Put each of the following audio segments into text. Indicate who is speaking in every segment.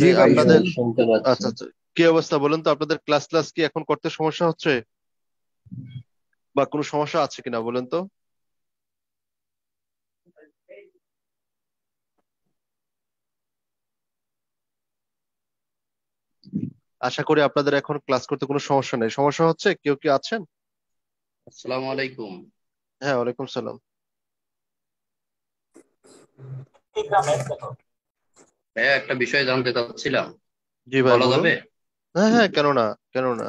Speaker 1: জি ভাই,
Speaker 2: আপনাদের
Speaker 1: শুনতে পাচ্ছি।
Speaker 2: আচ্ছা আচ্ছা, কি অবস্থা বলেন তো? আপনাদের ক্লাস ক্লাস কি এখন করতে সমস্যা হচ্ছে বা কোনো সমস্যা আছে কিনা বলেন তো? আশা করি আপনাদের এখন ক্লাস করতে কোনো সমস্যা নেই। সমস্যা হচ্ছে? কেউ কি আছেন?
Speaker 1: আসসালামু আলাইকুম।
Speaker 2: হ্যাঁ, ওয়ালাইকুম সালাম।
Speaker 1: ভাইয়া, একটা বিষয় জানতে চাচ্ছিলাম,
Speaker 2: জি ভাই,
Speaker 1: বলা
Speaker 2: বলুন।
Speaker 1: যাবে?
Speaker 2: হ্যাঁ হ্যাঁ, কেন না, কেন না।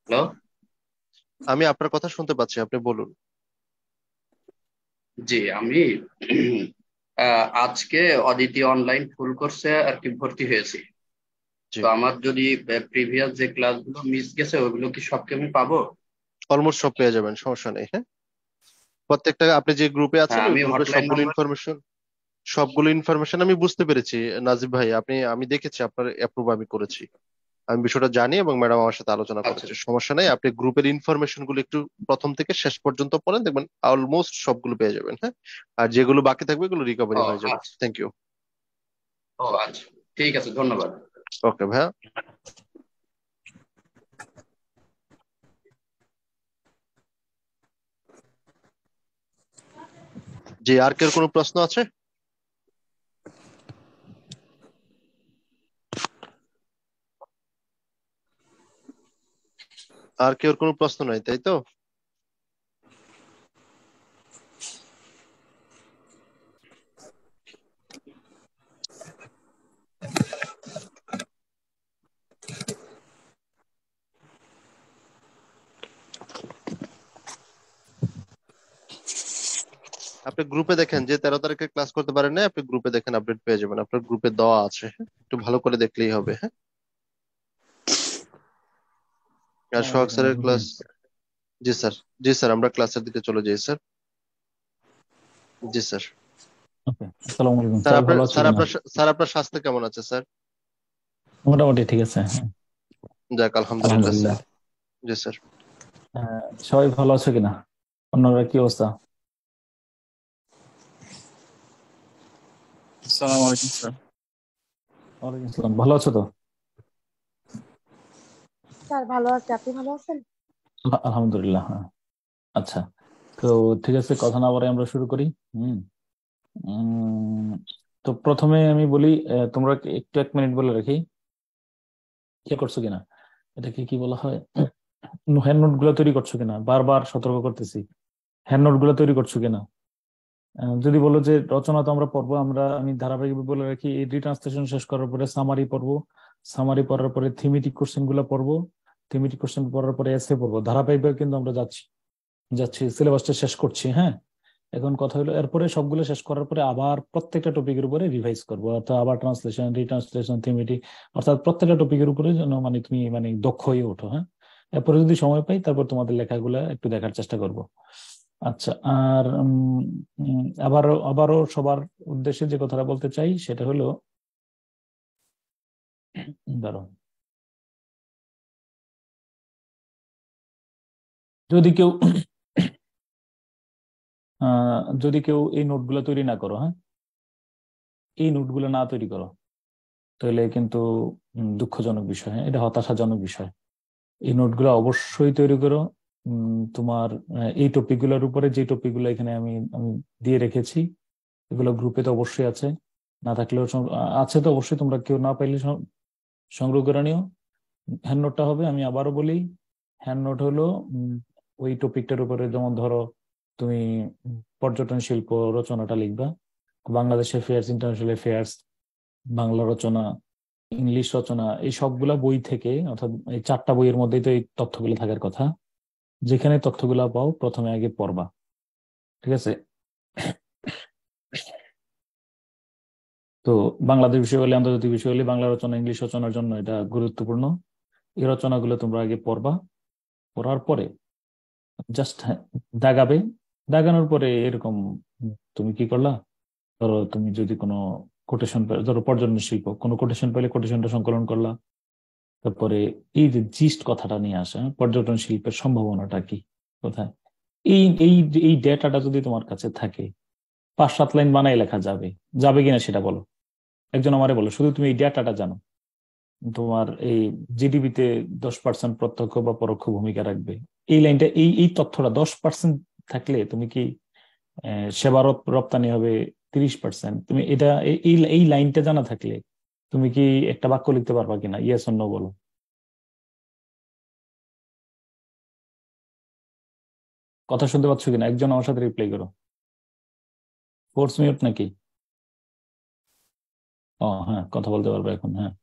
Speaker 1: হ্যালো।
Speaker 2: আমি আপনার কথা শুনতে পাচ্ছি, আপনি বলুন।
Speaker 1: জি, আমি আজকে অদিতি অনলাইন ফুল কোর্সে আর কি ভর্তি হয়েছি।
Speaker 2: জি,
Speaker 1: তো আমার যদি প্রিভিয়াস যে ক্লাসগুলো মিস গেছে ওগুলো কি সবকে আমি পাবো?
Speaker 2: অলমোস্ট সব পেয়ে যাবেন, সমস্যা নেই। হ্যাঁ, প্রত্যেকটা আপনি যে গ্রুপে আছেন
Speaker 1: হ্যাঁ,
Speaker 2: ওই
Speaker 1: আমি
Speaker 2: গ্রুপে
Speaker 1: হটলাইন নাম্বার।
Speaker 2: সবগুলো ইনফরমেশন আমি বুঝতে পেরেছি। নাজিব ভাই, আমি দেখেছি আপনার অ্যাপ্রুভ আমি করেছি। আমি বিষয়টা জানি এবং ম্যাডাম আমার সাথে আলোচনা
Speaker 1: আচ্ছা।
Speaker 2: করেছে। সমস্যা নাই, আপনি গ্রুপের ইনফরমেশন গুলো একটু প্রথম থেকে শেষ পর্যন্ত পড়েন, দেখবেন অলমোস্ট সবগুলো পেয়ে যাবেন। হ্যাঁ, আর যেগুলো বাকি থাকবে এগুলো রিকভারি
Speaker 1: ও
Speaker 2: হয়ে যাবে।
Speaker 1: আচ্ছা।
Speaker 2: Thank you.
Speaker 1: ও আচ্ছা, ঠিক আছে, ধন্যবাদ।
Speaker 2: ওকে ভাইয়া। জি, আর কেউ কোনো প্রশ্ন আছে? আর কেউ কোনো প্রশ্ন নাই, তাই তো? আপনি গ্রুপে দেখেন, যে 13 তারিখে ক্লাস করতে পারেন না, আপনি গ্রুপে দেখেন, আপডেট পেয়ে যাবেন। আপনার গ্রুপে দেওয়া আছে। হ্যাঁ? একটু ভালো করে দেখলেই হবে। হ্যাঁ, আর
Speaker 3: আসসালামু
Speaker 2: সোহাগ
Speaker 3: আলাইকুম
Speaker 2: স্যারের
Speaker 3: নাজমুল ভাই।
Speaker 2: ক্লাস। জি স্যার। জি স্যার, আমরা ক্লাসের দিকে চলে যাই স্যার। জি স্যার।
Speaker 3: ওকে, আসসালামু আলাইকুম
Speaker 2: স্যার
Speaker 3: স্যার,
Speaker 2: আপনার
Speaker 3: ভালো আছো
Speaker 2: স্যার
Speaker 3: কিনা?
Speaker 2: আপনার স্যার আপনার স্বাস্থ্য কেমন আছে স্যার?
Speaker 3: মোটামুটি ঠিক আছে, হ্যাঁ।
Speaker 2: যাক, আলহামদুলিল্লাহ
Speaker 3: আলহামদুলিল্লাহ।
Speaker 2: স্যার। জি স্যার।
Speaker 3: সবাই ভালো আছো কিনা? অন্যরা কি অবস্থা?
Speaker 4: আসসালামু আলাইকুম স্যার।
Speaker 3: ওয়ালাইকুম আসসালাম, ভালো আছো তো?
Speaker 5: স্যার ভালো আছে, আপনি ভালো আছেন?
Speaker 3: আলহামদুলিল্লাহ, হ্যাঁ। আচ্ছা, তো ঠিক আছে, কথা না বলে আমরা শুরু করি। হুম। উম, তো প্রথমে আমি বলি, তোমরা একটু 1 মিনিট বলে রাখি, কি করছো কিনা, এটাকে কি বলা হয়, হ্যান্ড নোট গুলো তৈরি করছো কিনা, বারবার সতর্ক করতেছি। হ্যান্ড নোট গুলো তৈরি করছো কিনা? যদি বলো যে রচনা তো আমরা পড়বো, আমি ধারাবাহিক বলে রাখি, এই রিট্রান্সলেশন শেষ করার পরে সামারি পড়বো, সামারি পড়ার পরে থিমেটিক কোশ্চেন গুলো পড়বো, থিমেটিক কোশ্চেন পড়ার পরে এসে পড়বো, ধারাবাহিক কিন্তু আমরা যাচ্ছি যাচ্ছি সিলেবাসটা শেষ করছি। হ্যাঁ, এখন কথা হলো, এরপরে সবগুলো শেষ করার পরে আবার প্রত্যেকটা টপিকের উপরে রিভাইজ করবো, অর্থাৎ আবার ট্রান্সলেশন, রিট্রান্সলেশন, থিমেটিক, অর্থাৎ প্রত্যেকটা টপিকের উপরে যেন মানে তুমি মানে দক্ষ হয়ে ওঠো। হ্যাঁ, এরপরে যদি সময় পাই তারপর তোমাদের লেখাগুলো একটু দেখার চেষ্টা করব। আচ্ছা, আর আবারও সবার উদ্দেশ্যে যে কথাটা বলতে চাই সেটা হলো, ধরো, যদি কেউ যদি কেউ এই নোটগুলো তৈরি না করো, হ্যাঁ, এই নোটগুলো না তৈরি করো, তাহলে কিন্তু দুঃখজনক বিষয়, হ্যাঁ, এটা হতাশাজনক বিষয়। এই নোটগুলো অবশ্যই তৈরি করো। তোমার এই টপিকগুলোর উপরে, যে টপিকগুলো এখানে আমি আমি দিয়ে রেখেছি, এগুলো গ্রুপে তো অবশ্যই আছে, না থাকলেও আছে তো অবশ্যই, তোমরা কেউ না পাইলে সংগ্রহ করে নিও। হ্যান্ড নোটটা হবে, আমি আবারও বলি, হ্যান্ড নোট হলো ওই টপিকটার উপরে, যেমন ধরো তুমি পর্যটন শিল্প রচনাটা লিখবা, বাংলাদেশের ফেয়ার্স, ইন্টারন্যাশনাল ফেয়ার্স, বাংলা রচনা, ইংলিশ রচনা, এই সবগুলা বই থেকে, অর্থাৎ এই 4টা বইয়ের মধ্যেই তো এই তথ্যগুলো থাকার কথা। যেখানে তথ্যগুলা পাও প্রথমে আগে পড়বা, ঠিক আছে? তো বাংলাদেশ বিষয় হলে, আন্তর্জাতিক বিষয় হলে, বাংলা রচনা, ইংলিশ রচনার জন্য এটা গুরুত্বপূর্ণ। এই রচনাগুলো তোমরা আগে পড়বা, পড়ার পরে জাস্ট দাগাবে। দাগানোর পরে এরকম তুমি কি করলা, ধরো তুমি যদি কোনো কোটেশন, ধরো পর্যটন শিল্প, কোনো কোটেশন পেলে কোটেশনটা সংকলন করলা, তারপরে এই যে জিস্ট কথাটা নিয়ে আসে, পর্যটন শিল্পের সম্ভাবনাটা কি, কোথায়, এই এই এই ডেটাটা যদি তোমার কাছে থাকে 5-7 লাইন বানাই লেখা যাবে, যাবে কিনা সেটা বলো। একজন আমারে বলো, শুধু তুমি এই ডেটাটা জানো, তোমার এই জিডিপিতে 10% প্রত্যক্ষ বা পরোক্ষ ভূমিকা রাখবে, এই লাইনটা, এই তথ্যটা 10% থাকলে তুমি কি সেবা রপ্তানি হবে 30%, তুমি এটা এই লাইনটা জানা থাকলে তুমি কি একটা বাক্য লিখতে পারবা কিনা? ইয়েস অর নো বলো। কথা শুনতে পাচ্ছ কিনা? একজন আমার সাথে রিপ্লাই করো। ফোর্স মিউট নাকি? ও হ্যাঁ, কথা বলতে পারবে এখন। হ্যাঁ,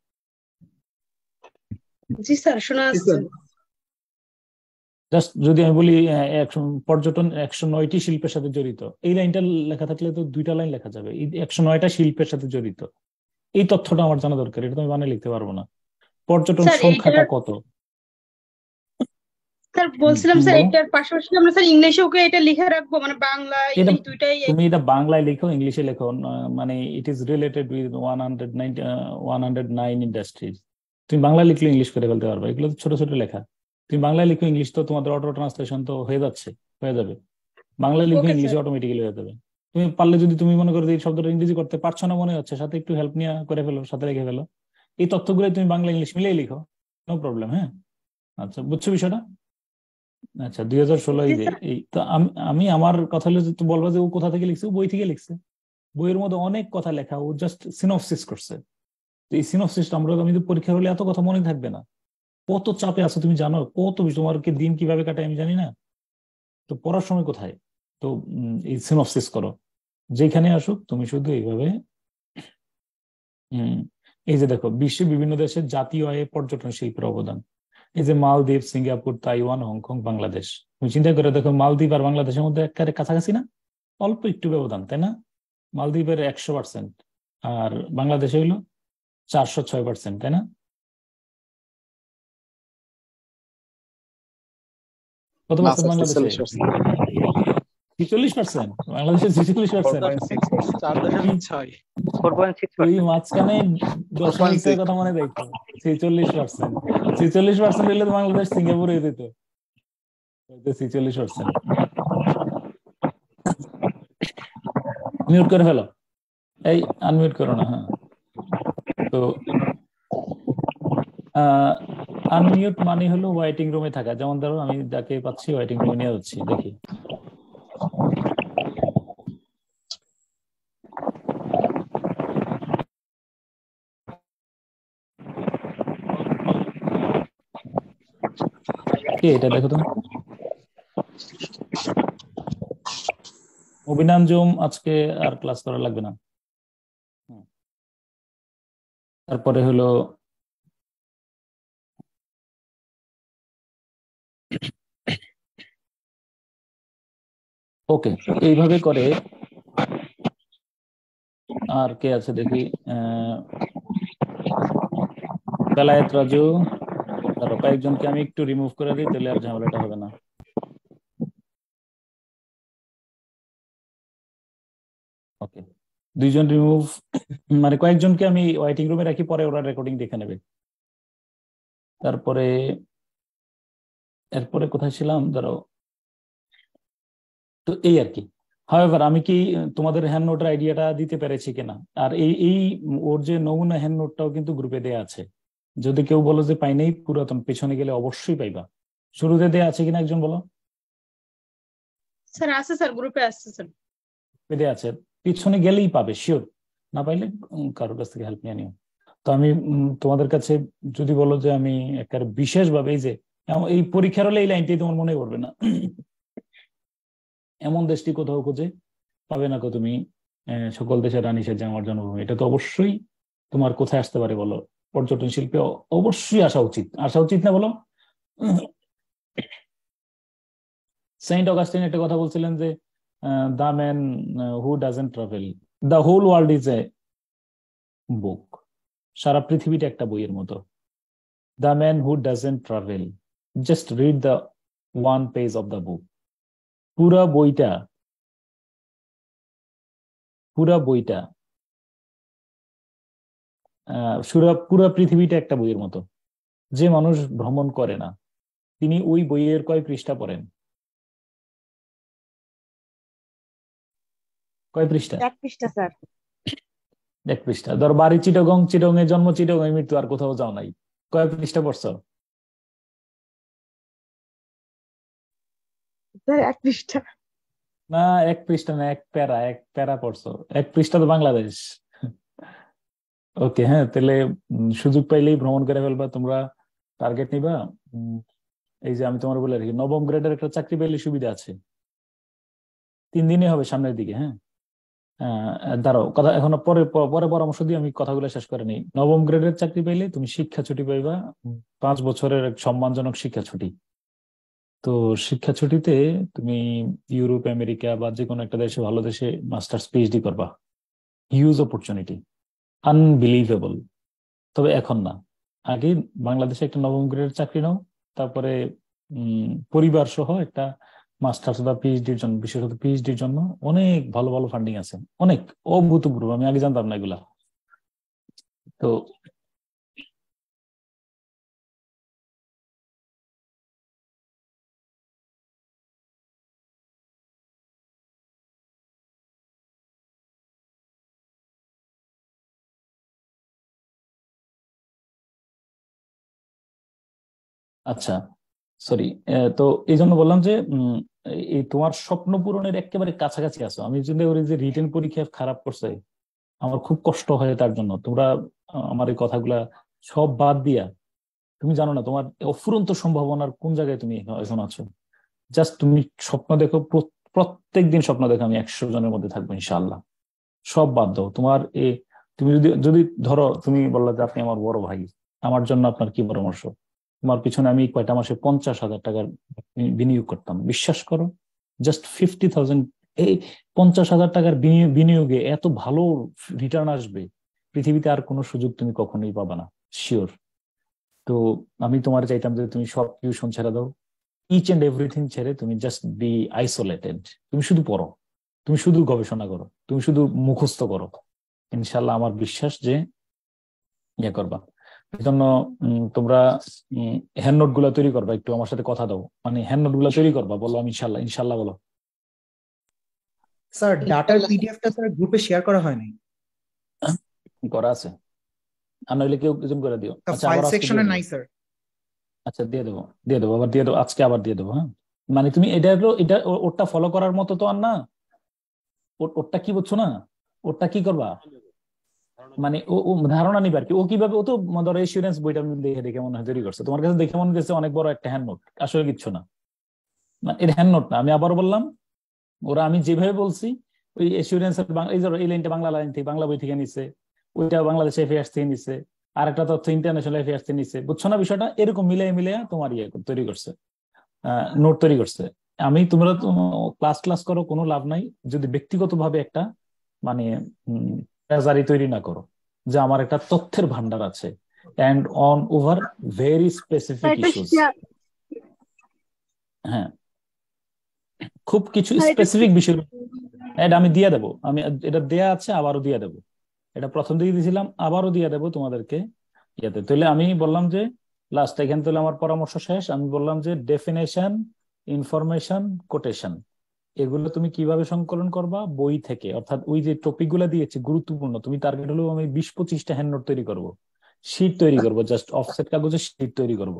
Speaker 4: জি স্যার, শোনা যাচ্ছে।
Speaker 3: জাস্ট যদি আমি বলি পর্যটন 109টি শিল্পের সাথে জড়িত, এই লাইনটা লেখা থাকলে তো 2টা লাইন লেখা যাবে, এই 109টা শিল্পের সাথে জড়িত, এই তথ্যটা আমার জানা দরকার, এটা তুমি বানিয়ে লিখতে পারবো না। পর্যটন
Speaker 4: স্যার
Speaker 3: সংখ্যাটা কত?
Speaker 4: স্যার বলছিলাম স্যার,
Speaker 3: বলো।
Speaker 4: এটার পাশাপাশি আমরা স্যার ইংলিশে ওকে এটা লিখে রাখবো, মানে বাংলা
Speaker 3: এটা
Speaker 4: ইংলিশ দুইটাই
Speaker 3: তুমি এটা বাংলায় লেখো, ইংলিশে লেখো, মানে it is related with 109 industries. তুমি বাংলা লিখলে ইংলিশ করে ফেলতে পারবে, এগুলো তো ছোট ছোট লেখা। তুমি বাংলায় লিখো, ইংলিশ তো তোমাদের অটো ট্রান্সলেশন তো হয়ে যাচ্ছে, হয়ে যাবে। বাংলায় লিখো,
Speaker 4: ওকে
Speaker 3: ইংলিশে
Speaker 4: স্যার।
Speaker 3: অটোমেটিক্যালি হয়ে যাবে। তুমি পারলে, যদি তুমি মনে করো যে এই শব্দটা ইংরেজি করতে পারছো না মনে হচ্ছে, সাথে একটু হেল্প নিয়ে করে ফেলো, সাথে রেখে ফেলো, এই তথ্যগুলো তুমি বাংলা ইংলিশ মিলিয়ে লিখো, নো প্রবলেম। হ্যাঁ, আচ্ছা, বুঝছো বিষয়টা? আচ্ছা, 2016
Speaker 4: জি
Speaker 3: এই যে
Speaker 4: স্যার।
Speaker 3: এই তো আমি আমার কথা হলো যে, তো বলবো যে ও কোথা থেকে লিখছে, ও বই থেকে লিখছে। বইয়ের মধ্যে অনেক কথা লেখা, ও জাস্ট সিনপসিস করছে। তো এই সিনপসিসটা আমি তো পরীক্ষা হলে এত কথা মনে থাকবে না। কত চাপে আছো তুমি জানো, কত বেশি তোমার কি দিন কিভাবে কাটায় আমি জানি না। তো পড়ার সময় কোথায়? তো এই সিনপসিস করো, যেখানে আসুক তুমি শুধু এইভাবে। হম এই যে দেখো, বিশ্বের বিভিন্ন দেশের জাতীয় আয়ে পর্যটন শিল্পের অবদান, এই যে মালদ্বীপ, সিঙ্গাপুর, তাইওয়ান, হংকং, বাংলাদেশ, তুমি চিন্তা করে দেখো, মালদ্বীপ আর বাংলাদেশের মধ্যে একেবারে কাছাকাছি না? অল্প একটু ব্যবধান, তাই না? মালদ্বীপের 100% আর বাংলাদেশে হইলো 406%, তাই না? কত
Speaker 6: না
Speaker 3: পার্সেন্ট
Speaker 6: স্যার,
Speaker 3: বাংলাদেশে? 46%। বাংলাদেশে 46%।
Speaker 6: 4.6%, 4.6।
Speaker 3: তুই মাঝখানে 0.6 কথা মনে দেখো, 46%। 46% হইলে তো বাংলাদেশ সিঙ্গাপুরে দিত, 46%। মিউট করে ফেলো, এই আনমিউট করো না। হ্যাঁ, তো আনমিউট মানে হলো ওয়েটিং রুমে থাকা। যেমন ধরো আমি যাকে পাচ্ছি ওয়েটিং রুমে নিয়ে যাচ্ছি, দেখি। কে এটা দেখো তো। অভিনন্দন, আজকে আর ক্লাস করা লাগবে না। তারপরে হলো ওকে, এইভাবে করে। আর কে আছে দেখি, বেলায়েত রাজু। ধরো কয়েকজনকে আমি একটু রিমুভ করে দিই, তাহলে আর ঝামেলাটা হবে না। ওকে, 2জন রিমুভ, মানে কয়েকজনকে আমি ওয়েটিং রুমে রাখি, পরে ওরা রেকর্ডিং দেখে নেবে। তারপরে এরপরে কোথায় ছিলাম, ধরো। তো এই আর কি। হাওয়েভার, আমি কি তোমাদের হ্যান্ড নোটের আইডিয়াটা দিতে পেরেছি কিনা? আর এই এই ওর যে নমুনা হ্যান্ড নোটটাও কিন্তু গ্রুপে দেয়া আছে। যদি কেউ বলো যে পাই নাই, পুরাতন পেছনে গেলে অবশ্যই পাইবা। শুরুতে দেয়া আছে কিনা একজন বলো।
Speaker 4: স্যার আছে স্যার, গ্রুপে আসছে স্যার।
Speaker 3: দেয়া আছে, পিছনে গেলেই পাবে শিওর। না পাইলে কারোর কাছ থেকে হেল্প নিয়ে নিও। তো আমি তোমাদের কাছে যদি বলো যে আমি একটা বিশেষভাবে, এই যে এই পরীক্ষার হলে এই লাইনটাই তোমার মনে পড়বে না। এমন দেশটি কোথাও খুঁজে পাবে না কো তুমি, সকল দেশের রানী সেজে আমার জন্মভূমি, এটা তো অবশ্যই তোমার কোথায় আসতে পারে বলো? পর্যটন শিল্পে অবশ্যই আসা উচিত, আসা উচিত না বলো? সেন্ট অগাস্টিন একটা কথা বলছিলেন যে, the man who doesn't travel, the whole world is a book. সারা পৃথিবীটা একটা বইয়ের মতো। The man who doesn't travel, just read the one page of the book. পুরা বইটা, পুরা বইটা, পুরা পৃথিবীটা একটা বইয়ের মতো। যে মানুষ ভ্রমণ করে না তিনি ওই বইয়ের কয় পৃষ্ঠা পড়েন? কয় পৃষ্ঠা?
Speaker 5: 1 পৃষ্ঠা স্যার।
Speaker 3: 1 পৃষ্ঠা। ধর বাড়ি চিটাগং, চিটাগং এ জন্ম, চিটাগং এ মৃত্যু, আর কোথাও যাও নাই, কয় পৃষ্ঠা পড়ছো?
Speaker 5: স্যার 1 পৃষ্ঠা।
Speaker 3: না 1 পৃষ্ঠা না, 1 প্যারা পড়ছো। 1 পৃষ্ঠা তো বাংলাদেশ। ওকে, হ্যাঁ, তাহলে সুযোগ পাইলেই ভ্রমণ করে ফেলবা তোমরা। টার্গেট নিবা। উম, এই যে আমি তোমার বলে রাখি, নবম গ্রেডের একটা চাকরি পেলে সুবিধা আছে, 3 দিনে হবে সামনের দিকে। হ্যাঁ, দাঁড়াও, কথা এখনো পরে পরে পরামর্শ দিয়ে আমি কথাগুলো শেষ করে নিই। নবম গ্রেডের চাকরি পাইলে তুমি শিক্ষা ছুটি পাইবা, 5 বছরের এক সম্মানজনক শিক্ষা ছুটি। তো শিক্ষা ছুটিতে তুমি ইউরোপ, আমেরিকা বা যে কোনো একটা দেশে, ভালো দেশে মাস্টার্স পিএইচডি করবা। Huge opportunity, unbelievable. তবে এখন না, আগে বাংলাদেশে একটা নবম গ্রেডের চাকরি নাও, তারপরে পরিবার সহ একটা মাস্টার্স বা পিএইচডির জন্য, বিশেষত পিএইচডির জন্য অনেক ভালো ভালো ফান্ডিং আছে, অনেক অভূতপূর্ব। আমি আগে জানতাম না এগুলা। তো আচ্ছা, সরি। তো এই জন্য বললাম যে এই তোমার স্বপ্ন পূরণের একেবারে কাছাকাছি আছো। আমি যদি ওর যে রিটেন পরীক্ষা খারাপ করছে, আমার খুব কষ্ট হয় তার জন্য। তোমরা আমার এই কথাগুলা সব বাদ দিয়া, তুমি জানো না তোমার অফুরন্ত সম্ভাবনার কোন জায়গায় তুমি এখন আছো। জাস্ট তুমি স্বপ্ন দেখো, প্রত্যেক দিন স্বপ্ন দেখো আমি 100 জনের মধ্যে থাকবো ইনশাআল্লাহ। সব বাদ দাও তোমার তুমি যদি যদি ধরো তুমি বললা যে আপনি আমার বড় ভাই, আমার জন্য আপনার কি পরামর্শ? তোমার পিছনে আমি কয়টা মাসে 50,000 টাকার বিনিয়োগ করতাম, বিশ্বাস করো। জাস্ট 50,000, এই 50,000 টাকার বিনিয়োগে এত ভালো রিটার্ন আসবে, পৃথিবীতে আর কোনো সুযোগ তুমি কখনোই পাবা না, শিওর। তো আমি তোমার চাইতাম যে তুমি সব টিউশন ছেড়ে দাও, ইচ এন্ড এভরিথিং ছেড়ে তুমি জাস্ট বি আইসোলেটেড। তুমি শুধু পড়ো, তুমি শুধু গবেষণা করো, তুমি শুধু মুখস্থ করো। ইনশাল্লাহ আমার বিশ্বাস যে ইয়ে করবা। এই জন্য তোমরা হ্যান্ড নোট গুলা তৈরি করবা, একটু আমার সাথে কথা দাও, মানে হ্যান্ড নোট গুলা তৈরি করবা। বলো আমি ইনশাল্লাহ, ইনশাল্লাহ বলো।
Speaker 6: স্যার ডাটার পিডিএফটা স্যার গ্রুপে শেয়ার করা হয়নি,
Speaker 3: করা আছে, আর নইলে কেউ একজন করে দিও। আচ্ছা,
Speaker 6: ফাইল
Speaker 3: আবার আজকে দিয়ে
Speaker 6: সেকশনে
Speaker 3: দেবো।
Speaker 6: নাই স্যার।
Speaker 3: আচ্ছা, দিয়ে দেবো, দিয়ে দেবো, আবার দিয়ে দেবো, আজকে আবার দিয়ে দেবো। হ্যাঁ, মানে তুমি এটা হলো, এটা ওরটা ফলো করার মতো তো আর না। ওরটা কি বুঝছো না? ওরটা কি করবা, মানে ও ধারণা নিবে আর কি। ও কিভাবে, ও তো ধরো এসিউরেন্স বইটা দেখে দেখে মনে হয় তৈরি করছে, তোমার কাছে দেখে মনে হচ্ছে অনেক বড় একটা হ্যান্ড নোট, আসলে কিচ্ছু না। মানে এটা হ্যান্ড নোট না, আমি আবার বললাম, ওরা আমি যেভাবে বলছি ওই এসিউরেন্স, এই ধরো এই লাইনটা বাংলা লাইন থেকে, বাংলা বই থেকে নিচ্ছে, ওইটা বাংলাদেশ এফেয়ার্স থেকে নিচ্ছে, আর একটা তথ্য ইন্টারন্যাশনাল এফেয়ার্স থেকে নিচ্ছে, বুঝছো না বিষয়টা? এরকম মিলিয়ে মিলিয়ে তোমার তৈরি করছে, নোট তৈরি করছে। আমি তোমরা ক্লাস ক্লাস করো, কোনো লাভ নাই যদি ব্যক্তিগত ভাবে একটা মানে ট্রেজারি তৈরি না করো, যে আমার একটা তথ্যের ভান্ডার আছে and on over very
Speaker 5: sir
Speaker 3: specific
Speaker 5: এটা
Speaker 3: ইস্যুস।
Speaker 5: শেয়ার
Speaker 3: হ্যাঁ, খুব কিছু
Speaker 5: স্যার এটা
Speaker 3: স্পেসিফিক বিষয়। এটা আমি দিয়ে দেবো, আমি এটা দেয়া আছে, আবারও দিয়ে দেবো। এটা প্রথম দিকে দিয়েছিলাম, আবারও দিয়ে দেবো তোমাদেরকে ইয়েতে। তাহলে আমি বললাম যে লাস্ট এখানে, তাহলে আমার পরামর্শ শেষ। আমি বললাম যে ডেফিনেশন, ইনফরমেশন, কোটেশন, এগুলো তুমি কিভাবে সংকলন করবা বই থেকে, অর্থাৎ ওই যে টপিক গুলো দিয়েছে গুরুত্বপূর্ণ। তুমি টার্গেট হলো আমি 20-25টা হ্যান্ড নোট তৈরি করব, শীট তৈরি করব, জাস্ট অফসেট কাগজে শীট তৈরি করব।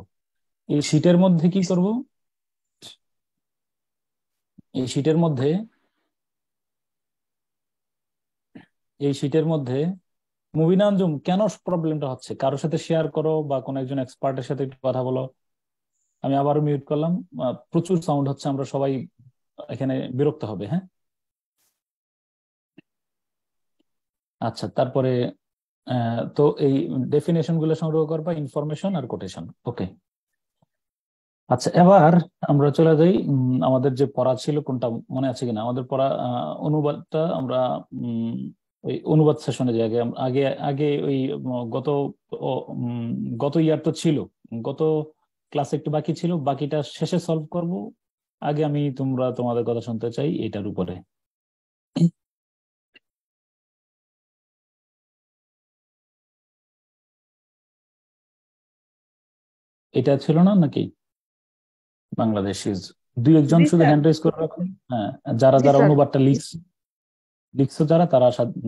Speaker 3: এই শীটের মধ্যে কি করব, এই শীটের মধ্যে এই শীটের মধ্যে মুবিনা আঞ্জুম, কেন প্রবলেমটা হচ্ছে কারোর সাথে শেয়ার করো বা কোন একজন এক্সপার্টের সাথে একটু কথা বলো। আমি আবারও মিউট করলাম, প্রচুর সাউন্ড হচ্ছে, আমরা সবাই এখানে বিরক্ত হবে। হ্যাঁ, আচ্ছা, তারপরে তো এই ডেফিনেশন গুলো সংগ্রহ করবা, ইনফরমেশন আর কোটেশন। ওকে, আচ্ছা, এবার আমরা চলে যাই আমাদের যে পড়া ছিল, কোনটা মনে আছে কিনা আমাদের পড়া, অনুবাদটা আমরা ওই অনুবাদ সেশনে যাই। আগে আগে আগে ওই গত গত ইয়ার তো ছিল, গত ক্লাসে একটু বাকি ছিল, বাকিটা শেষে সলভ করব। আগে আমি তোমাদের কথা শুনতে চাই এটার উপরে। এটা ছিল না নাকি? বাংলাদেশ ইজ, দুই একজন
Speaker 4: জি
Speaker 3: শুধু
Speaker 4: স্যার।
Speaker 3: হ্যান্ড রেজ করে রাখুন। হ্যাঁ, যারা
Speaker 5: জি
Speaker 3: যারা
Speaker 5: স্যার।
Speaker 3: অনুবাদটা লিখছো যারা, তারা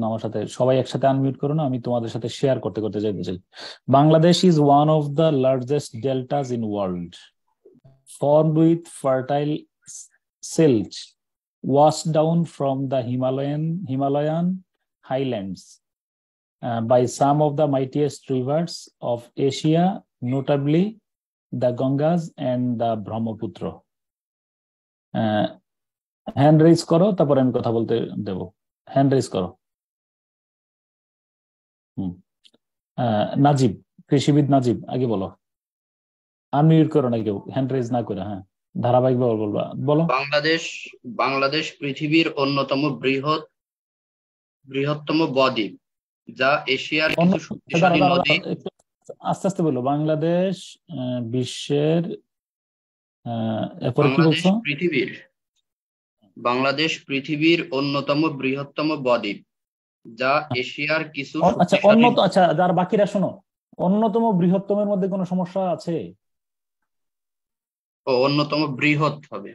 Speaker 3: আমার সাথে সবাই একসাথে আনমিউট করো না, আমি তোমাদের সাথে শেয়ার করতে করতে যাইতে চাই। Bangladesh is one of the largest deltas in world, formed with fertile silts washed down from the Himalayan highlands by some of the mightiest rivers of Asia, notably the Ganges and the Brahmaputra. Hand raise করো, তারপরে আমি কথা বলতে দেব। Hand raise করো। নাজিব, কৃষিবিদ নাজিব, আগে বলো। Unmute করো না কেউ, হ্যান্ড রেজ না করে। হ্যাঁ, ধারাবাহিক বলবা, বলো।
Speaker 1: বাংলাদেশ পৃথিবীর অন্যতম বৃহত্তম বদ্বীপ, যা এশিয়ার কিছু শক্তিশালী নদী।
Speaker 3: একটু আস্তে আস্তে বলো। বাংলাদেশ বিশ্বের, এরপরে কি বলছো?
Speaker 1: বাংলাদেশ পৃথিবীর অন্যতম বৃহত্তম বদ্বীপ, যা এশিয়ার কিছু
Speaker 3: আচ্ছা, আচ্ছা, যার বাকিরা শোনো, অন্যতম বৃহত্তমের মধ্যে কোনো সমস্যা আছে?
Speaker 1: অন্যতম বৃহৎ হবে।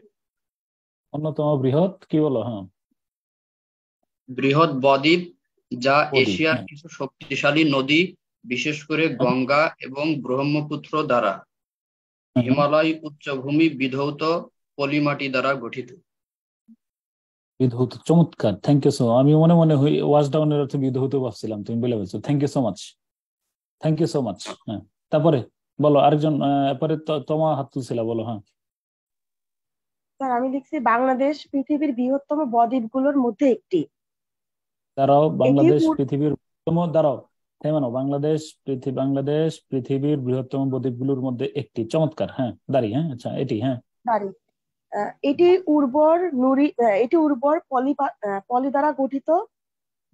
Speaker 3: অন্যতম বৃহৎ কি বলো? হ্যাঁ,
Speaker 1: বৃহৎ বদ্বীপ, যা
Speaker 3: বদ্বীপ,
Speaker 1: এশিয়ার
Speaker 3: হ্যাঁ।
Speaker 1: কিছু শক্তিশালী নদী, বিশেষ করে গঙ্গা এবং ব্রহ্মপুত্র দ্বারা, হিমালয় উচ্চভূমি বিধৌত পলিমাটি দ্বারা গঠিত।
Speaker 3: বিধৌত, চমৎকার, থ্যাংক ইউ সো। আমি মনে মনে ওয়াশ ডাউনের অর্থে বিধৌত ভাবছিলাম, তুমি বলে বলছো। Thank you so much, thank you so much. হ্যাঁ, তারপরে বলো আরেকজন, এরপরে তোমার হাত তুলছিল, বলো। হ্যাঁ
Speaker 5: স্যার, আমি লিখছি বাংলাদেশ পৃথিবীর বৃহত্তম বদ্বীপগুলোর মধ্যে একটি।
Speaker 3: দাঁড়াও, বাংলাদেশ
Speaker 5: এটি
Speaker 3: পৃথিবীর দাঁড়াও, থেমানো। বাংলাদেশ পৃথিবীর বৃহত্তম বদ্বীপগুলোর মধ্যে একটি, চমৎকার। হ্যাঁ, দাঁড়ি, হ্যাঁ, আচ্ছা, এটি, হ্যাঁ,
Speaker 5: এটি উর্বর পলি দ্বারা গঠিত,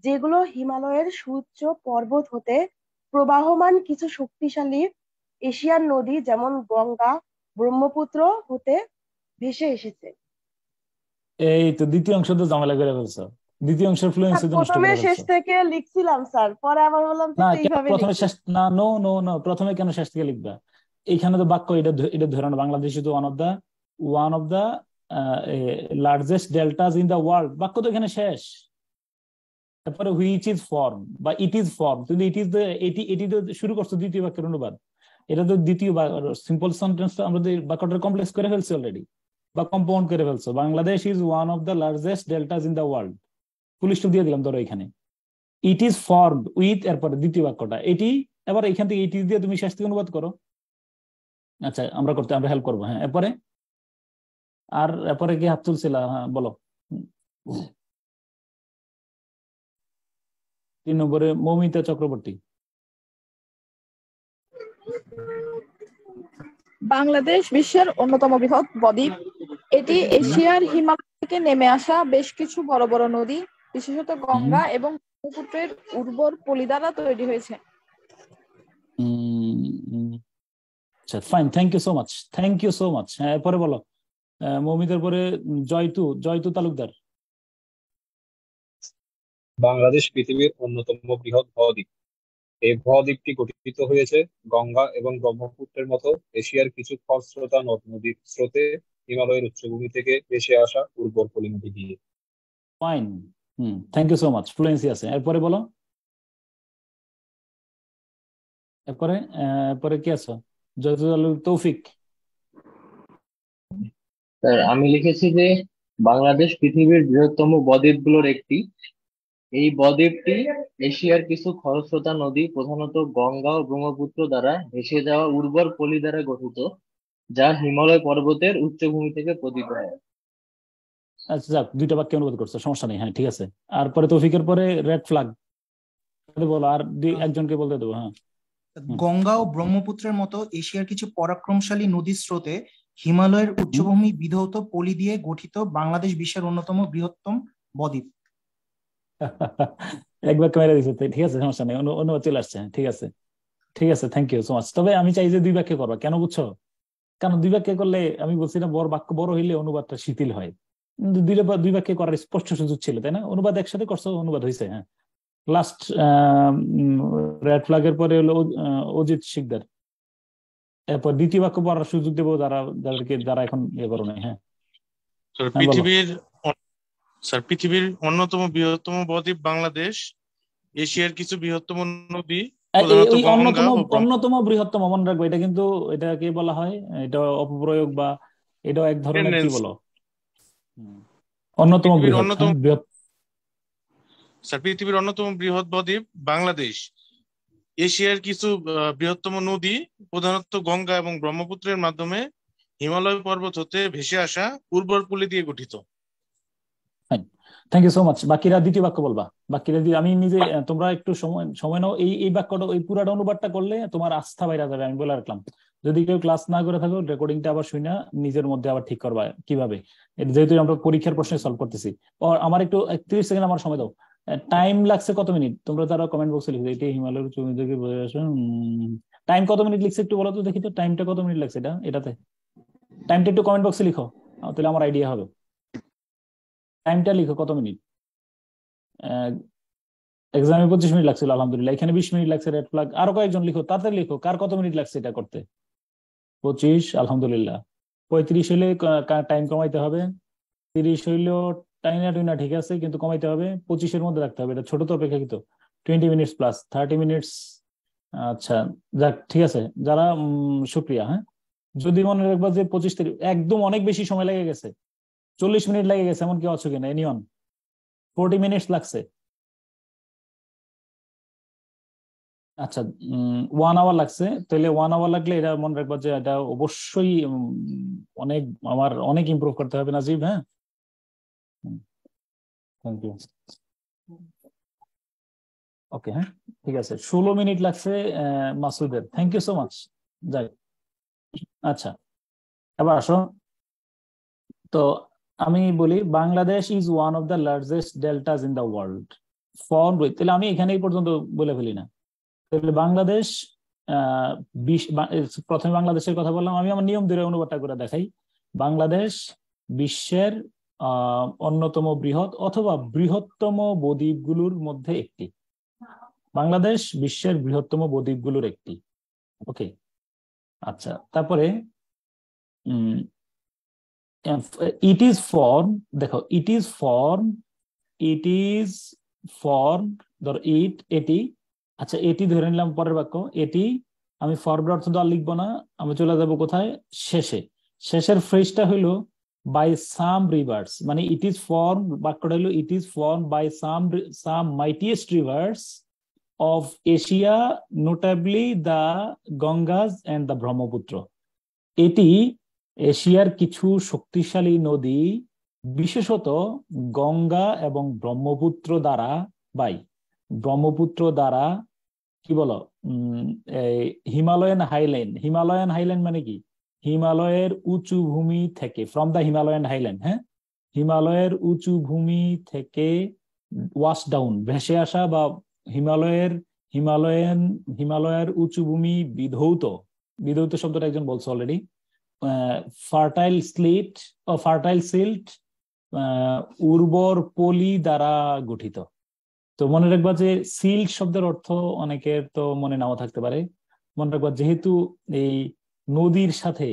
Speaker 5: যেগুলো হিমালয়ের সুউচ্চ পর্বত হতে প্রবাহমান কিছু শক্তিশালী এশিয়ান নদী যেমন গঙ্গা, ব্রহ্মপুত্র হতে ভেসে এসেছে।
Speaker 3: এই তো দ্বিতীয় অংশ তো ঝামেলা করে ফেলছো, দ্বিতীয় অংশের ফ্লুয়েন্সি তো নষ্ট
Speaker 5: প্রথমে
Speaker 3: করে
Speaker 5: শেষ
Speaker 3: ফেলছো।
Speaker 5: থেকে লিখছিলাম স্যার, পরে আবার বললাম যে
Speaker 3: না,
Speaker 5: এইভাবে
Speaker 3: প্রথমে
Speaker 5: লিখি।
Speaker 3: শেষ না, নো নো নো, প্রথমে কেন শেষ থেকে লিখবা? এইখানে তো বাক্য এটা ধরে না, বাংলাদেশ তো one of the largest deltas in the world, বাক্য তো এখানে শেষ। তারপরে হুইচ ইজ ফর্ম বা ইট ইজ ফর্ম, তুমি এটি তো শুরু করছো দ্বিতীয় বাক্যের অনুবাদ। এটা তো দ্বিতীয় সিম্পল সেন্টেন্স, আমরা বাক্যটা কমপ্লেক্স করে ফেলছি অলরেডি, বা কম্পাউন্ড করে ফেলছো। Bangladesh is one of the largest deltas in the world, full stop দিয়ে দিলাম। ধরো এখানে ইট ইজ ফর্মড উইথ, এরপরে দ্বিতীয় বাক্যটা এটি, এবার এখান থেকে ইট ইজ দিয়ে তুমি শেষ থেকে অনুবাদ করো। আচ্ছা, আমরা হেল্প করবো। হ্যাঁ, এরপরে কি হাত তুলছিল? হ্যাঁ, বলো। 3 নম্বরে মৌমিতা চক্রবর্তী।
Speaker 7: বাংলাদেশ বিশ্বের অন্যতম বৃহৎ বদ্বীপ। এটি এশিয়ার হিমালয় থেকে নেমে আসা বেশ কিছু বড় বড় নদী, বিশেষত গঙ্গা এবং ব্রহ্মপুত্রের উর্বর পলি দ্বারা তৈরি হয়েছে।
Speaker 3: আচ্ছা, fine, thank you so much. হ্যাঁ, এরপরে বলো। মৌমিতার পরে জয়তু তালুকদার।
Speaker 8: বাংলাদেশ পৃথিবীর অন্যতম বৃহৎ বদ্বীপ। এই বদ্বীপটি গঠিত হয়েছে গঙ্গা এবং ব্রহ্মপুত্রের মতো এশিয়ার কিছু খরস্রোতা নদ নদীর স্রোতে, হিমালয়ের উচ্চভূমি থেকে ভেসে আসা উর্বর পলিমাটি দিয়ে।
Speaker 3: Fine, thank you so much, fluency আছে। এরপরে বলো। এরপরে কি আছে? তৌফিক।
Speaker 9: স্যার, আমি লিখেছি যে বাংলাদেশ পৃথিবীর বৃহত্তম বদ্বীপগুলোর একটি। এই বদ্বীপটি এশিয়ার কিছু খরস্রোতা নদী, প্রধানত গঙ্গা ও ব্রহ্মপুত্র দ্বারা ভেসে যাওয়া উর্বর পলি দ্বারা গঠিত, যা হিমালয় পর্বতের উচ্চভূমি থেকে পতিত হয়।
Speaker 3: আচ্ছা, যাক, দুইটা বাক্য অনুবাদ করছো, সমস্যা নেই। হ্যাঁ, ঠিক আছে। আর পরে তৌফিকের পরে রেড ফ্ল্যাগ বলো, আর একজনকে বলতে দেবো। হ্যাঁ,
Speaker 6: গঙ্গা ও ব্রহ্মপুত্রের মতো এশিয়ার কিছু পরাক্রমশালী নদীর স্রোতে হিমালয়ের উচ্চভূমি বিধৌত পলি দিয়ে গঠিত, বাংলাদেশ বিশ্বের অন্যতম বৃহত্তম বদ্বীপ।
Speaker 3: এক বাক্য মেরে দিচ্ছে, ঠিক আছে, সমস্যা নেই, অনুবাদ চলে আসছে। ঠিক আছে, থ্যাংক ইউ সো মাচ। তবে আমি চাই যে 2 বাক্যে করবা, কেন বুঝছো? কারণ 2 বাক্যে করলে, আমি বলছি না, বাক্য বড় হইলে অনুবাদটা শিথিল হয়। 2 বাক্যে করার স্পষ্ট সুযোগ ছিল, তাই না? অনুবাদ একসাথে করছো, অনুবাদ হয়েছে। হ্যাঁ, লাস্ট রেড ফ্ল্যাগের পরে হলো অজিত শিকদার। এরপর দ্বিতীয় বাক্য পড়ার সুযোগ দেবো যারা এখন ইয়ে করো নাই। হ্যাঁ
Speaker 10: স্যার
Speaker 3: হ্যাঁ বলো।
Speaker 10: পৃথিবীর অন্যতম বৃহত্তম বদ্বীপ বাংলাদেশ, এশিয়ার কিছু বৃহত্তম নদী
Speaker 3: ওই
Speaker 10: প্রধানত গঙ্গা ও
Speaker 3: অন্যতম বৃহত্তম মনে রাখবো, এটা কিন্তু এটা কি বলা হয়, এটা অপপ্রয়োগ বা এটাও এক ধরনের কি বলো অন্যতম বৃহৎ।
Speaker 10: স্যার পৃথিবীর অন্যতম বৃহৎ বদ্বীপ বাংলাদেশ, এশিয়ার কিছু বৃহত্তম নদী প্রধানত গঙ্গা এবং ব্রহ্মপুত্রের মাধ্যমে হিমালয় পর্বত হতে ভেসে আসা উর্বর পলি দিয়ে গঠিত।
Speaker 3: Thank you so much. বাকিরা দ্বিতীয় বাক্য বলবা। বাকিরা আমি নিজে, তোমরা একটু সময় নাও। এই বাক্যটা ওই পুরাটা অনুবাদটা করলে তোমার আস্থা বাইরে যাবে, আমি বলে রাখলাম। যদি কেউ ক্লাস না করে থাকো, রেকর্ডিংটা আবার শুনে নিজের মধ্যে আবার ঠিক করবা কিভাবে, যেহেতু আমরা পরীক্ষার প্রশ্নে সলভ করতেছি। আমার একটু 30 সেকেন্ড আমার সময় দাও। টাইম লাগছে কত মিনিট? তোমরা তারা কমেন্ট বক্সে লিখে এটি হিমালয়ের উচ্চ থেকে বয়ে আসে। টাইম কত মিনিট লিখছে একটু বলো তো দেখি তো, টাইমটা কত মিনিট লাগছে এটাতে? টাইমটা একটু কমেন্ট বক্সে লিখো, তাহলে আমার আইডিয়া হবে। টাইমটা লিখো কত মিনিট। এক্সামে 25 মিনিট লাগছিল আলহামদুলিল্লাহ, এখানে 20 মিনিট লাগছে, রেড ফ্ল্যাগ। আরো কয়েকজন লিখো, তাড়াতাড়ি লিখো, কার কত মিনিট লাগছে এটা করতে? 25 আলহামদুলিল্লাহ। 35 হইলে টাইম কমাইতে হবে, 30 হইলেও টাইনা ঠিক আছে, কিন্তু কমাইতে হবে, 25-এর মধ্যে রাখতে হবে, এটা ছোট তো অপেক্ষাকৃত। 20 মিনিটস প্লাস 30 মিনিটস। আচ্ছা যাক, ঠিক আছে, যারা শুক্রিয়া। হ্যাঁ, যদি মনে রাখবা যে 25 তারিখ একদম অনেক বেশি সময় লেগে গেছে, 40 মিনিট লেগে গেছে, এমন কেউ আছো কিনা? এনিওয়ান? 40 মিনিটস লাগছে। আচ্ছা 1 আওয়ার লাগছে, তাহলে 1 আওয়ার লাগলে এটা মনে রাখবা যে এটা অবশ্যই আমার অনেক ইমপ্রুভ করতে হবে নাজিব। হ্যাঁ, থ্যাংক ইউ। ওকে, হ্যাঁ ঠিক আছে। 16 মিনিট লাগছে মাসুদের, থ্যাংক ইউ সো মাচ। যাই, আচ্ছা এবার আসো। তো আমি বলি Bangladesh is one of the largest deltas in the world formed with, তাহলে আমি এখানেই পর্যন্ত বলে ফেলি না। তাহলে বাংলাদেশ প্রথমে বাংলাদেশের কথা বললাম, আমি আমার নিয়ম ধরে অনুবাদটা করে দেখাই। বাংলাদেশ বিশ্বের অন্যতম বৃহৎ অথবা বৃহত্তম বদ্বীপগুলোর মধ্যে একটি। বাংলাদেশ বিশ্বের বৃহত্তম বদ্বীপগুলোর একটি। ওকে, আচ্ছা তারপরে ইট ইজ ফর্ম, দেখো ইট ইজ ফর্ম ধর এটি। আচ্ছা এটি ধরে নিলাম পরের বাক্য, এটি। আমি ফর্মের অর্থ তো আর লিখবো না, আমি চলে যাবো কোথায়? শেষের ফ্রেজটা হইলো বাই সাম রিভার্স, মানে ইট ইজ ফর্ম, বাক্যটা হইলো it is form by some mightiest rivers of Asia, notably the Ganges and the Brahmaputra. এটি এশিয়ার কিছু শক্তিশালী নদী, বিশেষত গঙ্গা এবং ব্রহ্মপুত্র দ্বারা কি বলো হিমালয়ান হাইল্যান্ড মানে কি? হিমালয়ের উঁচু ভূমি থেকে, ফ্রম দ্য হিমালয়ান হাইল্যান্ড। হ্যাঁ, হিমালয়ের উঁচু ভূমি থেকে ওয়াশ ডাউন, ভেসে আসা, বা হিমালয়ের উঁচু ভূমি বিধৌত শব্দটা একজন বলছে অলরেডি। ফার্টাইল সিল্ট, উর্বর পলি দ্বারা গঠিত। তো মনে রাখবা যে সিল্ট শব্দের অর্থ অনেকের তো মনে নাও থাকতে পারে। মনে রাখবা যেহেতু এই নদীর সাথে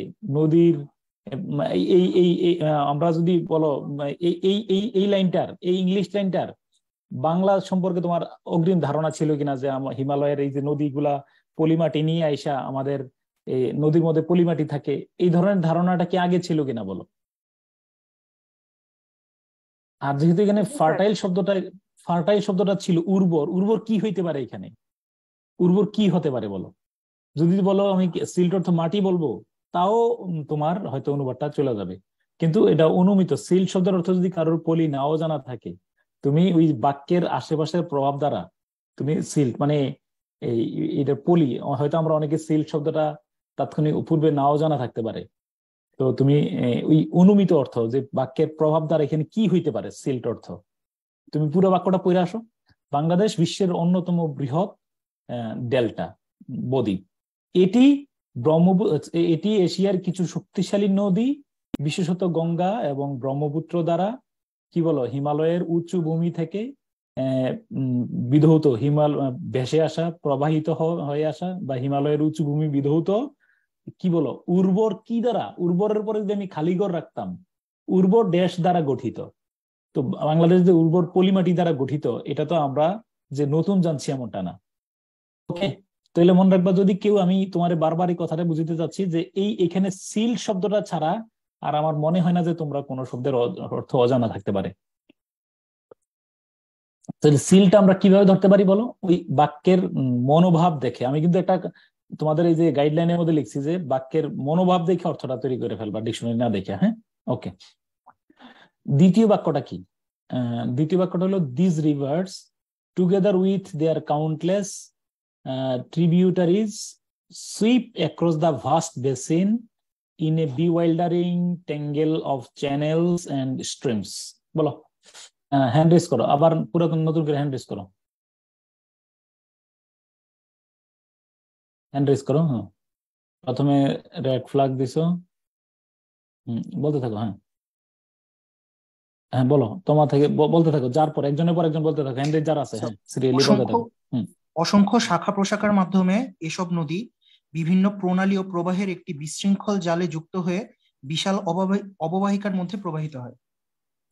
Speaker 3: আমরা যদি বলো এই লাইনটার, এই ইংলিশ লাইনটার বাংলা সম্পর্কে তোমার অগ্রিম ধারণা ছিল কিনা যে হিমালয়ের এই যে নদীগুলা পলিমাটি নিয়ে আইসা আমাদের নদীর মধ্যে পলিমাটি থাকে, এই ধরনের ধারণাটা কি আগে ছিল কিনা বলো? আর যেহেতু এখানে ফার্টাইল শব্দটা ছিল উর্বর কি হইতে পারে এখানে? উর্বর কি হতে পারে বলো? যদি বলো আমি সিল্ট অর্থ মাটি বলবো, তাও তোমার হয়তো অনুবাদটা চলে যাবে। কিন্তু এটা অনুমিত, সিল্ট শব্দের অর্থ যদি কারোর পলি নাও জানা থাকে, তুমি ওই বাক্যের আশেপাশের প্রভাব দ্বারা তুমি সিল্ট মানে এটা পলি, হয়তো আমরা অনেকে সিল্ট শব্দটা তাৎক্ষণিক পূর্বে নাও জানা থাকতে পারে। তো তুমি ওই অনুমিত অর্থ যে বাক্যের প্রভাব দ্বারা এখানে কি হইতে পারে সিল্ট অর্থ, তুমি পুরো বাক্যটা পড়ে আসো। বাংলাদেশ বিশ্বের অন্যতম বৃহৎ ডেল্টা বদ্বীপ, এটি এশিয়ার কিছু শক্তিশালী নদী, বিশেষত গঙ্গা এবং ব্রহ্মপুত্র দ্বারা কি বলো হিমালয়ের উঁচু ভূমি থেকে বিধৌত, ভেসে আসা, প্রবাহিত হয়ে আসা, বা হিমালয়ের উঁচু ভূমি বিধৌত কি বলো উর্বর কি দ্বারা, উর্বরের পরে যদি আমি খালি ঘর রাখতাম, উর্বর দেশ দ্বারা গঠিত। তো বাংলাদেশ যে উর্বর পলিমাটি দ্বারা গঠিত, এটা তো আমরা যে নতুন জানছি এমনটা না। ওকে, তাহলে মনে রাখবা, যদি কেউ, আমি তোমার বারবার এই কথাটা বুঝতে চাচ্ছি যে এখানে সিল শব্দটা ছাড়া আর আমার মনে হয় না যে তোমরা কোনো শব্দের অর্থ অজানা থাকতে পারে। তাহলে সিলটা আমরা কিভাবে ধরতে পারি বলো? ওই বাক্যের মনোভাব দেখে। আমি কিন্তু একটা তোমাদের এই যে গাইডলাইনের মধ্যে লিখছি যে বাক্যের মনোভাব দেখে অর্থটা তৈরি করে ফেলবা, ডিকশনারি না দেখে। হ্যাঁ, ওকে। দ্বিতীয় বাক্যটা কি? দ্বিতীয় বাক্যটা হলো this rivers together with their countless tributaries sweep across the vast basin in a bewildering tangle of channels and streams. বলো, হ্যান্ড রেজ করো, আবার পুরো নতুন করে হ্যান্ড রেজ করো, হ্যান্ড রেজ করো। হ্যাঁ, প্রথমে রেড ফ্ল্যাগ দিছো। বলতে থাকো। হ্যাঁ হ্যাঁ বলো, তোমার থেকে বলতে থাকো, যার পর একজনের পর একজন বলতে থাকো, হ্যান্ড রেজ যারা আছে। হ্যাঁ, সিরিয়ালি বলতে থাকো।
Speaker 6: অসংখ্য শাখা প্রশাখার মাধ্যমে এসব নদী বিভিন্ন প্রণালী ও প্রবাহের একটি বিশৃঙ্খল জালে যুক্ত হয়ে বিশাল অববাহিকার মধ্যে প্রবাহিত হয়।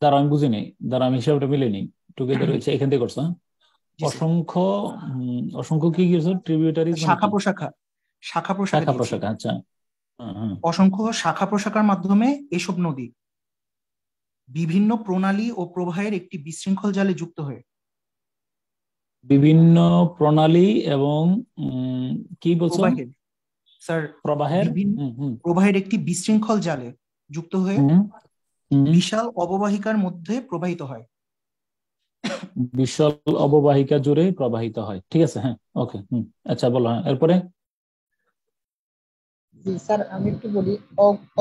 Speaker 3: দাঁড়া, আমি বুঝিনি, দাঁড়া আমি হিসাবটা মিলে নিই। টুগেদার হচ্ছে এখান থেকে করছো। অসংখ্য অসংখ্য কি করছো? ট্রিবিউটারিজ
Speaker 6: শাখা প্রশাখা, শাখা
Speaker 3: শাখা প্রশাখা। আচ্ছা,
Speaker 6: অসংখ্য শাখা প্রশাখার মাধ্যমে এসব নদী বিভিন্ন প্রণালী ও প্রবাহের একটি বিশৃঙ্খল জালে যুক্ত হয়ে,
Speaker 3: বিভিন্ন প্রণালী এবং কি বলছো?
Speaker 6: স্যার
Speaker 3: প্রবাহের
Speaker 6: একটি বিশৃঙ্খল জালে যুক্ত হয়ে বিশাল অববাহিকার মধ্যে প্রবাহিত হয়।
Speaker 3: বিশাল অববাহিকা জুড়ে প্রবাহিত হয়। ঠিক আছে, হ্যাঁ, ওকে। আচ্ছা বলো। হ্যাঁ, এরপরে?
Speaker 11: জি স্যার, আমি একটু বলি।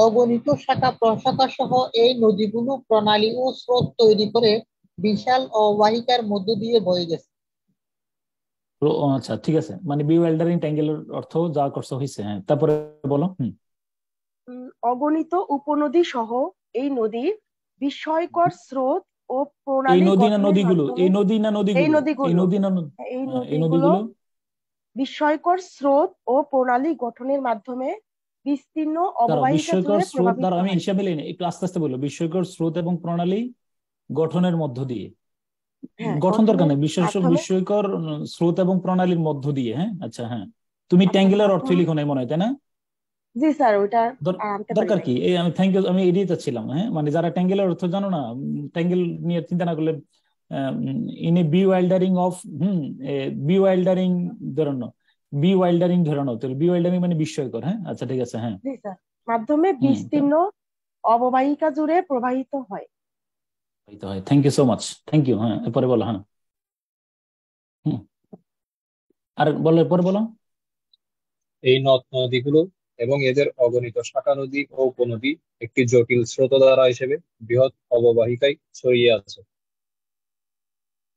Speaker 11: অগণিত শাখা প্রশাখা সহ এই নদীগুলো প্রণালী ও স্রোত তৈরি করে বিশাল অববাহিকার মধ্য দিয়ে বয়ে গেছে।
Speaker 3: আচ্ছা, ঠিক আছে, মানে বিওয়াইল্ডারিং ট্যাঙ্গেলের অর্থ যা করছো হয়েছে। হ্যাঁ, তারপরে বলো।
Speaker 5: অগণিত উপনদী সহ এই নদীর বিস্ময়কর স্রোত ও প্রণালী,
Speaker 3: এই নদী না নদীগুলো, এই নদী না নদীগুলো
Speaker 5: বিস্ময়কর স্রোত ও প্রণালী গঠনের মাধ্যমে বিস্তীর্ণ অববাহিকা জুড়ে প্রবাহিত হয়।
Speaker 3: আমি হিসাবে নেই, একটু আস্তে আস্তে বলো। বিস্ময়কর স্রোত এবং প্রণালী গঠনের মধ্য দিয়ে। গঠন দরকার নেই, বিস্ময়কর স্রোত এবং প্রণালীর মধ্য দিয়ে। হ্যাঁ, আচ্ছা, হ্যাঁ, তুমি ট্যাঙ্গেলের অর্থ লিখো নাই মনে হয়, তাই না?
Speaker 5: জি স্যার, ওটা
Speaker 3: দরকার কি? এই আমি থ্যাংক ইউ, আমি এড়িয়ে যাচ্ছিলাম। হ্যাঁ, মানে যারা ট্যাঙ্গেলের অর্থ জানো না, ট্যাঙ্গেল নিয়ে চিন্তা না করলে ইন এ বিওয়াইল্ডারিং অফ বিওয়াইল্ডারিং ধরে নাও, বিওয়াইল্ডারিং ধরে নাও। তাহলে বিওয়াইল্ডারিং মানে বিস্ময়কর। হ্যাঁ, আচ্ছা, ঠিক আছে। হ্যাঁ,
Speaker 5: জি স্যার, মাধ্যমে বিস্তীর্ণ অববাহিকা জুড়ে প্রবাহিত হয়।
Speaker 3: Thank you so much, thank you. হ্যাঁ, এরপরে বলো। হ্যাঁ, আর বলো, এরপরে বলো।
Speaker 8: এই নদ নদীগুলো এবং এদের অগণিত শাখা নদী ও উপনদী একটি জটিল স্রোতধারা হিসেবে বৃহৎ অববাহিকায় ছড়িয়ে আছে।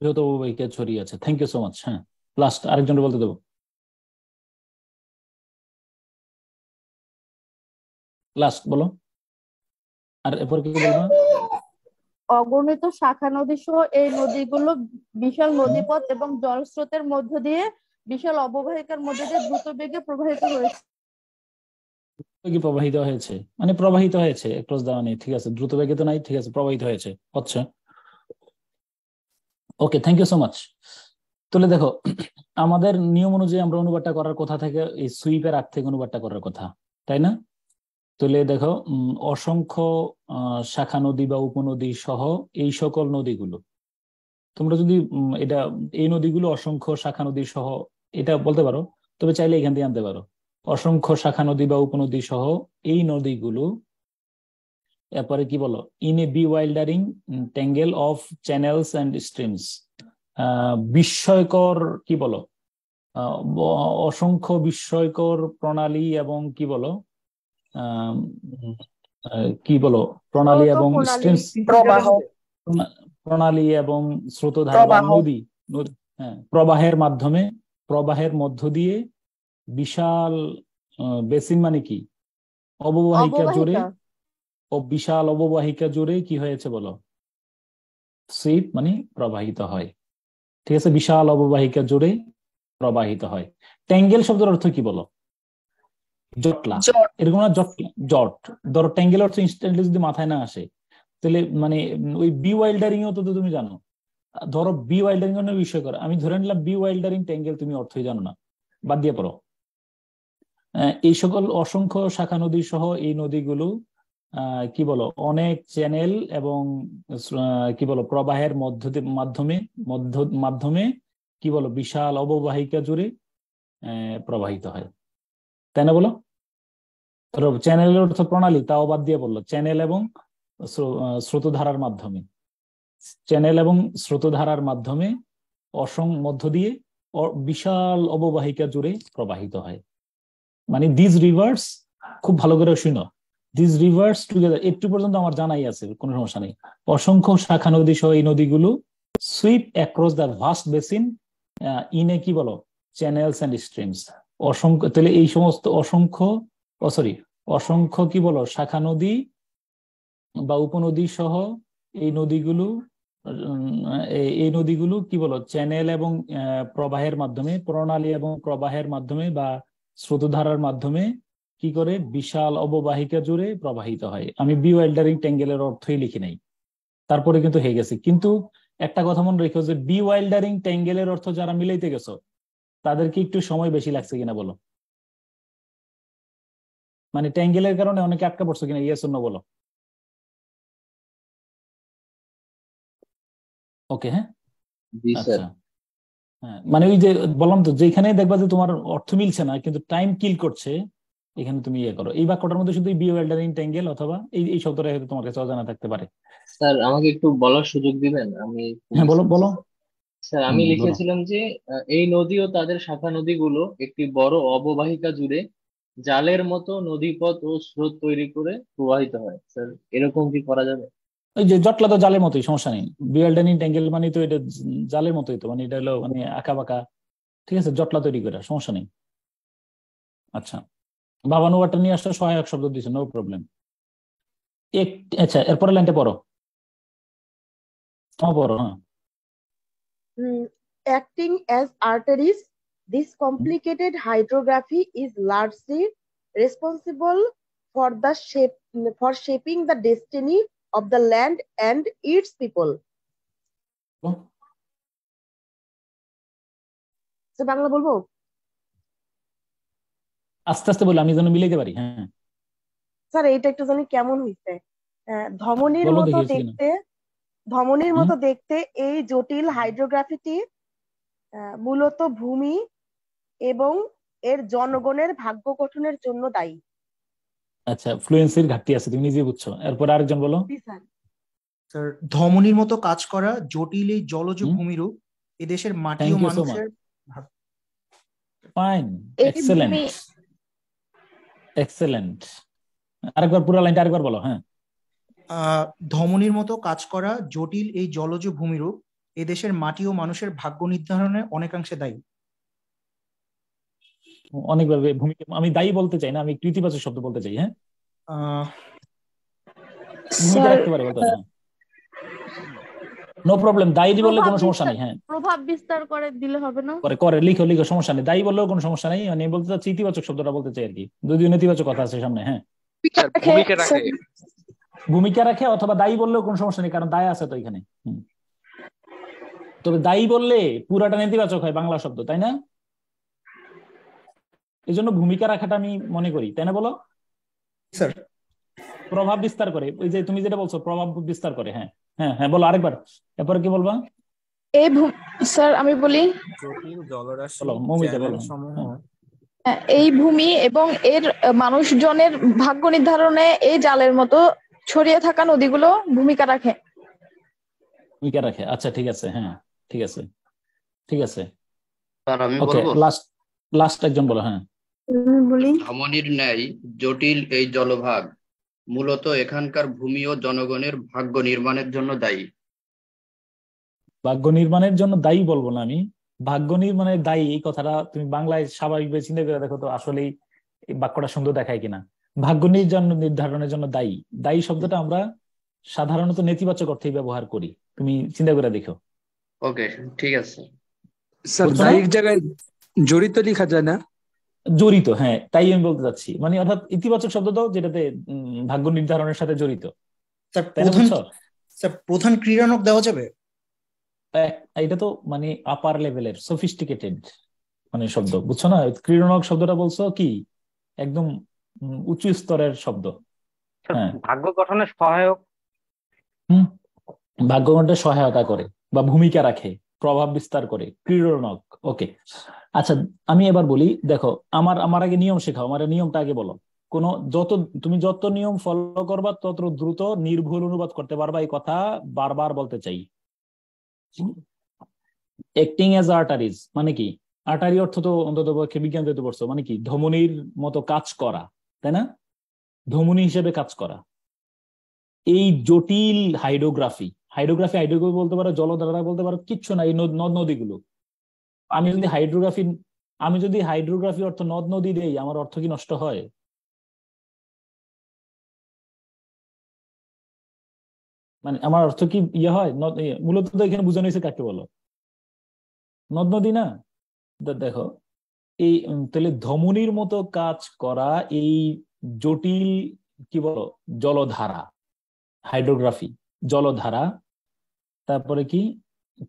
Speaker 3: বৃহৎ অববাহিকায় ছড়িয়ে আছে। Thank you so much. হ্যাঁ, লাস্ট আরেকজন বলতে দেবো। লাস্ট বলো, আর এরপর কি বলবো?
Speaker 7: অগণিত শাখা নদী সহ এই নদীগুলো বিশাল নদীপথ এবং জলস্রোতের মধ্য দিয়ে বিশাল অববাহিকার মধ্যে দিয়ে দ্রুত বেগে প্রবাহিত হয়েছে।
Speaker 3: প্রবাহিত হয়েছে মানে প্রবাহিত হয়েছে, ক্রস দেওয়া নেই। ঠিক আছে, দ্রুত বেগে তো নাই। ঠিক আছে, প্রবাহিত হয়েছে, হচ্ছে। ওকে, থ্যাংক ইউ সো মাচ। তাহলে দেখো, আমাদের নিয়ম অনুযায়ী আমরা অনুবাদটা করার কথা থেকে এই সুইপের আগ থেকে অনুবাদটা করার কথা, তাই না? তাহলে দেখো, অসংখ্য শাখা নদী বা উপনদী সহ এই সকল নদীগুলো, তোমরা যদি এটা এই নদীগুলো অসংখ্য শাখা নদী সহ এটা বলতে পারো, তবে চাইলে এখান থেকে আনতে পারো। অসংখ্য শাখা নদী বা উপনদী সহ এই নদীগুলো, এরপরে কি বলো? In a bewildering tangle of channels and streams. বিস্ময়কর কি বলো? অসংখ্য বিস্ময়কর প্রণালী এবং কি বলো? কি বলো? প্রণালী এবং স্ট্রিমস, প্রণালী এবং স্রোতধারা বা নদী, হ্যাঁ, প্রবাহের মাধ্যমে, প্রবাহের মধ্য দিয়ে বিশাল বেসিন মানে কি? অববাহিকা জুড়ে, ও বিশাল অববাহিকা জুড়ে কি হয়েছে বলো? সুইপ মানে প্রবাহিত হয়। ঠিক আছে, বিশাল অববাহিকা জুড়ে প্রবাহিত হয়। ট্যাঙ্গেল শব্দের অর্থ কি বলো? জটলা,
Speaker 7: জট।
Speaker 3: এরকম না জট, জট ধরো ট্যাঙ্গেল অর্থ ইনস্ট্যান্টলি যদি মাথায় না আসে তাহলে মানে ওই বি ওয়াইল্ডারিং ও তো তুমি জানো, ধরো বি ওয়াইল্ডারিং এর বিষয় করে আমি ধরে নিলাম বি ওয়াইল্ডারিং ট্যাঙ্গেল তুমি অর্থই জানো না, বাদ দিয়ে পড়ো। এই সকল অসংখ্য শাখা নদী সহ এই নদীগুলো কি বলো অনেক চ্যানেল এবং কি বলো প্রবাহের মাধ্যমে কি বলো বিশাল অববাহিকা জুড়ে প্রবাহিত হয়, তাই না বলো? চ্যানেলের অর্থ প্রণালী, তাও বাদ দিয়ে বললো চ্যানেল এবং স্রোতধারার মাধ্যমে, চ্যানেল এবং স্রোতধারার মাধ্যমে মধ্য দিয়ে বিশাল অববাহিকা জুড়ে প্রবাহিত হয়। মানে দিস রিভার্স, খুব ভালো করে শুনো, দিস রিভার্স টুগেদার, একটু পর্যন্ত আমার জানাই আছে, কোনো সমস্যা নেই। অসংখ্য শাখা নদী সহ এই নদীগুলো sweep across the vast basin in a কি বলো চ্যানেলস অ্যান্ড স্ট্রিমস। অসংখ্য, তাহলে এই সমস্ত অসংখ্য কি বলো শাখা নদী বা উপনদী সহ এই নদীগুলো কি বলো চ্যানেল এবং প্রবাহের মাধ্যমে, প্রণালী এবং প্রবাহের মাধ্যমে বা স্রোতধারার মাধ্যমে কি করে বিশাল অববাহিকা জুড়ে প্রবাহিত হয়। আমি বি ওয়াইল্ডারিং ট্যাঙ্গেলের অর্থই লিখি নাই, তারপরে কিন্তু হয়ে গেছে। কিন্তু একটা কথা মনে রেখো যে বি ওয়াইল্ডারিং ট্যাঙ্গেলের অর্থ যারা মিলাইতে গেছো তাদেরকে একটু সময় বেশি লাগছে কিনা বলো, মানে ট্যাঙ্গেলের কারণে অনেকে আটকা পড়ছো কিনা, ইয়েস অর নো বলো। ওকে, হ্যাঁ আচ্ছা, হ্যাঁ মানে ওই যে বললাম তো যেখানে দেখবা যে তোমার অর্থ মিলছে না কিন্তু টাইম কিল করছে, এখানে তুমি ইয়ে করো। এই বাক্যটার মধ্যে শুধু বি ওয়েল্ডারিং ট্যাঙ্গেল অথবা এই শব্দটা হয়তো তোমার কাছে অজানা থাকতে পারে।
Speaker 9: স্যার আমাকে একটু বলার সুযোগ দিবেন? আমি
Speaker 3: হ্যাঁ বলো বলো।
Speaker 9: স্যার আমি
Speaker 3: বলো।
Speaker 9: লিখেছিলাম যে এই নদী ও তাদের শাখা নদীগুলো একটি বড় অববাহিকা জুড়ে জালের মতো নদীপথ ও স্রোত তৈরি করে প্রবাহিত হয়। স্যার এরকম কি করা যাবে?
Speaker 3: ওই যে জটলা তো জালের মতোই, সমস্যা নেই। বি ওয়েল্ডারিং ট্যাঙ্গেল মানে তো এটা জালের মতোই তো, মানে এটা হলো মানে আঁকা বাঁকা, ঠিক আছে, জটলা তৈরি করে, সমস্যা নেই। আচ্ছা, বাবানু ওয়াটার নিয়ে আসলে সহায়ক শব্দ দিচ্ছে, নো প্রবলেম। আচ্ছা এরপরে লাইনটা পড়ো, পড়ো। হ্যাঁ,
Speaker 5: acting as arteries, this complicated hydrography is largely responsible for shaping the destiny of the land and its people. Bangla বলবো?
Speaker 3: আস্তে আস্তে বলে আমি যেন মিলাইতে পারি। হ্যাঁ
Speaker 5: স্যার এইটা একটু জানি কেমন হইছে, ধমনীর মতো দেখতে এই জটিল হাইড্রোগ্রাফিটি মূলত ভূমি এবং এর জনগণের ভাগ্য গঠনের জন্য দায়ী।
Speaker 3: আচ্ছা, ফ্লুয়েন্সির ঘাটতি আছে, তুমি নিজে বুঝছো। এরপর আরেকজন বলো।
Speaker 6: স্যার ধমনীর মতো কাজ করা জটিল এই জলজ ভূমিরূপ এদেশের মাটি ও মানুষের।
Speaker 3: Fine, excellent excellent. আরেকবার পুরো লাইনটা আরেকবার বলো। হ্যাঁ,
Speaker 6: ধমনীর মতো কাজ করা জটিল এই জলজ ভূমিরূপ এদেশের মাটি ও মানুষের ভাগ্য নির্ধারণে অনেকাংশে দায়ী।
Speaker 3: অনেকভাবে ভূমিকা, আমি দায়ী বলতে চাই না, আমি কৃতিবাচক শব্দ বলতে চাই। হ্যাঁ, ভূমিকা রাখতে পারে, বলতে পারে, নো প্রবলেম। দায়ী বললে কোনো সমস্যা নেই। হ্যাঁ,
Speaker 7: প্রভাব বিস্তার করে দিলে হবে না?
Speaker 3: করে লিখো, সমস্যা নেই। দায়ী বললেও কোনো সমস্যা নেই, আমি বলতে চাচ্ছি ইতিবাচক শব্দটা বলতে চাই আর কি, যদিও নেতিবাচক কথা আছে সামনে। হ্যাঁ, ভূমিকা রাখে অথবা দায়ী বললেও কোনো সমস্যা নেই, কারণ দায় আছে তো এখানে। তবে দায়ী বললে পুরাটা নেতিবাচক হয় বাংলা শব্দ, তাই না? এই জন্য ভূমিকা রাখাটা আমি মনে করি, তাই না বলো?
Speaker 6: স্যার
Speaker 3: প্রভাব বিস্তার করে, ওই যে তুমি যেটা বলছো প্রভাব বিস্তার করে। হ্যাঁ হ্যাঁ হ্যাঁ, বলো আরেকবার। এরপরে কি বলবা?
Speaker 7: স্যার আমি বলি, এই ভূমি এবং এর মানুষজনের ভাগ্য নির্ধারণে এই জালের মতো ছড়িয়ে থাকা নদীগুলো ভূমিকা রাখে।
Speaker 3: আচ্ছা ঠিক আছে, হ্যাঁ ঠিক আছে ঠিক আছে।
Speaker 1: আমি বলবো,
Speaker 3: লাস্ট একজন বলো। হ্যাঁ,
Speaker 1: ধমনীর ন্যায় জটিল এই জলভাগ মূলত এখানকার ভূমি ও জনগণের ভাগ্য নির্মাণের জন্য দায়ী।
Speaker 3: ভাগ্য নির্মাণের জন্য দায়ী বলবো না আমি, ভাগ্য নির্মাণের দায়ী এই কথাটা তুমি বাংলায় স্বাভাবিকভাবে চিন্তা করে দেখো তো আসলেই এই বাক্যটা সুন্দর দেখায় কিনা। ভাগ্য নির্ধারণের জন্য দায়ী শব্দটা আমরা সাধারণত নেতিবাচক অর্থেই ব্যবহার করি, তুমি চিন্তা করে দেখো।
Speaker 1: ওকে ঠিক আছে
Speaker 12: স্যার, দায়ীর জায়গায় জড়িত লেখা যায় না?
Speaker 3: জড়িত, হ্যাঁ তাই আমি বলতে চাচ্ছি, মানে অর্থাৎ ইতিবাচক শব্দ দাও যেটাতে ভাগ্য নির্ধারণের সাথে জড়িত,
Speaker 6: স্যার
Speaker 3: তাই না? বুঝছো?
Speaker 6: প্রধান ক্রীড়ানক দেওয়া যাবে?
Speaker 3: এটা তো মানে আপার লেভেলের সফিস্টিকেটেড মানে শব্দ, বুঝছো না? ক্রীড়নক শব্দটা বলছো কি একদম উঁচু স্তরের শব্দ। হ্যাঁ,
Speaker 12: ভাগ্য গঠনের সহায়ক।
Speaker 3: ভাগ্য গঠনে সহায়তা করে বা ভূমিকা রাখে, প্রভাব বিস্তার করে, ক্রীড়নক। ওকে, আচ্ছা আমি এবার বলি, দেখো আমার আগে নিয়ম শেখাও, আমার নিয়মটা আগে বলো। তুমি যত নিয়ম ফলো করবা তত দ্রুত নির্ভুল অনুবাদ করতে পারবা, এই কথা বারবার বলতে চাই। অ্যাক্টিং অ্যাজ আর্টারিজ মানে কি? আর্টারি অর্থ তো অন্তত বিজ্ঞান দিতে পড়ছো, মানে কি ধমনির মতো কাজ করা, তাই না? ধমনী হিসেবে কাজ করা। এই জটিল হাইড্রোগ্রাফি বলতে পারো, জলধারা বলতে পারো, কিচ্ছু না, এই নদ নদীগুলো। আমি যদি হাইড্রোগ্রাফি অর্থ নদ নদী দেই, আমার অর্থ কি নষ্ট হয়? মানে আমার অর্থ কি ইয়ে হয়? মূলত তো এখানে বোঝানো হয়েছে কাকে বলো, নদ নদী না। দেখো এই তাহলে ধমনির মতো কাজ করা এই জটিল কি বলো জলধারা, হাইড্রোগ্রাফি, জলধারা। তারপরে কি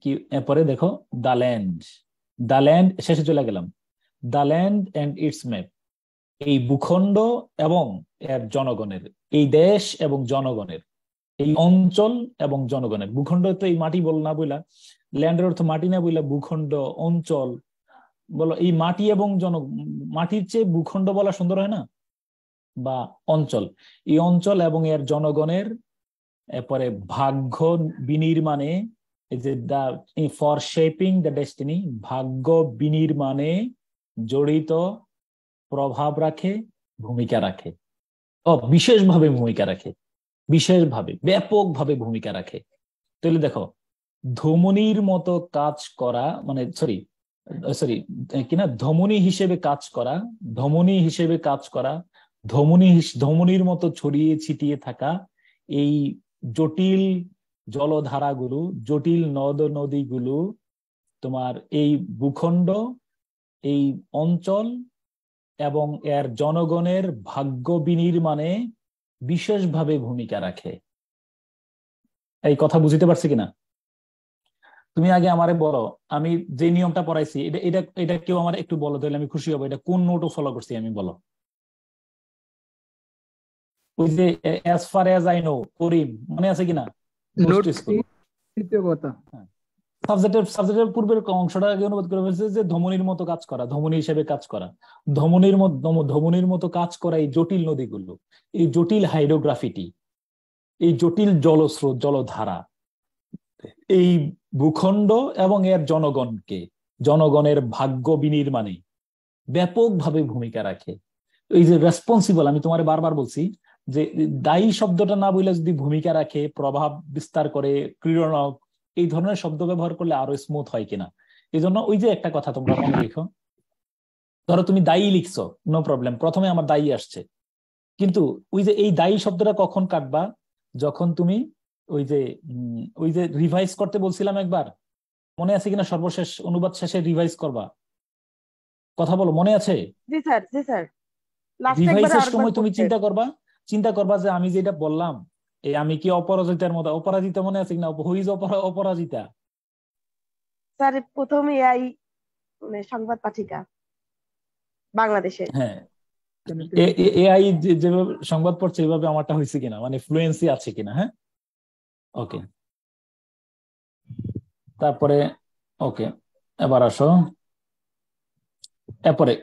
Speaker 3: কি এরপরে দেখো দ্য ল্যান্ড, শেষে চলে গেলাম। The land and it's map, এই ভূখণ্ড এবং এর জনগণের, এই দেশ এবং জনগণের, এই অঞ্চল এবং জনগণের। ভূখণ্ড তো এই মাটি বল না বইলা, ল্যান্ডের অর্থ মাটি না বইলা ভূখণ্ড, অঞ্চল বলো। এই মাটি এবং মাটির চেয়ে ভূখণ্ড বলা সুন্দর হয় না? বা অঞ্চল, এই অঞ্চল এবং এর জনগণের। এরপরে ভাগ্য বিনির্মাণে, এই যে ফর শেপিং দ্য ডেস্টিনি, ভাগ্য বিনির্মাণে জড়িত, প্রভাব রাখে, ভূমিকা রাখে। বিশেষভাবে ভূমিকা রাখে, বিশেষভাবে ব্যাপকভাবে ভূমিকা রাখে। তাহলে দেখো ধমনির মতো কাজ করা, মানে সরি কিনা ধমনী হিসেবে কাজ করা, ধমনির মতো ছড়িয়ে ছিটিয়ে থাকা এই জটিল জলধারাগুলো, জটিল নদ নদীগুলো তোমার এই ভূখণ্ড, এই অঞ্চল এবং এর জনগণের ভাগ্য বিনির্মাণে বিশেষভাবে ভূমিকা রাখে। এই কথা বুঝতে পারছি কিনা? তুমি আগে আমারে বলো, আমি যে নিয়মটা পড়াইছি এটা এটা এটা কেউ আমার একটু বলো, তাহলে আমি খুশি হবো। এটা কোন নোটও ফলো করছি আমি, বলো। ওই যে as far as I know, করিম, মনে আছে কিনা? সাবজেক্টের পূর্বের অংশটা আগে অনুবাদ করে ফেলছে যে ধমনির মতো কাজ করা, ধমনী হিসেবে কাজ করা, ধমনির মতো কাজ করা এই জটিল নদীগুলো, এই জটিল হাইড্রোগ্রাফিটি, এই জটিল জলস্রোত, জলধারা, এই ভূখণ্ড এবং এর জনগণের ভাগ্য বিনির্মাণে ব্যাপকভাবে ভূমিকা রাখে। এই যে রেসপন্সিবল, আমি তোমার বারবার বলছি যে দায়ী শব্দটা না বললে যদি ভূমিকা রাখে, প্রভাব বিস্তার করে, ক্রীড়নক, এই ধরনের শব্দ ব্যবহার করলে আরো স্মুথ হয় কিনা। এই জন্য ওই যে একটা কথা তোমরা মনে রেখো, ধরো তুমি দায়ী লিখছো, নো প্রবলেম, প্রথমে আমার দায়ী আসছে, কিন্তু ওই যে এই দায়ী শব্দটা কখন কাটবা? যখন তুমি ওই যে রিভাইজ করতে বলছিলাম একবার, মনে আছে কিনা? সর্বশেষ অনুবাদ শেষে রিভাইজ করবা, কথা বলো, মনে আছে?
Speaker 5: জি স্যার
Speaker 3: রিভাইজের সময় তুমি চিন্তা করবা যে আমি যেটা বললাম, এই আমি কি অপরাজিতার মতো, অপরাজিতা মনে আছে কিনা? Who is Aparajita?
Speaker 5: স্যার প্রথম এআই সংবাদ পাঠিকা বাংলাদেশে।
Speaker 3: হ্যাঁ, এআই যেভাবে সংবাদ পড়ছে এইভাবে আমারটা হয়েছে কিনা, মানে ফ্লুয়েন্সি আছে কিনা। হ্যাঁ, ওকে। তারপরে ওকে, এবার আসো। এরপরে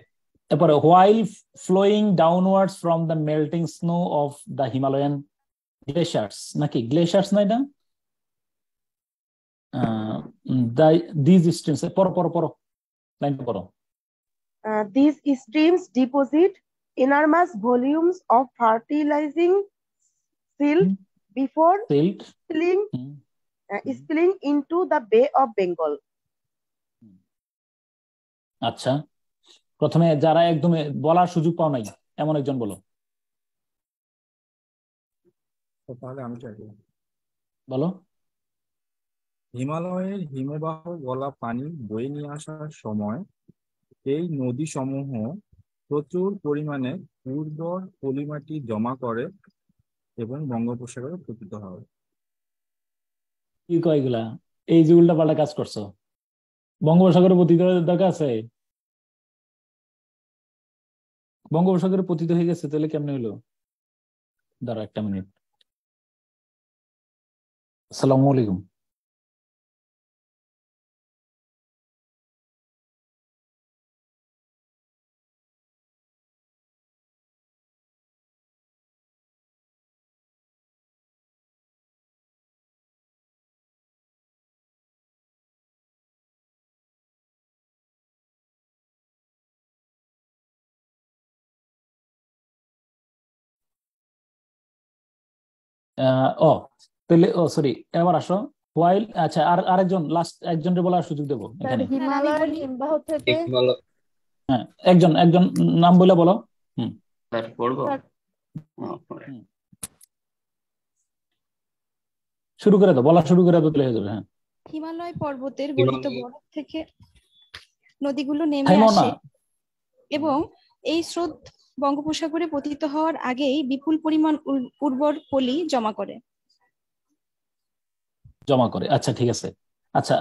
Speaker 3: while flowing downwards from the melting snow of the Himalayan glaciers, নাকি গ্লেশিয়ার্স না এটা? these streams, পড়ো লাইনটা পড়ো।
Speaker 5: These streams deposit enormous volumes of fertilizing silt before spilling into the Bay of Bengal.
Speaker 3: আচ্ছা, প্রথমে যারা একদম বলার সুযোগ পাও নাই এমন একজন বলো।
Speaker 13: তাহলে আমি
Speaker 3: বলো।
Speaker 13: হিমালয়ের হিমবাহ গলা পানি বয়ে নিয়ে আসার সময় এই নদী সমূহ প্রচুর পরিমাণে উর্বর পলিমাটি জমা করে এবং বঙ্গোপসাগরে পতিত হয়।
Speaker 3: কি কয় এগুলা? এই যে উল্টা পাল্টা কাজ করছো। বঙ্গোপসাগরে পতিত হওয়ার দরকার আছে? বঙ্গোপসাগরে পতিত হয়ে গেছে, তাহলে কেমনে হলো? দাঁড়া একটা মিনিট। আসসালামু আলাইকুম। ও তাহলে সরি, এবার আসো। হোয়াইল, আচ্ছা, আরেকজন লাস্ট একজনের বলার সুযোগ দেবো এখানে।
Speaker 7: হিমালয়ের হিমবাহ থেকে
Speaker 3: হ্যাঁ, একজন একজন নাম বলে বলো।
Speaker 1: স্যার পড়বো?
Speaker 3: শুরু করে দাও, বলা শুরু করে দাও, তাহলে হয়ে যাবে। হ্যাঁ,
Speaker 12: হিমালয় পর্বতের গলিত বরফ থেকে নদীগুলো নেমে
Speaker 3: থাইমো না।
Speaker 12: আসে এবং এই স্রোত বঙ্গোপসাগরে পতিত হওয়ার আগেই বিপুল পরিমাণ উর্বর পলি জমা করে।
Speaker 3: আচ্ছা, ঠিক আছে। আচ্ছা,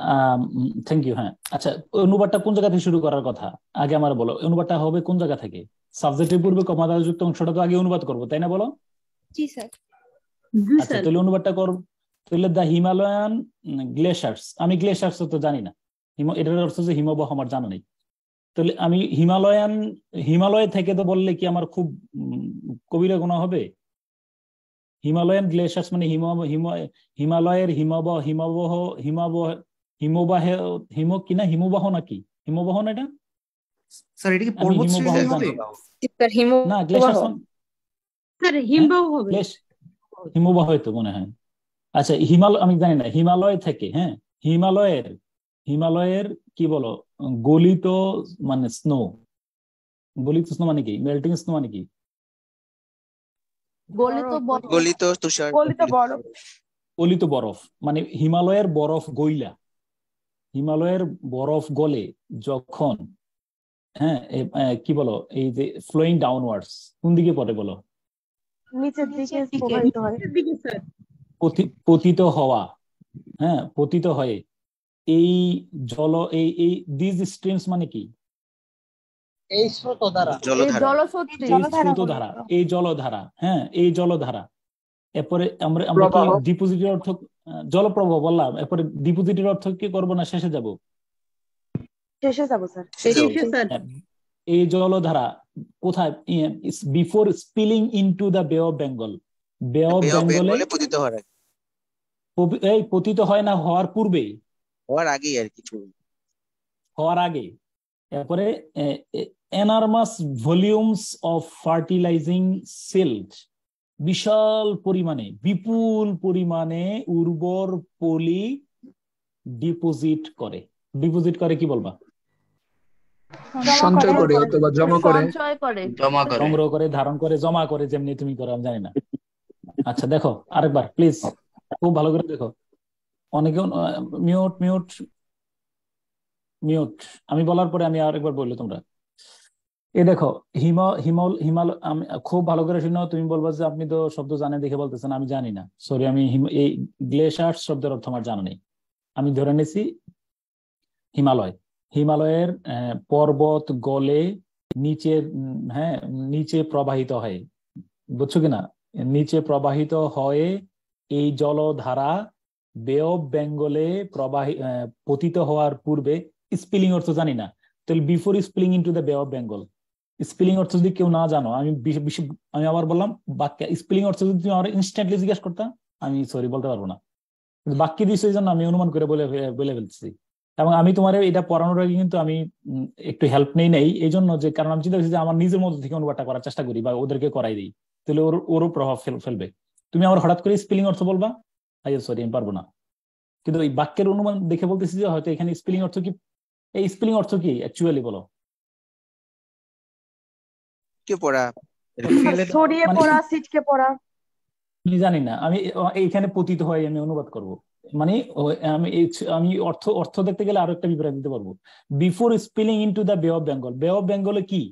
Speaker 3: থ্যাংক ইউ। হ্যাঁ, আচ্ছা, অনুবাদটা কোন জায়গা থেকে শুরু করার কথা আগে আমার বলো। অনুবাদটা হবে কোন জায়গা থেকে? সাবজেক্টের পূর্বে কমাদাযুক্ত অংশটা তো আগে অনুবাদ করবো, তাই না? বলো।
Speaker 12: জি স্যার।
Speaker 3: আচ্ছা, তাহলে অনুবাদটা করব। তাহলে দ্য হিমালয়ান গ্লেশিয়ার্স, আমি গ্লেশিয়ার্স তো জানি না, এটার অর্থ যে হিমবাহ আমার জানা নেই। তাহলে আমি হিমালয় থেকে তো বললে কি আমার খুব কবিরা গুনাহ হবে? হিমালয়ান গ্লেশিয়ার্স মানে হিমালয়ের হিমবাহ নাকি? হিমবাহ না এটা?
Speaker 6: স্যার এটা কি পর্বত শ্রেণী হবে?
Speaker 3: না, গ্লেশিয়ার্স
Speaker 4: স্যার হিমবাহ হবে।
Speaker 3: হিমবাহ হয়তো মনে হয়। আচ্ছা, আমি জানি না। হিমালয় থেকে, হ্যাঁ, হিমালয়ের কি বলো, গলিত মানে স্নো। গলিত স্নো মানে কি? মেল্টিং স্নো মানে কি?
Speaker 7: গলিত তুষার,
Speaker 3: গলিত বরফ মানে হিমালয়ের বরফ গইলা, হিমালয়ের বরফ গলে যখন, হ্যাঁ, কি বলো, এই যে ফ্লোয়িং ডাউনওয়ার্ডস, কোন দিকে পড়ে বলো?
Speaker 5: নিচের দিকে প্রবাহিত হয়।
Speaker 3: পতিত হওয়া, হ্যাঁ, পতিত হয়ে এই এই দিস স্ট্রিমস মানে কি?
Speaker 11: এই স্রোতধারা,
Speaker 3: এই জলধারা, হ্যাঁ, এই জলধারা। এরপরে আমরা কি ডিপোজিটের অর্থ জলপ্রবাহ বললাম, এরপরে ডিপোজিটের অর্থ কি করবো না শেষে যাব?
Speaker 5: শেষে যাব স্যার।
Speaker 3: এই জলধারা কোথায়? বিফোর স্পিলিং ইনটু দ্য বে অফ বেঙ্গল। বে অফ বেঙ্গলে পতিত হয় না, হওয়ার পূর্বে,
Speaker 14: হওয়ার আগেই আর কি,
Speaker 3: হওয়ার আগে। এরপরে এনার্মাস ভলিউমস অফ ফার্টিলাইজিং সিল্ট, বিশাল পরিমাণে, বিপুল পরিমাণে উর্বর পলি ডিপোজিট করে। ডিপোজিট করে কি বলবা?
Speaker 13: সঞ্চয় করে অথবা জমা করে,
Speaker 3: সংগ্রহ করে, ধারণ করে, জমা করে, যেমনি তুমি করো আমি জানি না। আচ্ছা, দেখো আরেকবার প্লিজ, খুব ভালো করে দেখো। অনেকে মিউট মিউট মিউট, আমি বলার পরে আমি আরেকবার বললো তোমরা। এই দেখো, হিমালয়, আমি খুব ভালো করে শুনো। তুমি বলবা যে আপনি তো শব্দ জানেন দেখে বলতেছেন, আমি জানি না, সরি। আমি এই গ্লেশিয়ার্স শব্দের অর্থ আমার জানা নেই। আমি ধরে নিছি হিমালয়ের পর্বত গলে নিচে, হ্যাঁ, নিচে প্রবাহিত হয়, বুঝছো কিনা? নিচে প্রবাহিত হয়ে এই জলধারা বে অফ বেঙ্গলে পতিত হওয়ার পূর্বে, স্পিলিং অর্থ জানি না, তাহলে বিফোর স্পিলিং ইনটু দ্য বে অফ বেঙ্গল। স্পেলিং অর্থ যদি কেউ না জানো, আমি আবার বললাম, বাক্য স্পেলিং অর্থ যদি তুমি আমার ইনস্ট্যান্টলি জিজ্ঞাসা করতা, আমি সরি বলতে পারবো না। বাক্য দিয়েছে এই জন্য আমি অনুমান করে বলে ফেলছি। এবং আমি তোমার এটা পড়ানোর আগে কিন্তু আমি একটু হেল্প নেই এই জন্য, যে কারণ আমি চিন্তা করছি যে আমার নিজের মধ্যে থেকে অনুবাদটা করার চেষ্টা করি বা ওদেরকে করাই দিই, তাহলে ওরও প্রভাব ফেলবে। তুমি আমার হঠাৎ করে স্পেলিং অর্থ বলবা, সরি আমি পারবো না। কিন্তু এই বাক্যের অনুমান দেখে বলতেছি যে হয়তো এখানে স্পেলিং অর্থ কি, এই স্পেলিং অর্থ কি অ্যাকচুয়ালি বলো?
Speaker 5: ছড়িয়ে পড়া, ছিটকে পড়া।
Speaker 3: আমি জানি না, আমি এইখানে পতিত হয় আমি অনুবাদ করব। মানে আমি অর্থ দেখতে গেলে আরো একটা বিবরণ দিতে পারবো। বিফোর স্পিলিং ইনটু দ্য বে অফ বেঙ্গল। বে অফ বেঙ্গলে কি?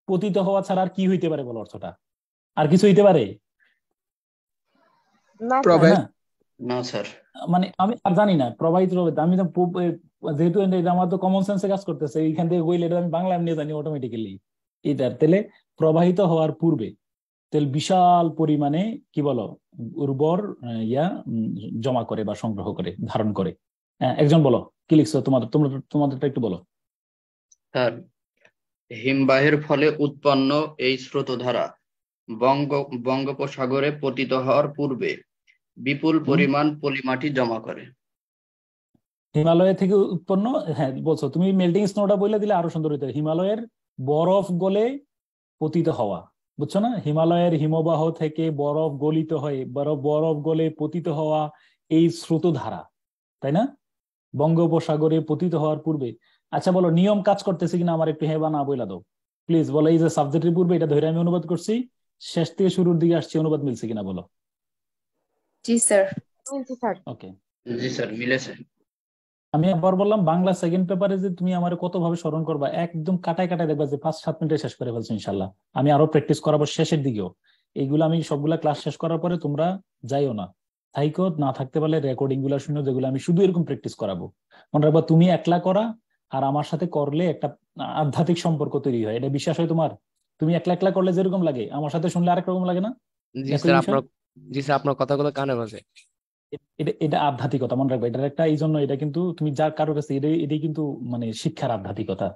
Speaker 3: পতিত হওয়া ছাড়া আর কি হইতে পারে বলো অর্থটা? আর কিছু হইতে পারে?
Speaker 5: না
Speaker 3: তাই না?
Speaker 1: না স্যার।
Speaker 3: মানে আমি আর জানি না প্রবাহিত হবে, আমি তো যেহেতু এটা আমার তো কমন সেন্সে কাজ করতেছে, এইখান থেকে বইলে এটা আমি বাংলা এমনি জানি অটোমেটিক্যালি। এটার তেলে প্রবাহিত হওয়ার পূর্বে তেল বিশাল পরিমাণে কি বলো উর্বর জমা করে বা সংগ্রহ করে ধারণ করে। একজন বলো কি লিখছো, তোমাদেরটা একটু বলো।
Speaker 1: স্যার, হিমবাহের ফলে উৎপন্ন এই স্রোতধারা বঙ্গোপসাগরে পতিত হওয়ার পূর্বে বিপুল পরিমাণ পলিমাটি জমা করে।
Speaker 3: হিমালয় থেকে উৎপন্ন, হ্যাঁ বলছো তুমি, মেল্টিং স্নোটা বলে দিলে আরো সুন্দর হইতো। হিমালয়ের বরফ গলে পতিত হওয়া, বুঝছো না? হিমালয়ের হিমবাহ থেকে বরফ গলিত হয়ে বরফ গলে পতিত হওয়া এই স্রোতধারা, তাই না? বঙ্গোপসাগরে পতিত হওয়ার পূর্বে। আচ্ছা বলো নিয়ম কাজ করতেছে কিনা আমার একটু হ্যাঁ বা না বইলা দাও প্লিজ। বলো এই যে সাবজেক্টের পূর্বে এটা ধরে আমি অনুবাদ করছি, শেষ থেকে শুরুর দিকে আসছি, অনুবাদ মিলছে কিনা বলো।
Speaker 7: জি স্যার।
Speaker 3: ওকে
Speaker 1: জি স্যার, মিলেছে।
Speaker 3: আমি একবার বললাম বাংলা সেকেন্ড পেপারে যে তুমি আমার কত ভাবে স্মরণ করবা, একদম কাটায় কাটায় দেখবা যে 5-7 মিনিটে শেষ করে ফেলছো ইনশাল্লাহ। আমি আরো প্র্যাকটিস করাবো শেষের দিকেও। এইগুলো আমি সবগুলা ক্লাস শেষ করার পরে তোমরা যাইও না, থাইকো, না থাকতে পারলে রেকর্ডিং গুলা শুনো, যেগুলো আমি শুধু এরকম প্র্যাকটিস করাবো। মনে রাখবা তুমি একলা করা আর আমার সাথে করলে একটা আধ্যাত্মিক সম্পর্ক তৈরি হয়, এটা বিশ্বাস হয় তোমার? তুমি একলা একলা করলে যেরকম লাগে আমার সাথে শুনলে আরেক রকম লাগে না?
Speaker 15: জি স্যার, আপনার কথাগুলো কানে বাজে।
Speaker 3: এটা আধ্যাত্মিকতা, মনে রাখবে। এটার একটা এই জন্য এটা কিন্তু তুমি যার কারোর কাছে এটাই কিন্তু মানে শিক্ষার আধ্যাত্মিকতা।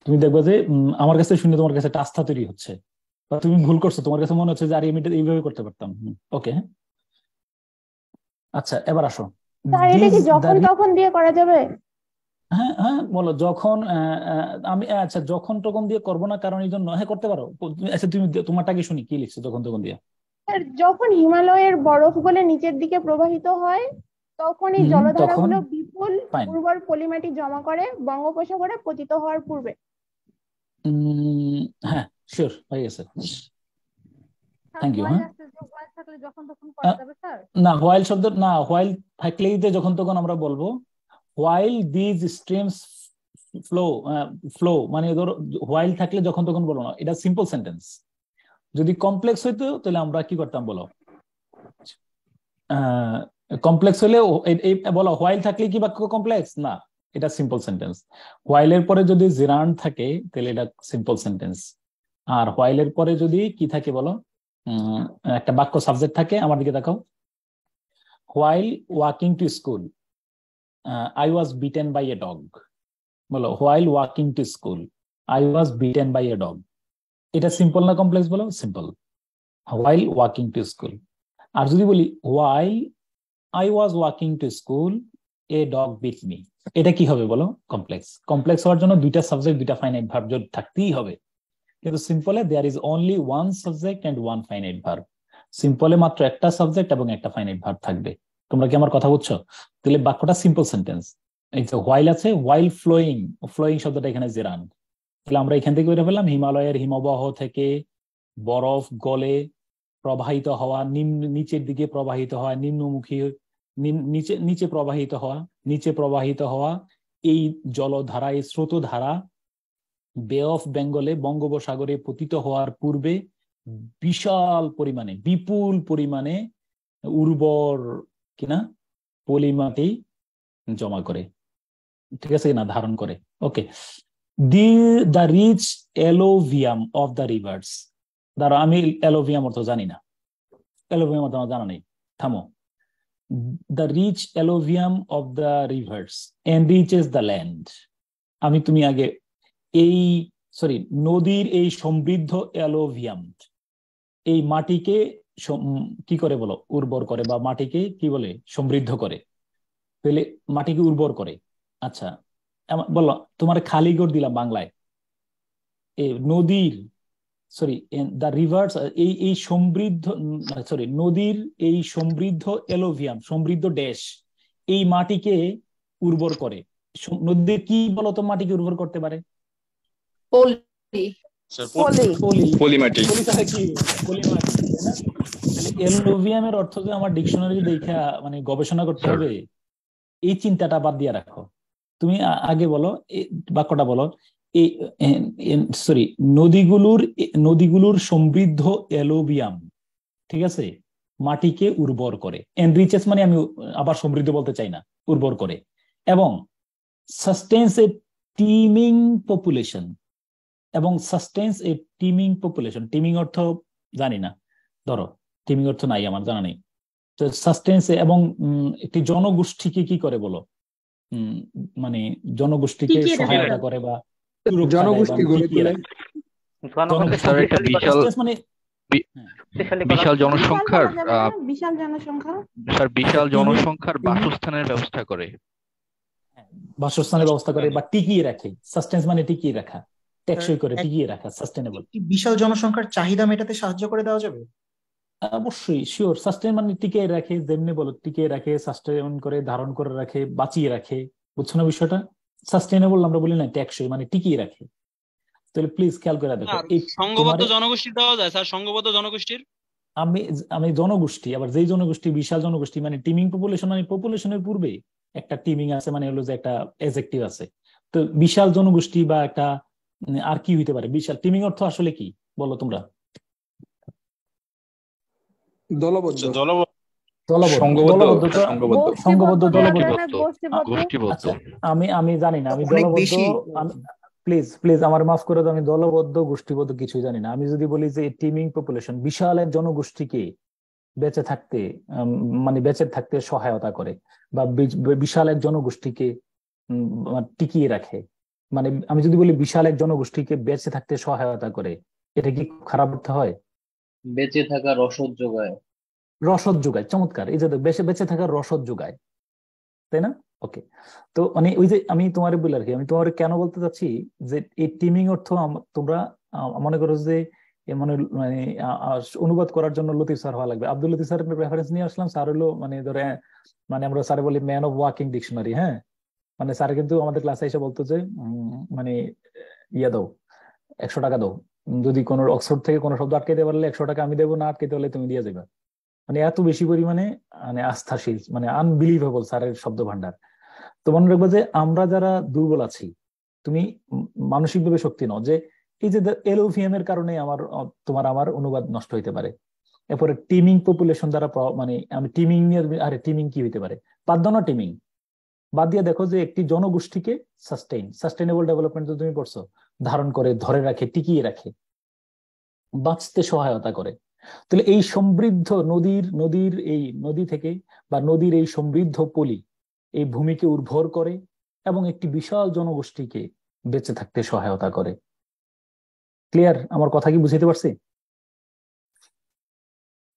Speaker 3: তুমি দেখবে যে আমার কাছে শুনে তোমার কাছে একটা আস্থা তৈরি হচ্ছে, বা তুমি ভুল করছো, তোমার কাছে মনে হচ্ছে যে আর আমি এটা এইভাবে করতে পারতাম। ওকে আচ্ছা, এবার আসো।
Speaker 7: এটা কি যখন তখন দিয়ে করা যাবে?
Speaker 3: হ্যাঁ হ্যাঁ বলো যখন। আমি আচ্ছা যখন তখন দিয়ে করবো না, কারণ এই জন্য হ্যাঁ করতে পারো। আচ্ছা তুমি তোমারটা কি শুনি, কি লিখছো যখন তখন দিয়ে?
Speaker 7: যখন হিমালয়ের বরফ গলে নিচের দিকে প্রবাহিত হয় তখন এই জলধারাগুলো বিপুল উর্বর পলিমাটি জমা করে বঙ্গোপসাগরে পতিত হওয়ার পূর্বে।
Speaker 3: হ্যাঁ শিওর হয়ে গেছে, থ্যাংক ইউ। হ্যাঁ না হোয়াইল শব্দ না, হোয়াইল থাকলেই যে যখন তখন আমরা বলবো। হোয়াইল দিজ স্ট্রিমস ফ্লো মানে ধরো হোয়াইল থাকলে যখন তখন বলো না, এটা সিম্পল সেন্টেন্স। যদি কমপ্লেক্স হইতো তাহলে আমরা কি করতাম বলো? কমপ্লেক্স হলে বলো হোয়াইল থাকলে কি বাক্য কমপ্লেক্স না, এটা সিম্পল সেন্টেন্স। হোয়াইলের পরে যদি জেরান্ড থাকে তাহলে এটা সিম্পল সেন্টেন্স। আর হোয়াইলের পরে যদি কি থাকে বলো, একটা বাক্য সাবজেক্ট থাকে। আমার দিকে দেখাও। While walking to school I was bitten by a dog. বলো while walking to school I was bitten by a dog. এটা সিম্পল না কমপ্লেক্স বলো? Simple. While walking to school. আর যদি বলি while I was walking to school a dog bit me, এটা কি হবে বলো? কমপ্লেক্স। কমপ্লেক্স হওয়ার জন্য দুইটা সাবজেক্ট দুইটা ফাইনাইট ভার্ব থাকতেই হবে। কিন্তু সিম্পলে there is only one subject and one finite verb. সিম্পলে মাত্র একটা সাবজেক্ট এবং একটা ফাইনাইট ভার্ব থাকবে। তোমরা কি আমার কথা বুঝছো? তাহলে বাক্যটা সিম্পল সেন্টেন্স। এই যে হোয়াইল আছে, হোয়াইল ফ্লোয়িং, ফ্লোয়িং শব্দটা এখানে জেরান্ড। তাহলে আমরা এখান থেকে বের পেলাম হিমালয়ের হিমবাহ থেকে বরফ গলে প্রবাহিত হওয়া, নিচের দিকে প্রবাহিত হওয়া, নিম্নমুখী নিচে প্রবাহিত হওয়া এই জলধারা, এই স্রোতধারা বে অফ বেঙ্গলে বঙ্গোপসাগরে পতিত হওয়ার পূর্বে বিশাল পরিমাণে বিপুল পরিমাণে উর্বর কিনা পলিমাটি জমা করে, ঠিক আছে কিনা, ধারণ করে। ওকে, the rich alluvium of the rivers. দাঁড়া, আমি alluvium অর্থ জানি না, alluvium অর্থ জানা নেই, থামো। The rich alluvium of the rivers enriches the land. তুমি আগে নদীর এই সমৃদ্ধ alluvium এই মাটিকে কি করে বলো? উর্বর করে, বা মাটিকে কি বলে? সমৃদ্ধ করে। তাহলে মাটিকে উর্বর করে। আচ্ছা বলো, তোমার খালি ঘর দিলাম বাংলায়। নদীর দ্য রিভার্স এই সমৃদ্ধ নদীর এই সমৃদ্ধ এলোভিয়াম, সমৃদ্ধ ড্যাশ এই মাটিকে উর্বর করে। নদীর কি বলতো মাটিকে উর্বর করতে পারে?
Speaker 16: পলিমাটি।
Speaker 3: এলোভিয়ামের অর্থ যে আমার ডিকশনারি দেখা মানে গবেষণা করতে হবে, এই চিন্তাটা বাদ দিয়ে রাখো। তুমি আগে বলো, বাক্যটা বলো, এই সরি নদীগুলোর সমৃদ্ধ অ্যালুভিয়াম, ঠিক আছে, মাটিকে উর্বর করে। এনরিচেস মানে আমি আবার সমৃদ্ধ বলতে চাই না, উর্বর করে, এবং সাস্টেন্স এ টিমিং পপুলেশন, এবং সাস্টেন্স এ টিমিং পপুলেশন। টিমিং অর্থ জানি না, ধরো টিমিং অর্থ নাই আমার জানা নেই। তো সাস্টেন্স এবং একটি জনগোষ্ঠীকে কি করে বলো, মানে জনগোষ্ঠীকে
Speaker 4: টিকিয়ে রাখে।
Speaker 3: সহায়তা করে বা সুরক্ষা দেয় বা
Speaker 17: জনগোষ্ঠী গড়ে
Speaker 3: টিকিয়ে
Speaker 17: তোলে।
Speaker 3: রাখে।
Speaker 16: স্যার একটা বিশাল
Speaker 3: মানে
Speaker 16: বিশাল জনসংখ্যার
Speaker 4: বিশাল জনসংখ্যা
Speaker 16: স্যার বিশাল জনসংখ্যার বাসস্থানের ব্যবস্থা করে,
Speaker 3: বাসস্থানের ব্যবস্থা করে বা টিকিয়ে রাখে। সাস্টেন্স মানে টিকিয়ে রাখা, টেকসই করে টিকিয়ে রাখা, সাস্টেনেবল।
Speaker 6: বিশাল জনসংখ্যার চাহিদা মেটাতে সাহায্য করে দেওয়া যাবে।
Speaker 3: অবশ্যই, শিওর। সাস্টেন মানে টিকিয়ে রাখে, যেমনি বলো টিকিয়ে রাখে, সাস্টেন করে, ধারণ করে রাখে, বাঁচিয়ে রাখে। বুঝছো না বিষয়টা? সাস্টেনেবল আমরা বলি না, টেকসই মানে টিকিয়ে রাখে। তাহলে প্লিজ খেয়াল করে দেখো, এই
Speaker 18: সংঘবদ্ধ জনগোষ্ঠী দেওয়া যায় স্যার, সংঘবদ্ধ জনগোষ্ঠীর।
Speaker 3: আমি জনগোষ্ঠী, আবার যেই জনগোষ্ঠী বিশাল জনগোষ্ঠী মানে টিমিং পপুলেশন, মানে পপুলেশনের পূর্বে একটা টিমিং আছে, মানে হলো যে একটা এডজেক্টিভ আছে। তো বিশাল জনগোষ্ঠী বা একটা আর কি হইতে পারে? বিশাল টিমিং অর্থ আসলে কি বলো তোমরা?
Speaker 17: দলবদ্ধ,
Speaker 3: আমি জানি না, আমি দলবদ্ধ, প্লিজ আমার মাফ করে দাও, আমি দলবদ্ধ গোষ্ঠীবদ্ধ কিছুই জানি না। আমি যদি বলি যে টিমিং পপুলেশন বিশাল এক জনগোষ্ঠীকে বেঁচে থাকতে মানে বেঁচে থাকতে সহায়তা করে, বা বিশাল এক জনগোষ্ঠীকে টিকিয়ে রাখে, মানে আমি যদি বলি বিশাল এক জনগোষ্ঠীকে বেঁচে থাকতে সহায়তা করে, এটা কি খারাপ অর্থ হয়?
Speaker 9: বেঁচে থাকা রসদ যোগায়।
Speaker 3: রসদ যোগায়, চমৎকার। এই যে বেঁচে থাকার রসদ যোগায়, তাই না? ওকে, তো মানে ওই যে আমি তোমার বলি আর কি, আমি তোমার কেন বলতে চাচ্ছি যে এই টিমিং অর্থ তোমরা মনে করো যে মানে অনুবাদ করার জন্য লতিফ স্যার হওয়া লাগবে। আব্দুল লতিফ স্যারের রেফারেন্স নিয়ে আসলাম। স্যার হলো মানে ধরে মানে আমরা স্যার বলি ম্যান অফ ওয়াকিং ডিকশনারি। হ্যাঁ, মানে স্যার কিন্তু আমাদের ক্লাসে এসে বলতো যে মানে ইয়া দাও, 100 টাকা দাও, যদি কোনো অক্সফোর্ড থেকে কোনো শব্দ আটকাইতে পারলে 100 টাকা আমি দেবো, না আটকাইতে পারলে তুমি দিয়ে যাবে। মানে এত বেশি পরিমাণে মানে আস্থাশীল, মানে আনবিলিভেবল স্যারের শব্দ ভান্ডার। তো মনে রাখবো যে আমরা যারা দুর্বল আছি, তুমি মানসিকভাবে শক্তি নও, যে এই যে এলওভিএম এর কারণে আমার অনুবাদ নষ্ট হইতে পারে। এরপরে টিমিং পপুলেশন দ্বারা মানে আমি টিমিং নিয়ে, আরে টিমিং কি হইতে পারে? বাদ দাও না টিমিং, বাদ দিয়ে দেখো যে একটি জনগোষ্ঠীকে সাস্টেইনেবল ডেভেলপমেন্ট তুমি পড়ছো, ধারণ করে, ধরে রাখে, টিকিয়ে রাখে, বাঁচতে সহায়তা করে। তাহলে এই সমৃদ্ধ নদীর এই নদী থেকে বা নদীর এই সমৃদ্ধ পলি এই ভূমিকে উর্বর করে এবং একটি বিশাল জনগোষ্ঠীকে বেঁচে থাকতে সহায়তা করে। ক্লিয়ার? আমার কথা কি বুঝাইতে পারছি?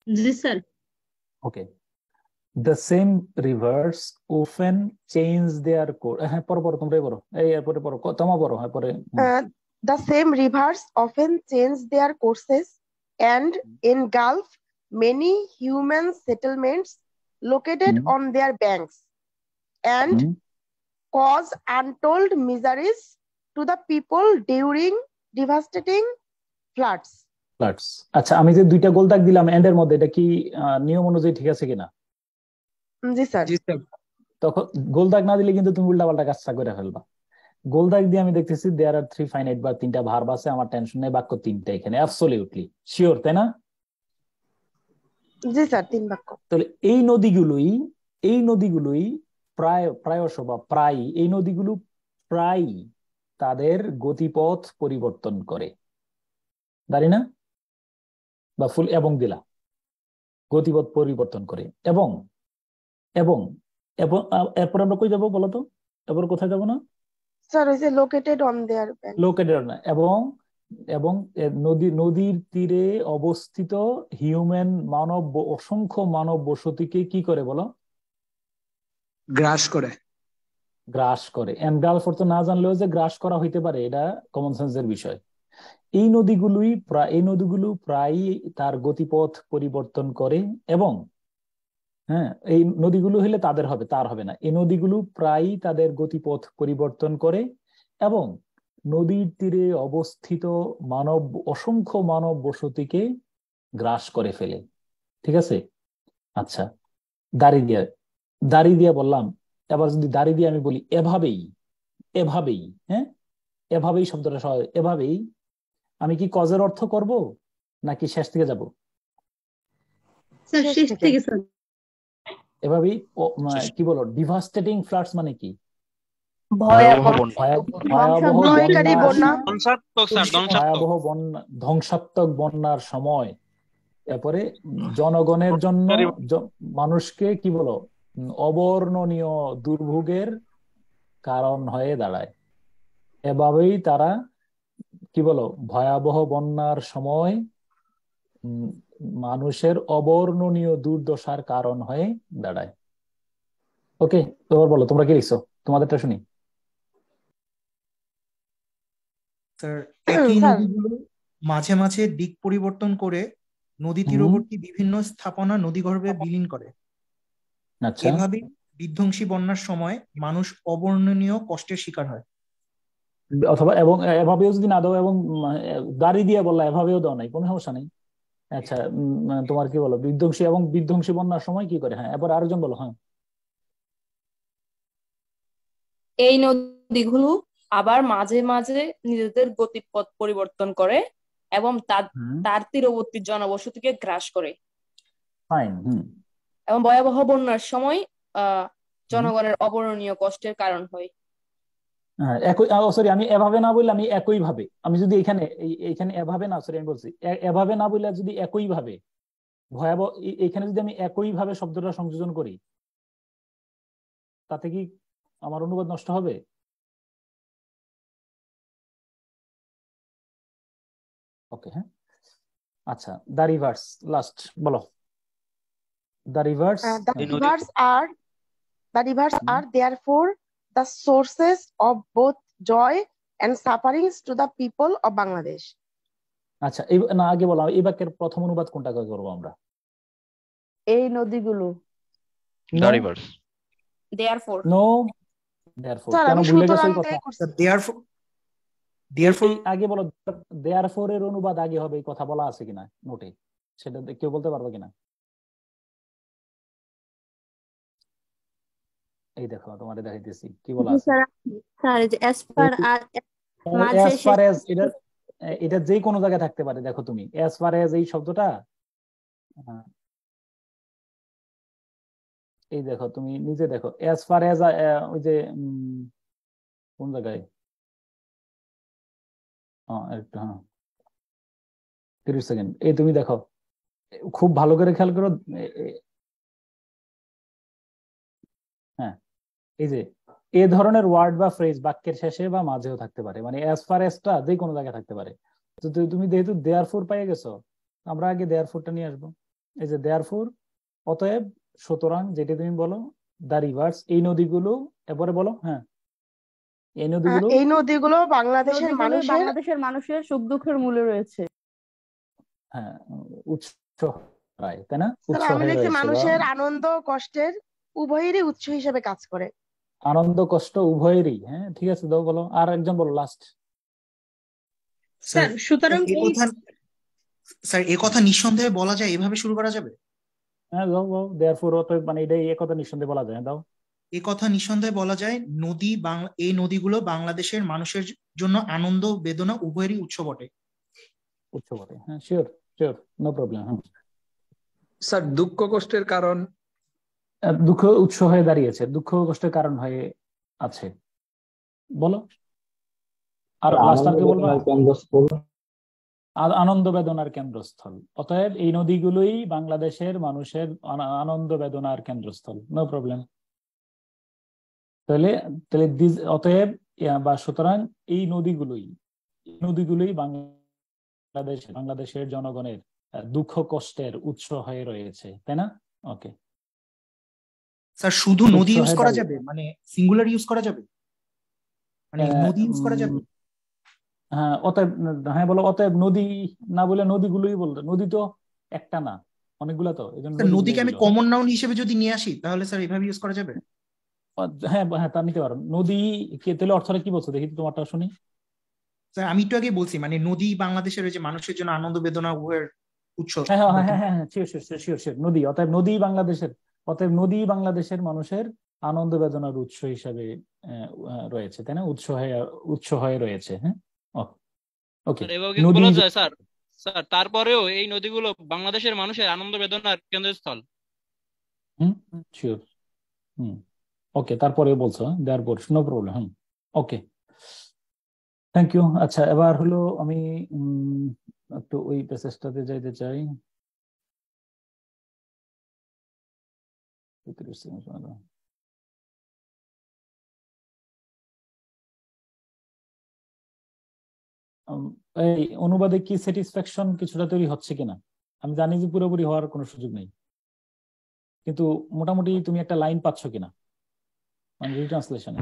Speaker 4: জি sir.
Speaker 3: Okay, the same rivers often change their course. হ্যাঁ, পড়ো তোমরাই পড়ো, এই এরপরে পড়ো, তোমা পড়ো। হ্যাঁ, পরে
Speaker 5: The same rivers often change their courses and engulf many human settlements located on their banks and cause untold miseries to the people during devastating floods.
Speaker 3: আচ্ছা, আমি যে দুইটা গোল দাগ দিলাম এন্ড এর মধ্যে, এটা কি নিয়ম অনুযায়ী ঠিক আছে কিনা?
Speaker 5: জি স্যার।
Speaker 3: তখন গোল দাগ না দিলে কিন্তু তুমি উল্টাপাল্টা কাজটা করে ফেলবা। গোল দাগ দিয়ে আমি দেখতেছি দেয়ার আর 3 ফাইনাইট বা 3টা ভার্ব আছে, আমার টেনশন নেই, বাক্য 3টা এখানে অ্যাবসলিউটলি শিওর, তাই না?
Speaker 5: জি স্যার, 3 বাক্য।
Speaker 3: তাহলে এই নদীগুলোই প্রায়শ বা প্রায় এই নদীগুলো প্রায় তাদের গতিপথ পরিবর্তন করে, জানি না বা ফুল এবং দিলা গতিপথ পরিবর্তন করে এবং এবং এবং এরপর আমরা কই যাবো বলো তো? এরপর কোথায় যাবো না
Speaker 5: স্যার? ওই যে located on their bank,
Speaker 3: located না, এবং নদীর তীরে অবস্থিত অসংখ্য মানব বসতিকে কি করে বলো?
Speaker 17: গ্রাস করে।
Speaker 3: এনগালফ অর্থ না জানলেও যে গ্রাস করা হইতে পারে, এটা কমন সেন্সের বিষয়। এই নদীগুলো প্রায় তার গতিপথ পরিবর্তন করে এবং হ্যাঁ, এই নদীগুলো হলে তাদের হবে, তার হবে না। এই নদীগুলো প্রায় তাদের গতিপথ পরিবর্তন করে এবং নদীর তীরে অবস্থিত অসংখ্য মানব বসতিকে গ্রাস করে ফেলে। ঠিক আছে? আচ্ছা, দাড়ি দিয়া বললাম। এবার যদি দাড়ি দিয়ে আমি বলি এভাবেই, হ্যাঁ, এভাবেই শব্দটা সহজ, এভাবেই। আমি কি কজের অর্থ করব নাকি শেষ থেকে যাব?
Speaker 4: স্যার শেষ থেকে স্যার।
Speaker 3: এভাবেই কি বলো, ডিভাস্টেটিং ফ্লাডস মানে কি? ধ্বংসাত্মক বন্যার সময়, তারপরে জনগণের জন্য মানুষকে কি বলো অবর্ণনীয় দুর্ভোগের কারণ হয়ে দাঁড়ায়। এভাবেই তারা কি বলো ভয়াবহ বন্যার সময় মানুষের অবর্ণনীয় দুর্দশার কারণ হয়ে দাঁড়ায়। ওকে, এবার বলো তোমরা কি লিখছো, তোমাদেরটা শুনি।
Speaker 6: স্যার একই নদীগুলো মাঝে মাঝে দিক পরিবর্তন করে নদী তীরবর্তী বিভিন্ন স্থাপনা নদীগর্ভে বিলীন করে। এভাবে বিধ্বংসী বন্যার সময় মানুষ অবর্ণনীয় কষ্টের শিকার হয়।
Speaker 3: অথবা এবং এভাবেও যদি না দাও, এবং গাড়ি দিয়ে বললা এভাবেও দাও নাই, কোনো সমস্যা নেই। আচ্ছা, তোমার কি বলো বিধ্বংসী বন্যার সময় কি করে? হ্যাঁ, এবার আরেকজন বলো। হ্যাঁ,
Speaker 19: এই নদীগুলো আবার মাঝে মাঝে নিজেদের গতিপথ পরিবর্তন করে এবং তার তীরবর্তী জনবসতিকে গ্রাস করে এবং ভয়াবহ বন্যার সময় জনগণের অবর্ণনীয় কষ্টের কারণ হয়।
Speaker 3: সরি, আমি এভাবে না বললে, আমি একই ভাবে, আমি যদি এখানে এভাবে না, সরি আমি বলছি এভাবে না বললে, যদি একই ভাবে ভয়াবহ, এখানে যদি আমি একই ভাবে শব্দটা সংযোজন করি, তাতে কি আমার অনুবাদ নষ্ট হবে? ওকে, হ্যাঁ, আচ্ছা, দ্য রিভার্স লাস্ট বলো। The rivers
Speaker 5: are therefore the sources of both joy and sufferings to the people of Bangladesh.
Speaker 3: আচ্ছা, না আগে বলো, এই বাক্যের প্রথম অনুবাদ কোনটা করবো আমরা?
Speaker 5: এই নদীগুলো।
Speaker 16: The rivers.
Speaker 19: therefore
Speaker 3: no, therefore কেন ভুলে গেছো এই কথা?
Speaker 6: therefore
Speaker 3: আগে বলো, therefore এর অনুবাদ আগে হবে, এই কথা বলা আছে কিনা নোটে, সেটা কেউ বলতে পারবে কিনা? এই দেখো তোমাদের দেখাইতেছি কি বলা আছে।
Speaker 4: স্যার as far as
Speaker 3: এটা যে কোনো জায়গায় থাকতে পারে। দেখো তুমি as far as এই শব্দটা, এই দেখো তুমি নিজে দেখো as far as ওই যে কোন জায়গায়, একটু 30 সেকেন্ড, এই তুমি দেখো খুব ভালো করে খেয়াল করো। হ্যাঁ, এই যে এ ধরনের ওয়ার্ড বা ফ্রেজ বাক্যের শেষে বা মাঝেও থাকতে পারে, মানে as far as টা যে কোনো জায়গায় থাকতে পারে। তো তুমি যেহেতু therefore পেয়ে গেছো, আমরা আগে therefore টা নিয়ে আসবো। এই যে therefore, অতএব, সুতরাং, যেটা তুমি বলো দ্য রিভার্স, এই নদীগুলো, এরপরে বলো। হ্যাঁ, এই নদীগুলো
Speaker 5: বাংলাদেশের মানুষের
Speaker 7: সুখ দুঃখের মূলে রয়েছে।
Speaker 3: হ্যাঁ, উৎস হয়, তাই না?
Speaker 5: মানুষের আনন্দ কষ্টের উভয়েরই উৎস হিসেবে কাজ করে।
Speaker 3: আনন্দ কষ্ট উভয়েরই। হ্যাঁ, ঠিক আছে, দাও বলো, আর একজন বলো লাস্ট।
Speaker 4: স্যার সুতরাং
Speaker 6: স্যার এই কথা নিঃসন্দেহে বলা যায়, এভাবে শুরু করা যাবে?
Speaker 3: হ্যাঁ, দাও দাও, therefore অতএব, মানে এটাই এই কথা নিঃসন্দেহে বলা যায়। দাও,
Speaker 6: এই কথা নিঃসন্দেহে বলা যায়, এই নদীগুলো বাংলাদেশের মানুষের জন্য আনন্দ বেদনা উভয়েরই উৎস বটে।
Speaker 3: উৎস বটে, হ্যাঁ, শিওর শিওর, নো প্রবলেম। হ্যাঁ
Speaker 17: স্যার দুঃখ কষ্টের কারণ,
Speaker 3: দুঃখ উৎস হয়ে দাঁড়িয়েছে, দুঃখ কষ্টের কারণ হয়ে আছে, বলো। আর লাস্টকে বলবো আনন্দ বেদনার কেন্দ্রস্থল। অতএব এই নদীগুলোই বাংলাদেশের মানুষের আনন্দ বেদনার কেন্দ্রস্থল, নো প্রবলেম। তাহলে অতএব বা সুতরাং এই নদীগুলোই বাংলাদেশের জনগণের দুঃখ কষ্টের উৎস হয়ে রয়েছে, তাই না? ওকে
Speaker 6: স্যার, শুধু নদী ইউজ করা যাবে, মানে সিঙ্গুলার ইউজ করা যাবে, মানে নদী ইউজ করা যাবে?
Speaker 3: হ্যাঁ, অতএব, হ্যাঁ বলো, অতএব নদী না বলে নদীগুলোই বলতে, নদী তো একটা না, অনেকগুলা, তো এজন্য
Speaker 6: নদীকে আমি কমন নাউন হিসেবে যদি নিয়ে আসি, তাহলে স্যার এভাবে ইউজ করা যাবে?
Speaker 3: হ্যাঁ হ্যাঁ, তা নিতে পারো। নদী কে, তাহলে অর্থটা কি বলছো দেখি তোমারটা শুনি।
Speaker 6: স্যার আমি একটু আগে বলছি, মানে নদী বাংলাদেশের যে মানুষের জন্য আনন্দ বেদনা উভয়ের উৎস।
Speaker 3: হ্যাঁ হ্যাঁ হ্যাঁ হ্যাঁ, শিওর শিওর শিওর, নদী, অতএব নদী বাংলাদেশের মানুষের আনন্দ বেদনার উৎস হিসাবে রয়েছে, তাই না? উৎস হয়ে রয়েছে। হ্যাঁ, ওকে।
Speaker 18: এভাবে কি বলা যায় স্যার? স্যার তারপরেও এই নদীগুলো বাংলাদেশের মানুষের আনন্দ বেদনার কেন্দ্রস্থল।
Speaker 3: শিওর। ওকে, তারপরে বলছো দেয়ারপর, no problem. Okay, thank you. আচ্ছা, এবার হলো আমি একটু ওই প্যাসেজটাতে যাইতে চাই। এই অনুবাদে কি স্যাটিসফ্যাকশন কিছুটা তৈরি হচ্ছে কিনা? আমি জানি যে পুরোপুরি হওয়ার কোনো সুযোগ নেই, কিন্তু মোটামুটি তুমি একটা লাইন পাচ্ছ কিনা মানে রিট্রান্সলেশনে?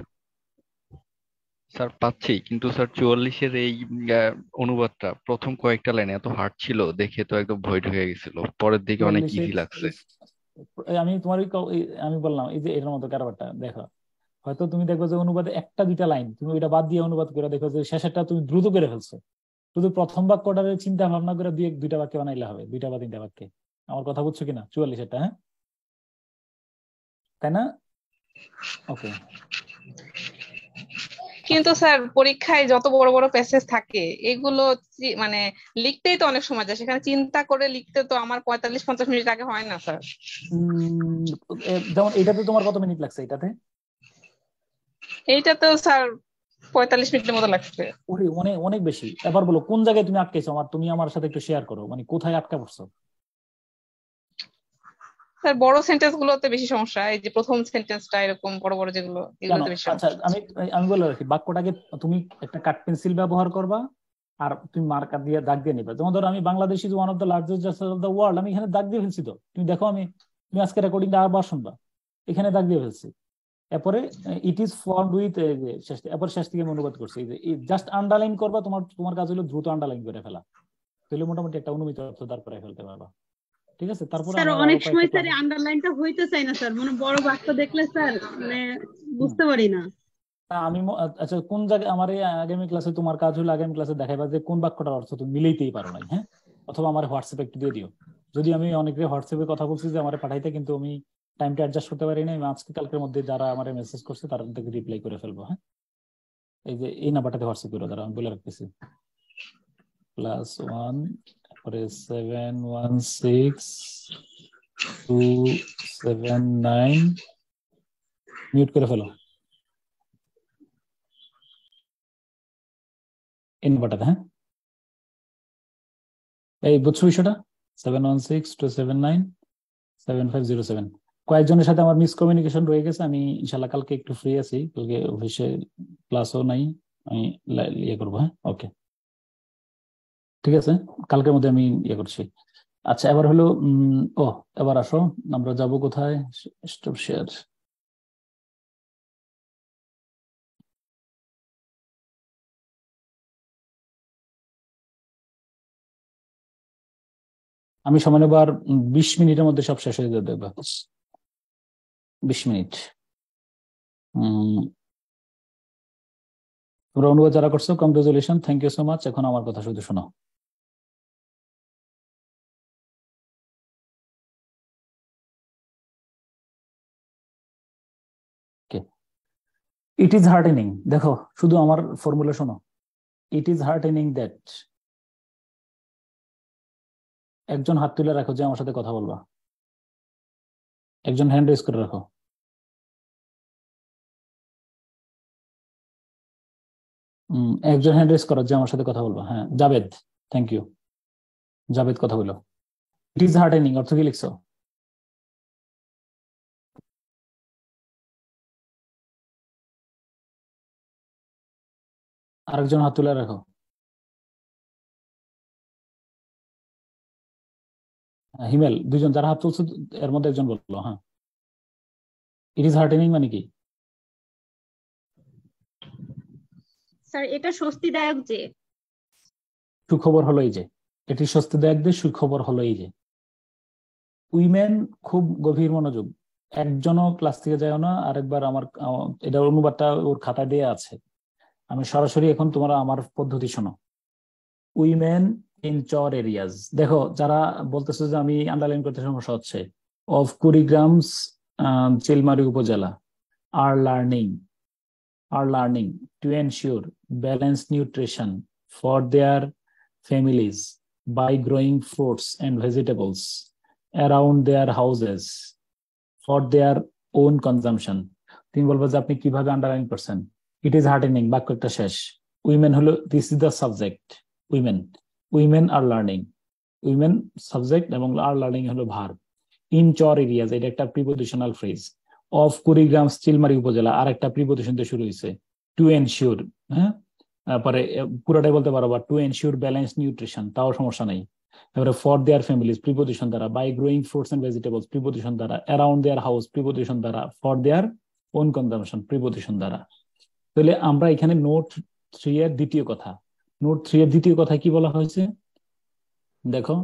Speaker 16: স্যার পাচ্ছি, কিন্তু স্যার 44-এর এই অনুবাদটা প্রথম কয়েকটা লাইন এত হার্ড ছিল, দেখে তো একদম ভয় ঢুকে গেছিল, পরের দিকে অনেক ইজি লাগছে।
Speaker 3: আমি তোমার আমি বললাম এই যে এর মতো কারবারটা দেখো, হয়তো তুমি দেখো যে অনুবাদে একটা দুইটা লাইন তুমি ওইটা বাদ দিয়ে অনুবাদ করে দেখো যে শেষেরটা তুমি দ্রুত করে ফেলছো, শুধু প্রথম বাক্যটারে চিন্তা ভাবনা করে দুইটা বাক্যে বানাইলে হবে, দুইটা বা তিনটা বাক্যে। আমার কথা বুঝছো কিনা? 44-এটা, হ্যাঁ, তাই না? ওকে।
Speaker 20: কিন্তু স্যার পরীক্ষায় যত বড় বড় প্যাসেজ থাকে এগুলো মানে লিখতেই তো অনেক সময় যায়, সেখানে চিন্তা করে লিখতে তো আমার 45-50 মিনিট আগে হয় না স্যার।
Speaker 3: যেমন এইটাতে তোমার কত মিনিট লাগছে?
Speaker 20: এইটা তো স্যার 45 মিনিটের মতো লাগছে।
Speaker 3: ওরে অনেক অনেক বেশি। এবার বলো কোন জায়গায় তুমি আটকেছো, তুমি আমার সাথে একটু শেয়ার করো, মানে কোথায় আটকা পড়ছো?
Speaker 20: স্যার বড় সেন্টেন্স গুলোতে বেশি সমস্যা, এই যে প্রথম সেন্টেন্সটা এরকম বড় বড় যেগুলো এগুলোতে বেশি সমস্যা।
Speaker 3: আচ্ছা, আমি বলে রাখি, বাক্যটাকে তুমি একটা কাট পেন্সিল ব্যবহার করবা আর তুমি মার্কার দিয়ে দাগ দিয়ে নিবে। যেমন ধরো আমি Bangladesh is one of the largest of the world, আমি এখানে দাগ দিয়ে ফেলছি। তো তুমি দেখো, তুমি আজকে রেকর্ডিংটা আবার শুনবা, এখানে দাগ দিয়ে ফেলছি। এরপরে ইট ইজ ফর্মড উইথ এরপর শেষ থেকে অনুবাদ করছি। জাস্ট আন্ডারলাইন করবা, তোমার কাজ হলো দ্রুত আন্ডারলাইন করে ফেলা, তাহলে মোটামুটি একটা অনুমিত অর্থ তারপরে ফেলতে পারবা। ঠিক আছে? তারপরে
Speaker 4: স্যার অনেক সময় স্যার আন্ডারলাইনটা হইতে চাই না স্যার, মানে বড় বাক্য দেখলে স্যার মানে বুঝতে পারি না।
Speaker 3: আমি আচ্ছা, কোন জায়গায় আমার আগামী ক্লাসে তোমার কাজ হলো আগামী ক্লাসে দেখাইবা যে কোন বাক্যটার অর্থ তুমি মিলাইতেই পারো নাই। হ্যাঁ, অথবা আমার হোয়াটসঅ্যাপে একটু দিয়ে দিও। যদি আমি অনেকে হোয়াটসঅ্যাপে কথা বলছি যে আমার পাঠাইতে, কিন্তু আমি টাইমটা অ্যাডজাস্ট করতে পারি না, আমি আজকে কালকের মধ্যে যারা আমার মেসেজ করছে তারা থেকে রিপ্লাই করে ফেলবো। হ্যাঁ, এই যে এই নাম্বারটাতে হোয়াটসঅ্যাপ করে তারা আমি বলে রাখতেছি, +1 তারপরে 716-279 মিউট করে ফেলো এই নাম্বারটাতে। হ্যাঁ, এই বুঝছো বিষয়টা? 716-279-7507। কয়েকজনের সাথে আমার মিসকমিউনিকেশন রয়ে গেছে। আমি ইনশাল্লাহ কালকে একটু ফ্রি আছি, কালকে অফিসে ক্লাসও নাই, আমি ইয়ে করবো। হ্যাঁ, ওকে, ঠিক আছে, কালকের মধ্যে আমি ইয়ে করছি। আচ্ছা, এবার হলো এবার আসো, আমরা যাবো কোথায়? Stop share. আমি সামান্যবার 20 মিনিটের মধ্যে সব শেষ হয়ে যাবে। 20 মিনিট। তোমরা অনুবাদ যারা করছো, congratulation, thank you so much. এখন আমার কথা শুধু শোনো। ইট ইজ হার্টেনিং, দেখো শুধু আমার ফর্মুলা শোনো। ইট ইজ হার্টেনিং দ্যাট, একজন হাত তুলে রাখো যে আমার সাথে কথা বলবা, একজন হ্যান্ড রেজ করে রাখো। একজন হ্যান্ড রেজ করো যে আমার সাথে কথা বলবা। হ্যাঁ, জাবেদ, থ্যাংক ইউ। জাবেদ কথা বলো। ইট ইজ হার্টেনিং অর্থ কি লিখছো? আরেকজন হাত তুলে রাখো। হিমেল, দুজন যারা হাত তুলছো এর মধ্যে একজন বললো। হ্যাঁ, ইট ইজ হার্টেনিং মানে কি?
Speaker 4: স্যার এটা স্বস্তিদায়ক যে,
Speaker 3: সুখবর হলো এই যে, এটি স্বস্তিদায়ক যে, সুখবর হলো এই যে। উইমেন, খুব গভীর মনোযোগ, একজনও ক্লাস থেকে যায় না। আরেকবার আমার এটা অনুবাদটা ওর খাতায় দেয়া আছে, আমি সরাসরি এখন তোমরা আমার পদ্ধতি শোনো। উইমেন ইন চর এরিয়াজ, দেখো যারা বলতেছে যে আমি আন্ডারলাইন করতে সমস্যা হচ্ছে, অফ কুড়িগ্রামস চিলমারি উপজেলা, are learning to ensure balanced nutrition for their families by growing fruits and vegetables around their houses for their own consumption. তুমি বলবো যে আপনি কিভাবে আন্ডারলাইন করছেন। ইট ইজ হার্টেনিং, বাক্য একটা শেষ। উইমেন হলো, this is the subject, women are learning, women subject এবং আর লার্নিং হলো ভার্ব। ইন চর এরিয়াজ, এটা একটা prepositional phrase. Of Kurigram Chilmari উপজেলা আর একটা প্রিপোজিশন দিয়ে শুরু হয়েছে। টু এনশিওর, হ্যাঁ, পরে পুরোটাই বলতে পারো, বা টু এনশিওর ব্যালেন্স নিউট্রিশন, তাও সমস্যা নেই। এবারে ফর দেয়ার ফ্যামিলিজ প্রিপোজিশন দ্বারা, by growing fruits and vegetables preposition দ্বারা, অ্যারাউন্ড দেয়ার হাউস প্রিপোজিশন দ্বারা, for their own consumption preposition দ্বারা। তাহলে আমরা এখানে নোট 3 এর দ্বিতীয় কথা, নোট 3 এর দ্বিতীয় কথা কি বলা হয়েছে দেখো।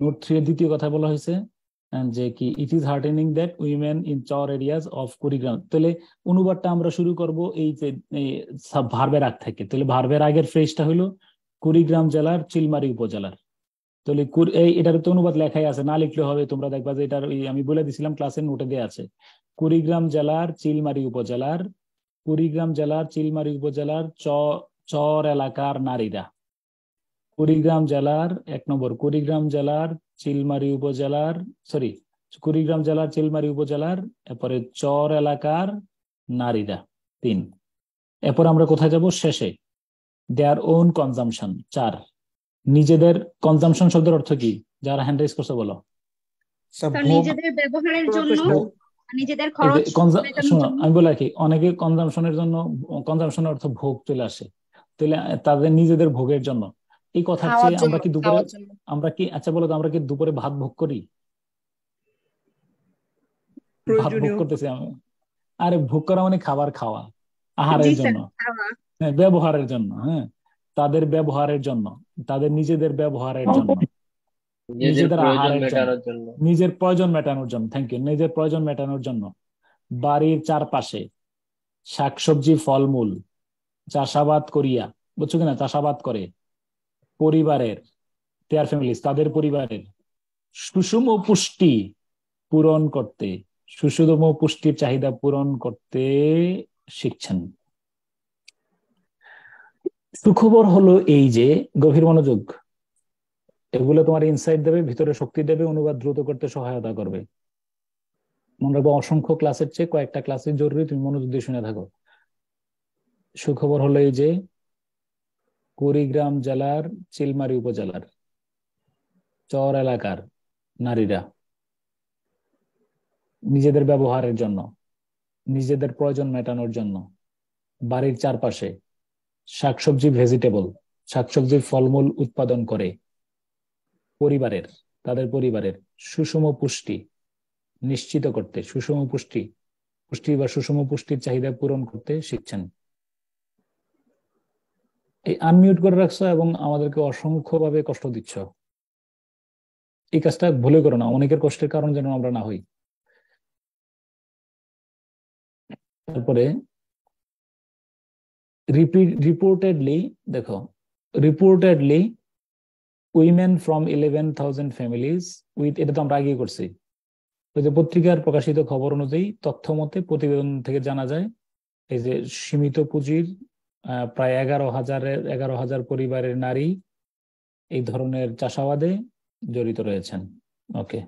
Speaker 3: নোট 3 এর দ্বিতীয় কথা বলা হয়েছে যে কি, it is heartening that women in Char areas of Kurigram. তাহলে অনুবাদটা আমরা শুরু করব এই যে ভার্বের আগ থেকে। তাহলে ভার্বের আগের ফ্রেজটা হলো কুড়িগ্রাম জেলার চিলমারি উপজেলার। তাহলে এটার তো অনুবাদ লেখাই আছে, না লিখলে হবে, তোমরা দেখবা যে এটার আমি বলে দিছিলাম ক্লাসের নোটে দেওয়া আছে। কুড়িগ্রাম জেলার চিলমারি উপজেলার, কুড়িগ্রাম জেলার চিলমারি উপজেলার চর এলাকার নারীরা। কুড়িগ্রাম জেলার 1 নম্বর, কুড়িগ্রাম জেলার চিলমারি উপজেলার, কুড়িগ্রাম জেলার চিলমারি উপজেলার, এরপরে চর এলাকার নারীরা 3। এরপর আমরা কোথায় যাব শেষে, দেয়ার ওন কনজাম্পশন 4। নিজেদের, কনজাম্পশন শব্দের অর্থ কি? যারা হ্যান্ড রাইজ করছে বলো।
Speaker 4: নিজেদের ব্যবহারের জন্য, নিজেদের খরচ।
Speaker 3: শোনো আমি বলে রাখি, অনেকে কনজাম্পশনের জন্য, কনজাম্পশনের অর্থ ভোগ চলে আসে, তাহলে তাদের নিজেদের ভোগের জন্য। এই কথা হচ্ছে আমরা কি দুপুরে, আমরা কি, আচ্ছা বলো তো, আমরা কি দুপুরে ভাত ভোগ করি? ভাত ভোগ করতেছি আমি? আরে ভোগ করা মানে খাবার খাওয়া, আহারের জন্য, ব্যবহারের জন্য। হ্যাঁ, তাদের ব্যবহারের জন্য, তাদের নিজেদের ব্যবহারের জন্য, নিজেদের আহারের জন্য, নিজের প্রয়োজন মেটানোর জন্য। Thank you. নিজের প্রয়োজন মেটানোর জন্য বাড়ির চারপাশে শাকসবজি ফলমূল চাষাবাদ করিয়া, বুঝছো কিনা, চাষাবাদ করে পরিবারের, দেয়ার ফ্যামিলিজ তাদের পরিবারের সুষম পুষ্টি পূরণ করতে, সুষম পুষ্টির চাহিদা পূরণ করতে শিখছেন। সুখবর হলো এই যে, গভীর মনোযোগ, এগুলো তোমার ইনসাইট দেবে, ভিতরে শক্তি দেবে, অনুবাদ দ্রুত করতে সহায়তা করবে। মনে রাখবো, অসংখ্য ক্লাসের চেয়ে কয়েকটা ক্লাসে জরুরি, তুমি মনোযোগ দিয়ে শুনে থাকো। সুখবর হলো এই যে, কুড়িগ্রাম জেলার চিলমারি উপজেলার চর এলাকার নারীরা নিজেদের ব্যবহারের জন্য, নিজেদের প্রয়োজন মেটানোর জন্য বাড়ির চারপাশে শাকসবজি ভেজিটেবল, শাকসবজি ফলমূল উৎপাদন করে পরিবারের, তাদের পরিবারের সুষম পুষ্টি নিশ্চিত করতে, সুষম পুষ্টি বা সুষম পুষ্টির চাহিদা পূরণ করতে শিখছেন। এই আনমিউট করে রাখছো এবং আমাদেরকে অসংখ্য ভাবে কষ্ট দিচ্ছ। এই কাজটা ভুলে করো না, অনেকের কষ্টের কারণ যেন আমরা না হই। তারপরে রিপোর্টেডলি, দেখো, reportedly women from 11,000 families with, এটা তো আমরা আগে করছি। ওই যে পত্রিকার প্রকাশিত খবর অনুযায়ী, তথ্য মতে, প্রতিবেদন থেকে জানা যায়, এই যে সীমিত পুঁজির প্রায় 11,000 পরিবারের নারী এই ধরনের চাষাবাদে জড়িত রয়েছেন। ওকে,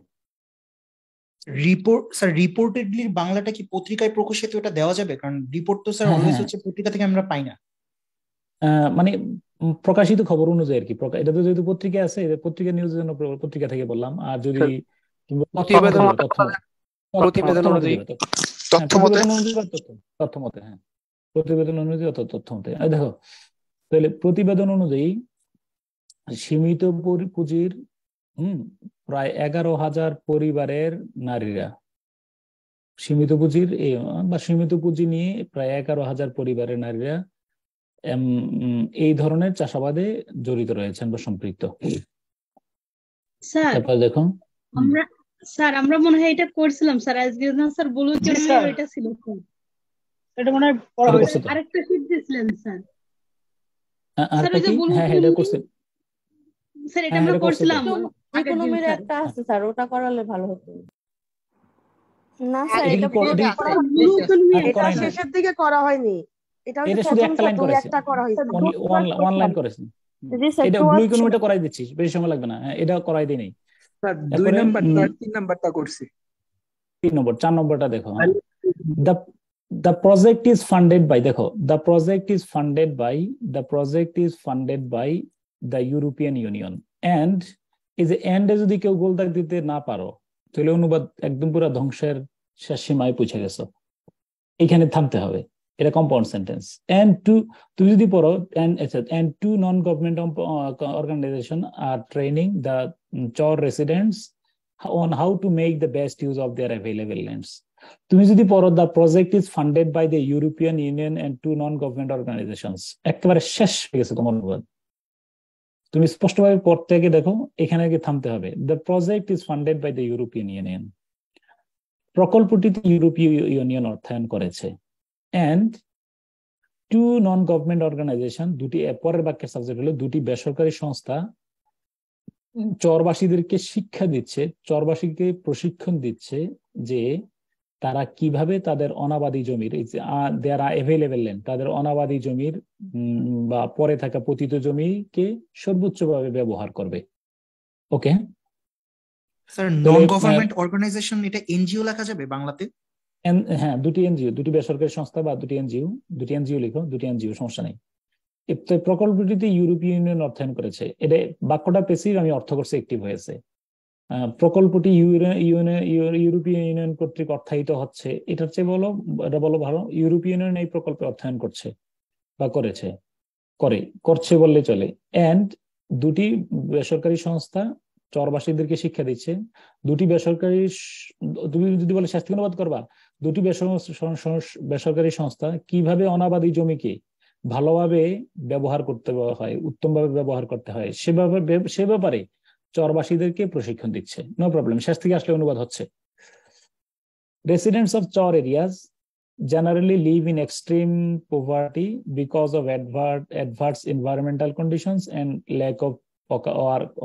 Speaker 6: রিপোর্ট স্যার, রিপোর্টেডলি বাংলাটা কি পত্রিকায় প্রকাশিত এটা দেওয়া যাবে? কারণ রিপোর্ট তো স্যার অলওয়েজ হচ্ছে পত্রিকা থেকে আমরা পাই না।
Speaker 3: মানে প্রকাশিত খবর অনুযায়ী আর কি, এটা তো যেহেতু পত্রিকা আছে, পত্রিকা নিউজের জন্য পত্রিকা থেকে বললাম। আর যদি প্রতিবেদন অনুযায়ী, তথ্য মতে, হ্যাঁ, প্রতিবেদন অনুযায়ী অত তথ্য মতে। দেখো, তাহলে প্রতিবেদন অনুযায়ী সীমিত পুঁজির প্রায় 11,000 পরিবারের নারীরা, সীমিত পুঁজির বা সীমিত পুঁজি নিয়ে প্রায় 11,000 পরিবারের নারীরা এই ধরনের চাষাবাদে জড়িত রয়েছেন বা সম্পৃক্ত।
Speaker 4: স্যার
Speaker 3: দেখো,
Speaker 4: আমরা মনে হয় এটা করছিলাম স্যার আজকে না স্যার, বলুন এটা ছিল এটা মনে হয় আরেকটা শীট দিয়েছিলেন স্যার।
Speaker 3: হ্যাঁ, এটা করছেন
Speaker 4: স্যার, এটা আমরা করছিলাম।
Speaker 7: ইকোনমির একটা আছে স্যার, ওটা করালে ভালো হতো। না স্যার,
Speaker 3: এটা
Speaker 7: এটা
Speaker 3: কি
Speaker 7: পুরোটা
Speaker 5: এটা শেষের দিকে করা হয়নি, এটা
Speaker 3: এটা
Speaker 5: হচ্ছে
Speaker 3: শুধু
Speaker 5: প্রথম
Speaker 3: একটা লাইন
Speaker 5: শব্দ
Speaker 3: করেছে,
Speaker 5: একটা করা হয়েছে।
Speaker 3: অনলি ওয়ান লাইন করেছে।
Speaker 7: জি স্যার,
Speaker 3: এটা
Speaker 7: টু
Speaker 3: ব্লু
Speaker 7: ওয়ার্ড
Speaker 3: ইকোনমিটা করাই দিচ্ছি, বেশি সময় লাগবে না। হ্যাঁ, এটা করাই দিই নেই।
Speaker 17: স্যার 2
Speaker 3: এরপরে
Speaker 17: নাম্বারটা আর 3 নাম্বারটা করছি।
Speaker 3: 3 নম্বর 4 নম্বরটা দেখো। The project is funded by, দেখো, the project is funded by the European Union and is the end এ যদি কেউ গোলদাগ দিতে না পারো তাহলে অনুবাদ একদম পুরো ধ্বংসের শেষ সীমায় পৌঁছে গেছো, এখানে থামতে হবে। এটা কম্পাউন্ড সেন্টেন্স। and তুমি যদি পড়ো and two non-government organization are training the Chor residents on how to make the best use of their available lands. তুমি যদি পড়ো the project is funded by the European Union and two non-government organizations, একেবারে শেষ হয়ে গেছে তোমার অনুবাদ। তুমি স্পষ্টভাবে পড়তে গিয়ে দেখো, এখানে গিয়ে থামতে হবে। the project is funded by the European Union, প্রকল্পটিতে ইউরোপীয় ইউনিয়ন অর্থায়ন করেছে। and two non-government organization, দুটি, পরের বাক্যের সাবজেক্ট হলো দুটি বেসরকারি সংস্থা চরবাসীদেরকে শিক্ষা দিচ্ছে, চরবাসীকে প্রশিক্ষণ দিচ্ছে যে তারা কিভাবে তাদের অনাবাদি জমির দেয়ার অ্যাভেলেবল ল্যান্ড, তাদের অনাবাদি জমির বা পরে থাকা পতিত জমিকে সর্বোচ্চভাবে ব্যবহার করবে। Okay
Speaker 6: sir, non government organization এটা এনজিও লেখা যাবে বাংলাতে?
Speaker 3: হ্যাঁ, দুটি এনজিও, দুটি বেসরকারি সংস্থা বা দুটি এনজিও লিখো, দুটি এনজিও, সমস্যা নেই। প্রকল্পটিতে ইউরোপীয় ইউনিয়ন অর্থায়ন করেছে, এটা বাক্যটা পেসিভ, আমি অর্থ করছি অ্যাক্টিভ হয়েছে। প্রকল্পটি ইউরোপীয় ইউনিয়ন কর্তৃক অর্থায়িত হচ্ছে, এটার চেয়ে এটা বলো ভালো, ইউরোপীয় ইউনিয়ন এই প্রকল্পে অর্থায়ন করছে বা করছে বললে চলে। এন্ড দুটি বেসরকারি সংস্থা চরবাসীদেরকে শিক্ষা দিচ্ছে, দুটি বেসরকারি, তুমি যদি বলে শেষ থেকে অনুবাদ করবা, দুটি বেসরকারি সংস্থা কিভাবে অনাবাদি জমিকে ভালোভাবে ব্যবহার করতে হয়, উত্তমভাবে ব্যবহার করতে হয়, সে ব্যাপারে চরবাসীদেরকে প্রশিক্ষণ দিচ্ছে। নো প্রবলেম, শেষ থেকে আসলে অনুবাদ হচ্ছে। Residents of Chor areas generally live in extreme poverty because of adverse environmental conditions and lack of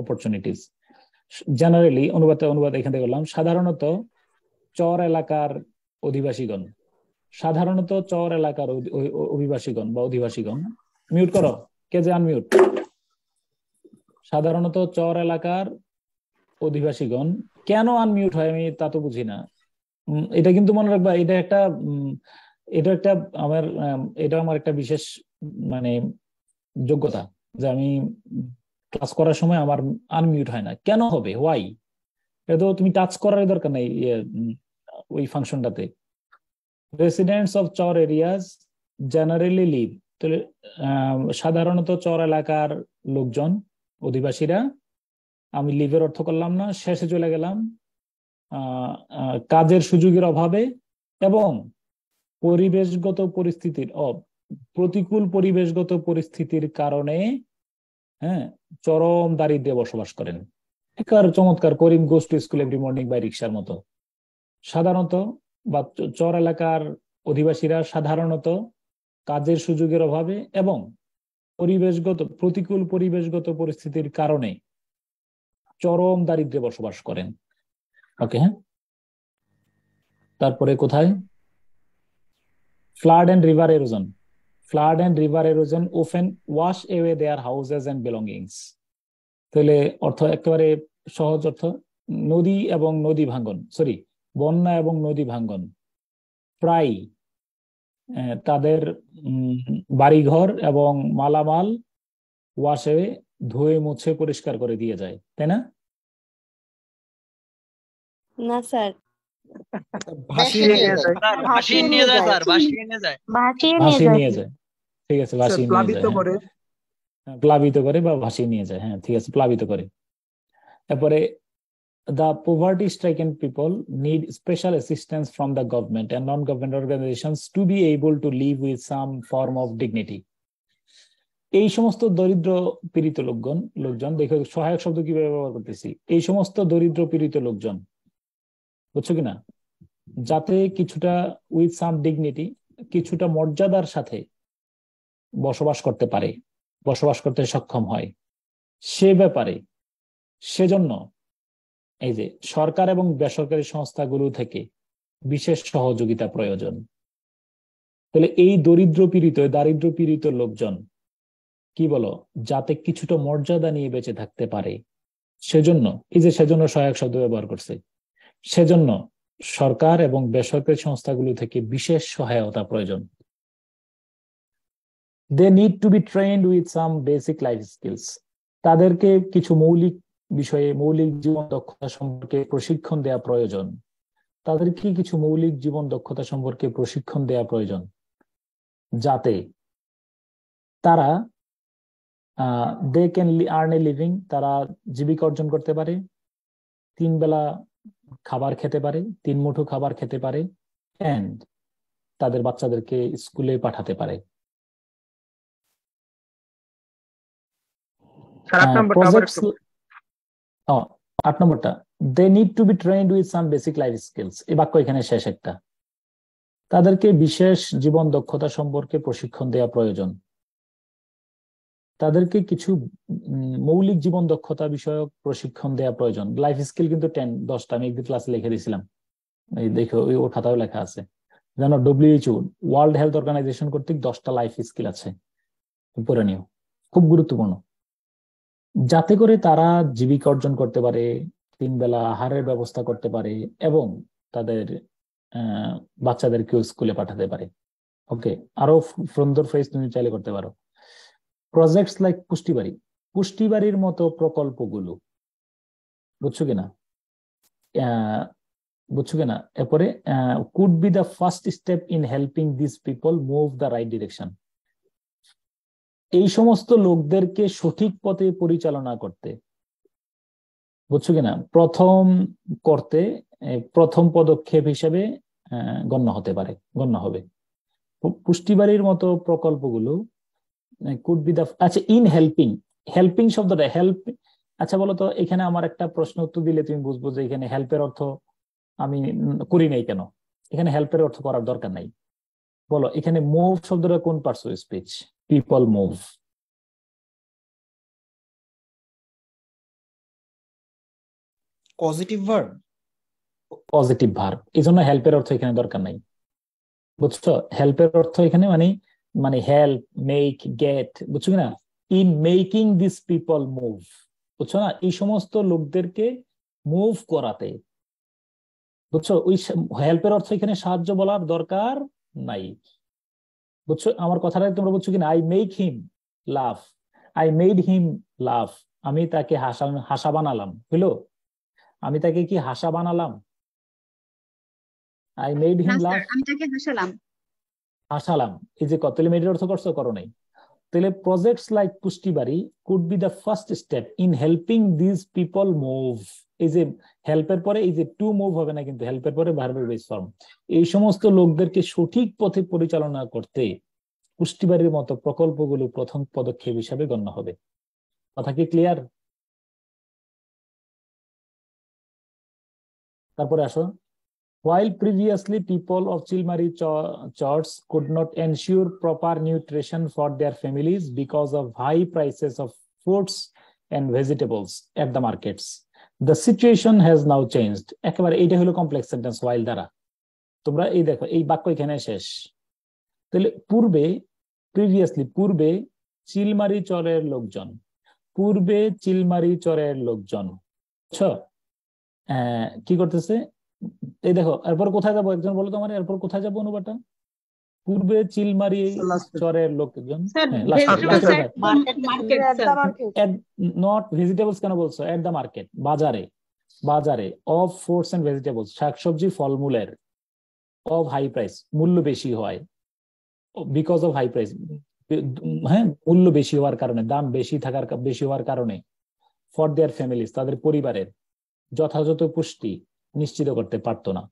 Speaker 3: opportunities. Generally, অনুবাদ এখান থেকে করলাম, সাধারণত চর এলাকার অধিবাসীগণ, অভিবাসীগণ বা অধিবাসীগণ, মিউট করো, কে যে আনমিউট। সাধারণত চর এলাকার অধিবাসীগণ, কেন আনমিউট হয় আমি তা তো বুঝি না। এটা কিন্তু মনে রাখবা, এটা আমার একটা বিশেষ মানে যোগ্যতা যে আমি ক্লাস করার সময় আমার আনমিউট হয় না। কেন হবে, ওয়াই? এটা তো তুমি টাচ করার দরকার নাই ওই ফাংশনটাতে। Residents of char areas generally live, তাহলে সাধারণত চর এলাকার লোকজন, অধিবাসীরা, আমি লিভের অর্থ করলাম না, শেষে চলে গেলাম, কাজের সুযোগের অভাবে এবং প্রতিকূল পরিবেশগত পরিস্থিতির কারণে চরম দারিদ্র্যে বসবাস করেন। চমৎকার, Karim goes to school every morning by রিক্সার মতো। সাধারণত বা চর এলাকার অধিবাসীরা সাধারণত কাজের সুযোগের অভাবে এবং প্রতিকূল পরিবেশগত পরিস্থিতির কারণে চরম দারিদ্র্যে বসবাস করেন। ওকে, হ্যাঁ। তারপরে কোথায়? flood and river erosion often wash away their houses and belongings. তাহলে অর্থ একেবারে সহজ অর্থ, বন্যা এবং নদী ভাঙ্গন প্রায় তাদের বাড়িঘর এবং মালামাল ওয়াশে ধুয়ে মুছে পরিষ্কার করে দিয়ে যায়, তাই না?
Speaker 7: না স্যার,
Speaker 18: ভাসিয়ে নিয়ে যায়।
Speaker 3: ঠিক আছে, ভাসিয়ে নিয়ে যায়, প্লাবিত করে বা ভাসিয়ে নিয়ে যায়। হ্যাঁ, ঠিক আছে, প্লাবিত করে। তারপরে the poverty stricken people need special assistance from the government and non-government organizations to be able to live with some form of dignity. এই সমস্ত দরিদ্র পীড়িত লোকজন দেখো সহায়ক শব্দ কিভাবে ব্যবহার করতেছি, এই সমস্ত দরিদ্র পীড়িত লোকজন, বুঝছো কিনা, যাতে কিছুটা উইথ সাম ডিগনিটি, কিছুটা মর্যাদার সাথে বসবাস করতে পারে, বসবাস করতে সক্ষম হয়, সে ব্যাপারে সেজন্য এই যে সরকার এবং বেসরকারি সংস্থাগুলো থেকে বিশেষ সহযোগিতা প্রয়োজন। তাহলে এই দারিদ্র পীড়িত লোকজন কি বলো, যাতে কিছুটা মর্যাদা নিয়ে বেঁচে থাকতে পারে, সেজন্য সেজন্য সহায়ক শব্দ ব্যবহার করছে, সেজন্য সরকার এবং বেসরকারি সংস্থাগুলো থেকে বিশেষ সহায়তা প্রয়োজন। They need to be trained with some basic life skills. তাদেরকে কিছু মৌলিক জীবন দক্ষতা সম্পর্কে প্রশিক্ষণ দেওয়া প্রয়োজন। তাদেরকে কিছু মৌলিক জীবন দক্ষতা সম্পর্কে প্রশিক্ষণ দেওয়া প্রয়োজন, যাতে তারা they can earn a living, তারা জীবিকা অর্জন করতে পারে, 3 বেলা খাবার খেতে পারে, 3 মুঠো খাবার খেতে পারে, এন্ড তাদের বাচ্চাদেরকে স্কুলে পাঠাতে পারে। 8 নম্বরটা, they need to be trained with some basic life skills. এই বাক্য এখানে শেষ একটা। তাদেরকে বিশেষ জীবন দক্ষতা সম্পর্কে প্রশিক্ষণ দেওয়া প্রয়োজন। তাদেরকে কিছু মৌলিক জীবন দক্ষতা বিষয়ক প্রশিক্ষণ দেওয়া প্রয়োজন। লাইফ স্কিল কিন্তু 10টা আমি একদিন ক্লাসে লিখে দিয়েছিলাম, এই দেখো ওর খাতাও লেখা আছে। যেন WHO ওয়ার্ল্ড হেলথ অর্গানাইজেশন কর্তৃক 10টা লাইফ স্কিল আছে, পড়ে নিও, খুব গুরুত্বপূর্ণ, যাতে করে তারা জীবিকা অর্জন করতে পারে, 3 বেলা আহারের ব্যবস্থা করতে পারে এবং তাদের বাচ্চাদেরকেও স্কুলে পাঠাতে পারে। ওকে, আরো সুন্দর ফ্রেজ তুমি চাইলে করতে পারো। প্রজেক্টস লাইক পুষ্টিবাড়ির মতো প্রকল্পগুলো, বুঝছো কিনা? এরপরে could be the first step in helping this people move the right direction. এই সমস্ত লোকদেরকে সঠিক পথে পরিচালনা করতে, বুঝছো কিনা, প্রথম পদক্ষেপ হিসেবে গণ্য হবে। পুষ্টিবাড়ির মতো প্রকল্পগুলো কুড বি দ্য, আচ্ছা, ইন হেল্পিং শব্দটা হেল্প, আচ্ছা বলো তো, এখানে আমার একটা প্রশ্ন উত্তর দিলে তুমি বুঝবো যে এখানে হেল্পের অর্থ আমি করি নাই কেন। এখানে হেল্পের অর্থ করার দরকার নাই। বলো এখানে মুভ শব্দটা কোন parts of speech? People move.
Speaker 6: Positive
Speaker 3: verb, এই জন্য হেল্পের অর্থ এখানে দরকার নাই, বুঝছো? হেল্পের অর্থ এখানে মানে হেল্প, মেক, গেট, বুঝছো কিনা? In making this people move, বুঝছো না? এই সমস্ত লোকদেরকে মুভ করাতে, বুঝছো? ওই হেল্পের অর্থ এখানে সাহায্য বলার দরকার নাই, বুঝছো আমার কথাটা তোমরা বুঝছো কিনা? I make him laugh, I made him laugh, আমি তাকে হাসা বানালাম, হলো? আমি তাকে কি হাসা বানালাম? আই মেড হিম লাভ,
Speaker 21: আমি তাকে
Speaker 3: হাসালাম। এই যে তাহলে মেডের অর্থ করছো, করো নাই। তাহলে projects like Pushtibari could be the first step in helping this people move. এই যে হেল্পের পরে এই যে টু মুভ হবে না, কিন্তু হেল্পের পরে ভার্বের বেস ফর্ম। এই সমস্ত লোকদেরকে সঠিক পথে পরিচালনা করতে পুষ্টিবাড়ির মতো প্রকল্পগুলো প্রথম পদক্ষেপ হিসাবে গণ্য হবে। কথা কি ক্লিয়ার? তারপরে আসো, while previously people of Chilmari Church could not ensure proper nutrition for their families because of high prices of fruits and vegetables at the markets, the situation has now changed. একেবারে এইটা হলো complex sentence while দ্বারা। তোমরা এই দেখো, এই বাক্য এখানে শেষ। তাহলে পূর্বে চিলমারি চরের লোকজন, বুঝছো কি করতেছে? এই দেখো, এরপর কোথায় যাবো? একজন বলো তোমার, এরপর কোথায় যাবো? অনুবাদটা পূর্বে চিলমারি চরের লোকজন, নট ভেজিটেবলস কেন বলছো? এট দ্য মার্কেট, বাজারে অফ ফ্রুটস এন্ড ভেজিটেবলস, শাকসবজি ফলমূলের, অফ হাই প্রাইস, মূল্য বেশি হয়, বিকজ অফ হাই প্রাইস, হ্যাঁ, মূল্য বেশি হওয়ার কারণে, দাম বেশি হওয়ার কারণে, ফর দেয়ার ফ্যামিলিজ, তাদের পরিবারের যথাযথ পুষ্টি নিশ্চিত করতে পারতো না।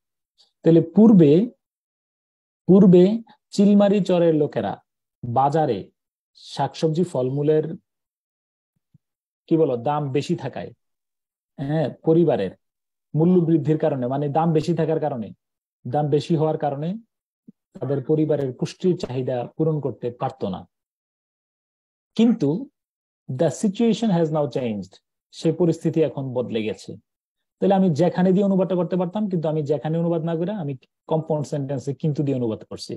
Speaker 3: তাহলে পূর্বে চিলমারি চরের লোকেরা বাজারে শাকসবজি ফলমূলের কি বলো দাম বেশি থাকায়, হ্যাঁ, পরিবারের মূল্য বৃদ্ধির কারণে, মানে দাম বেশি থাকার কারণে, দাম বেশি হওয়ার কারণে তাদের পরিবারের পুষ্টির চাহিদা পূরণ করতে পারতো না। কিন্তু the situation has now changed, সে পরিস্থিতি এখন বদলে গেছে। তাহলে আমি যেখানে দিয়ে অনুবাদটা করতে পারতাম, কিন্তু আমি যেখানে অনুবাদ না করে আমি কম্পাউন্ড সেন্টেন্সে কিন্তু দিয়ে অনুবাদ করছি।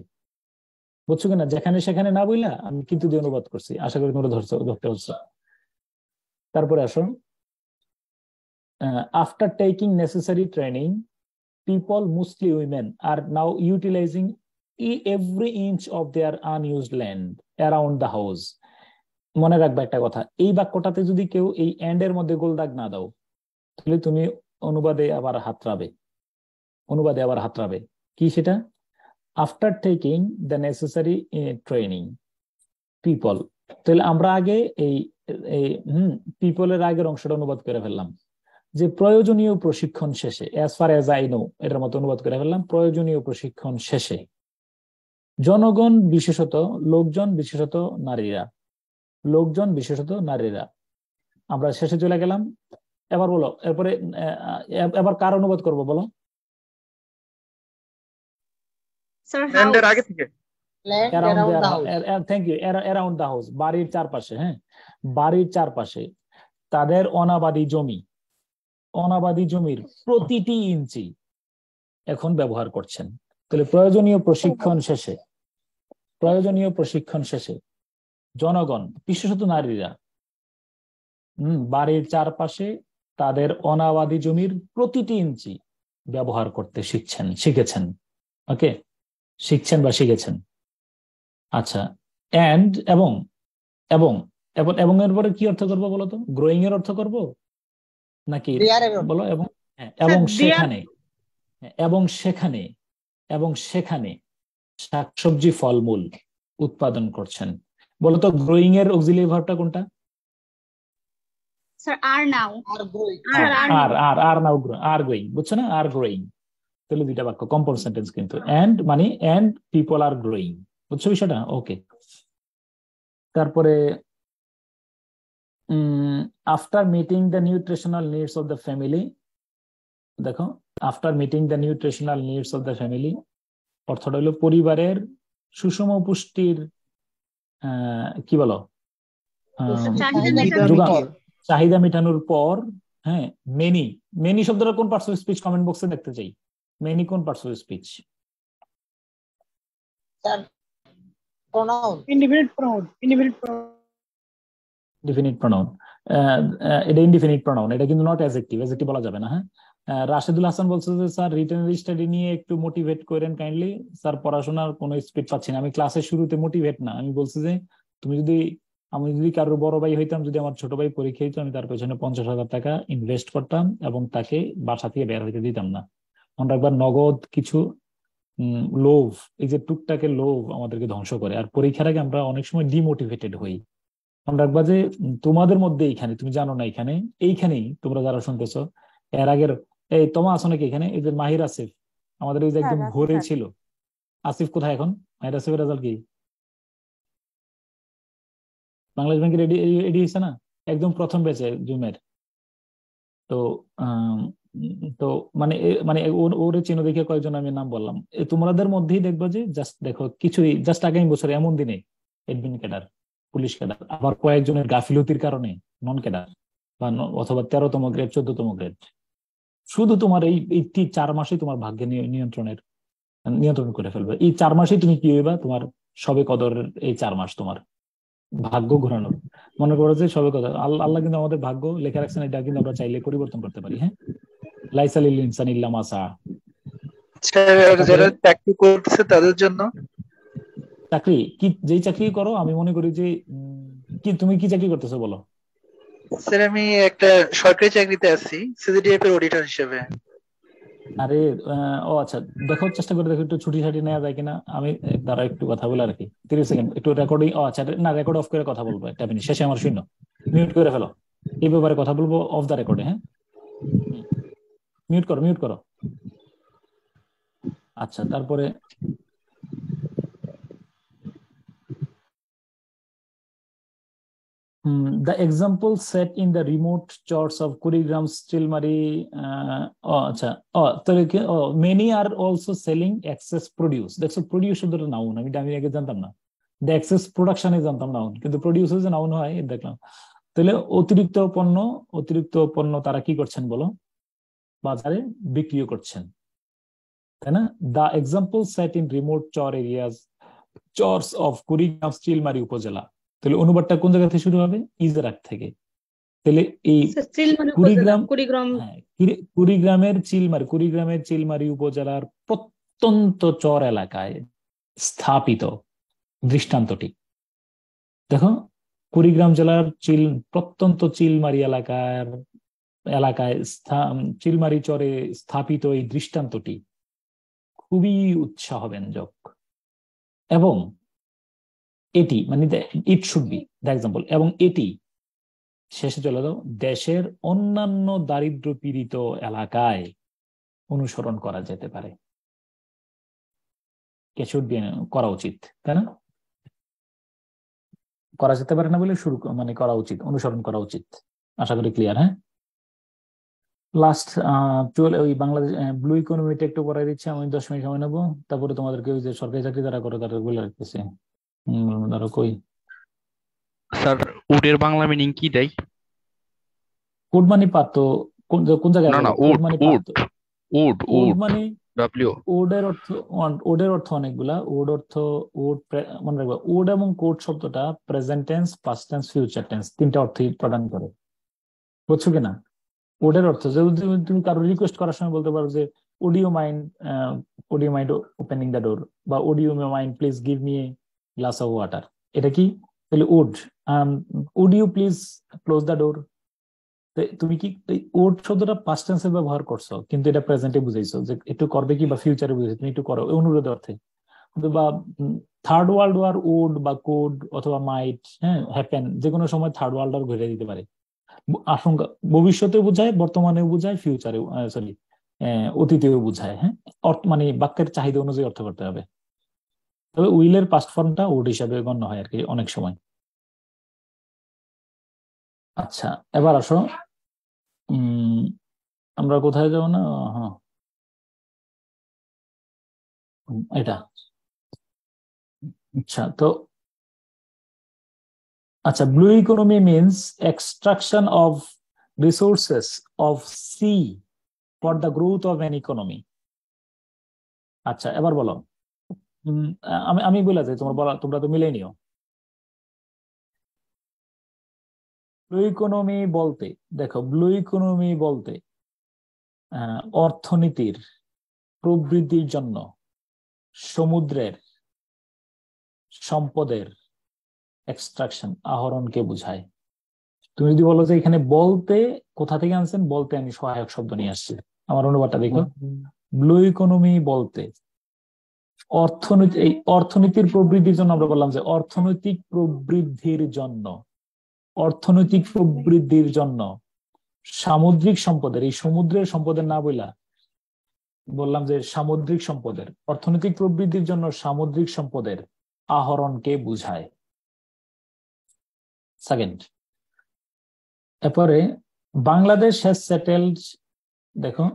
Speaker 3: বুঝছো কিনা? যেখানে সেখানে না বইলা আমি কিন্তু দিয়ে অনুবাদ করছি। আশা করি তোমরা ধরতে পারছো। তারপরে আসো, after taking necessary training, people, mostly women, are now utilizing every inch of their unused land around the house. মনে রাখবা একটা কথা, এই বাক্যটাতে যদি কেউ এই এন্ড এর মধ্যে গোল দাগ না দাও, তাহলে তুমি অনুবাদে আবার হাতড়াবে। কি সেটা? After taking the necessary training, people. তাহলে আমরা আগে এই পিপলের আগের অংশটা অনুবাদ করে ফেললাম যে প্রয়োজনীয় প্রশিক্ষণ শেষে, as far as I know, এটার মতো অনুবাদ করে ফেললাম প্রয়োজনীয় প্রশিক্ষণ শেষে জনগণ বিশেষত লোকজন বিশেষত নারীরা, আমরা শেষে চলে গেলাম। এবার বলো, এবার কার অনুবাদ করবো বলো?
Speaker 17: আগে থেকে
Speaker 3: thank you. Around the house, বাড়ির চারপাশে। হ্যাঁ, বাড়ির চারপাশে তাদের অনাবাদি জমির প্রতিটি ইঞ্চি এখন ব্যবহার করছেন। তাহলে প্রয়োজনীয় প্রশিক্ষণ শেষে জনগণ বিশেষত নারীরা বাড়ির চারপাশে তাদের অনাবাদি জমির প্রতিটি ইঞ্চি ব্যবহার করতে শিখেছেন। ওকে, শিখছেন বা শিখেছেন। আচ্ছা, এন্ড এবং এর পরে কি অর্থ করবো বলো তো? গ্রোয়িং এর অর্থ করবো নাকি বলো? এবং সেখানে শাকসবজি ফলমূল উৎপাদন করছেন। বলতো গ্রোয়িং এর অক্সিলিয়ারি ভার্বটা কোনটা?
Speaker 4: স্যার আর নাও
Speaker 3: আর গোয়িং, বুঝছো না? Are growing. তাহলে দুইটা বাক্য, কম্পাউন্ড সেন্টেন্স কিন্তু। এন্ড মানে এন্ড পিপল আর গ্রোয়িং, বুঝছো বিষয়টা? ওকে। তারপরে after meeting the nutritional needs of the family, দেখো after meeting the nutritional needs of the family অর্থটা হলো পরিবারের সুষম পুষ্টির কি বলো চাহিদা মেটানোর পর। হ্যাঁ, মেনি শব্দটা কোন পার্টস অফ স্পিচ? কমেন্ট বক্সে দেখতে চাই। মেনি কোন parts of speech? Definite pronoun. এটা ইনডিফিনিট প্রনাউন, এটা কিন্তু নট অ্যাডজেক্টিভ বলা যাবে না। হ্যাঁ, রাশেদুল হাসান বলছে যে স্যার রিটেনারি স্টাডি নিয়ে একটু মোটিভেট করেন কাইন্ডলি। স্যার পড়াশোনার কোনো স্পিড পাচ্ছি না। আমি ক্লাসের শুরুতে মোটিভেট না, আমি বলছি যে আমি যদি কারোর বড় ভাই হইতাম, যদি আমার ছোট ভাই পরীক্ষা হইতো, আমি তার পেছনে 50,000 টাকা ইনভেস্ট করতাম এবং তাকে বাসা থেকে বের হইতে দিতাম না। আমরা একবার নগদ কিছু লোভ, এই যে টুকটাকে লোভ আমাদেরকে ধ্বংস করে। আর পরীক্ষার আগে আমরা অনেক সময় ডিমোটিভেটেড হই। আমরা একবার যে তোমাদের মধ্যে এইখানে, তুমি জানো না, এইখানেই তোমরা যারা শুনতেছো, এর আগের এই তোমার আসো নাকি এখানে? এই যে মাহির আসিফ আমাদের ওই যে একদম ভোরে ছিল। আসিফ কোথায় এখন? মাহির আসিফের রেজাল্ট কি? বাংলাদেশ ব্যাংকের রেডি হয়েছে না? একদম প্রথম ব্যাচে জুমের। তো মানে ওরে চিনো দেখে কয়েকজন আমি নাম বললাম। তোমাদের মধ্যেই দেখবো যে জাস্ট দেখো কিছুই জাস্ট আগামী বছর এমন দিনে এডমিন ক্যাডার, পুলিশ ক্যাডার, আবার কয়েকজনের গাফিলতির কারণে নন ক্যাডার বা অথবা 13তম গ্রেড 14তম গ্রেড। শুধু তোমার এই 4 মাসে তোমার ভাগ্যে নিয়ন্ত্রণ করে ফেলবে। এই 4 মাসে তুমি কি হইবা? তোমার সবে কদরের এই 4 মাস তোমার ভাগ্য ঘোরানোর। মনে করো যে সবে কদর, আল্লাহ কিন্তু আমাদের ভাগ্য লেখা রাখছেন, এটা কিন্তু আমরা চাইলে পরিবর্তন করতে পারি। হ্যাঁ, লাইসা লিল ইনসানি ইল্লা মা সা।
Speaker 17: যারা চাকরি করতেছে তাদের জন্য
Speaker 3: চাকরি কি, যেই চাকরি করো, আমি মনে করি যে তুমি কি চাকরি করতেছো বলো?
Speaker 17: স্যার আমি একটা সরকারি চাকরিতে আছি, সিজিডিএফ এর অডিটর হিসেবে।
Speaker 3: আরে ও আচ্ছা, দেখো চেষ্টা করে দেখো একটু ছুটি ছাটি নেওয়া যায় কিনা। আমি দ্বারা একটু কথা বলে রাখি 30 সেকেন্ড, একটু রেকর্ডিং। ও আচ্ছা, না রেকর্ড অফ করে কথা বলবো একটা মিনিট, শেষে আমার শূন্য মিউট করে ফেলো। এই ব্যাপারে কথা বলবো অফ দ্য রেকর্ডে। হ্যাঁ, মিউট করো। আচ্ছা, তারপরে the example set in the remote charts of Kurigram, Stilmari, many are also selling excess produce. That's a produce শব্দটা নাউন, আমি আগে জানতাম না। The excess production এ জানতাম নাউন, কিন্তু produce যে নাউন হয় দেখলাম। তাহলে অতিরিক্ত পণ্য তারা কি করছেন বলো? বাজারে বিক্রিও করছেন, তাই না? The example set in remote Char areas চর্স of Kurigram Chilmari উপজেলা। তাহলে অনুবাদটা কোন জায়গা থেকে শুরু হবে? ইজারাক থেকে। তাহলে এই কুড়িগ্রামের চিলমারি উপজেলার প্রত্যন্ত চর এলাকায় স্থাপিত দৃষ্টান্তটি দেখো। কুড়িগ্রাম জেলার প্রত্যন্ত চিলমারি এলাকায় চিলমারি চরে স্থাপিত এই দৃষ্টান্তটি খুবই উৎসাহব্যঞ্জক এবং এটি মানে it should be the example, এবং এটি শেষে চলে যাও দেশের অন্যান্য দারিদ্র পীড়িত এলাকায় অনুসরণ করা যেতে পারে, করা উচিত, তাই না? করা যেতে পারে না বলে শুরু মানে করা উচিত, অনুসরণ করা উচিত। আশা করি ক্লিয়ার। হ্যাঁ, লাস্ট ওই বাংলাদেশ ব্লু ইকোনমিটা একটু পড়াই দিচ্ছি, আমি 10 মিনিট সময় নেবো। তারপরে তোমাদেরকে ওই যে সরকারি চাকরি যারা করে তারা বলে রাখতেছে। ধরো কই
Speaker 16: স্যার উডের বাংলা মিনিং কি দেয়?
Speaker 3: উড মানে পাতো, কোন জায়গায়?
Speaker 16: না উড মানে উড
Speaker 3: মানে
Speaker 16: ডব্লিউ।
Speaker 3: উডের অর্থ অনেকগুলা। উড অর্থ মনে রাখবা, উড এবং কোড শব্দটা present tense, past tense, future tense তিনটা অর্থই প্রদান করে, বুঝছো কিনা? উডের অর্থ তুমি কারো রিকোয়েস্ট করার সময় বলতে পারো যে would you mind opening the door, বা would you mind please give me a glass of water. এটা কি? তাহলে would you please close the door. তুমি কি উড শব্দটা পাস্ট টেন্সে ব্যবহার করছো, কিন্তু এটা প্রেজেন্টে বুঝাইছো যে একটু করবে কি, বা ফিউচারে বুঝাইছো তুমি একটু করো, অনুরোধ অর্থে। বা থার্ড ওয়ার্ল্ড ওয়ার উড বা কোড অথবা মাইট, হ্যাঁ, হ্যাপেন, যে কোনো সময় থার্ড ওয়ার্ল্ড ওয়ার ঘুরে দিতে পারে। আশঙ্কা ভবিষ্যতেও বোঝায়, বর্তমানেও বোঝায়, ফিউচারেও অতীতেও বোঝায়। হ্যাঁ, মানে বাক্যের চাহিদা অনুযায়ী অর্থ করতে হবে। তবে উইলের পাস্ট ফর্মটা উড হিসাবে গণ্য হয় আর কি অনেক সময়। আচ্ছা, এবার আসো আমরা কোথায় যাবো না, হ্যাঁ এটা। আচ্ছা, তো আচ্ছা, blue economy means extraction of resources of sea for the growth of an economy. আচ্ছা, এবার বলো, আমি বলে যাই, তোমরা তো মিলে নিও। ব্লু ইকোনমি বলতে, দেখো, ব্লু ইকোনমি বলতে অর্থনীতির প্রবৃদ্ধির জন্য সমুদ্রের সম্পদের এক্সট্রাকশন, আহরণকে বোঝায়। তুমি যদি বলো যে এখানে বলতে কোথা থেকে আনছেন, বলতে আমি সহায়ক শব্দ নিয়ে আসছি। আমার অনুবাদটা দেখো, ব্লু ইকোনমি বলতে অর্থনীতির প্রবৃদ্ধির জন্য, আমরা বললাম যে অর্থনৈতিক প্রবৃদ্ধির জন্য সামুদ্রিক সম্পদের, এই সমুদ্রের সম্পদের না বললাম যে সামুদ্রিক সম্পদের, অর্থনৈতিক প্রবৃদ্ধির জন্য সামুদ্রিক সম্পদের আহরণকে বুঝায়। সেকেন্ড, এরপরে বাংলাদেশ হ্যাজ সেটেলড, দেখো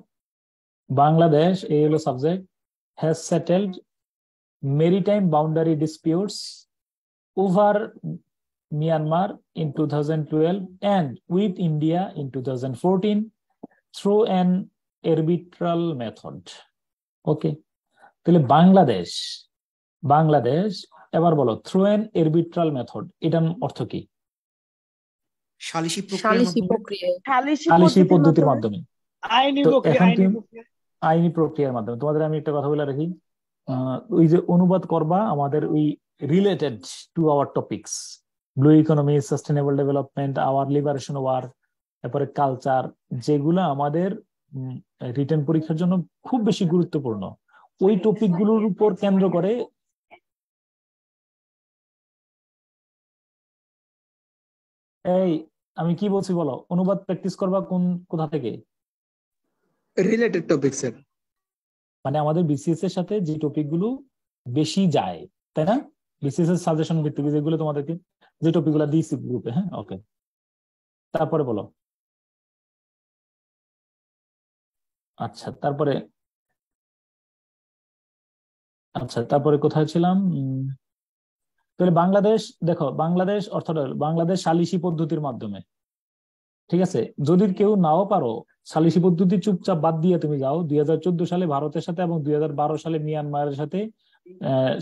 Speaker 3: বাংলাদেশ, এই হলো subject, has settled maritime boundary disputes over Myanmar in 2012 and with India in 2014 through an arbitral method. ওকে, তাহলে বাংলাদেশ এবার বলো থ্রু অ্যান arbitral মেথড, এটার অর্থ কি?
Speaker 6: সালিসি
Speaker 3: পদ্ধতির মাধ্যমে, আইনি প্রক্রিয়ার মাধ্যমে। তোমাদের আমি একটা কথা বলে রাখি, ওই যে অনুবাদ করবা আমাদের ওই related to our topics, blue economy, sustainable development, our liberation war, তারপরে কালচার, যেগুলো আমাদের রিটেন পরীক্ষার জন্য খুব বেশি গুরুত্বপূর্ণ, ওই টপিক গুলোর উপর কেন্দ্র করে। এই আমি কি বলছি বলো, অনুবাদ প্র্যাকটিস করবা কোথা থেকে?
Speaker 21: রিলেটেড টপিক স্যার,
Speaker 3: মানে আমাদের বিসিএস এর সাথে যে টপিক গুলো বেশি যায়, তাই না? বিসিএস এর সাজেশন ভিত্তিক যেগুলো তোমাদেরকে যে টপিক গুলো দিয়েছি গ্রুপে। হ্যাঁ, ওকে, তারপরে বলো। আচ্ছা, তারপরে কোথায় ছিলাম? তাহলে বাংলাদেশ, দেখো বাংলাদেশ অর্থটা বাংলাদেশ সালিসি পদ্ধতির মাধ্যমে, ঠিক আছে, যদি কেউ নাও পারো সালিসি পদ্ধতি চুপচাপ বাদ দিয়ে তুমি যাও। 2014 সালে ভারতের সাথে এবং 2012 সালে মিয়ানমারের সাথে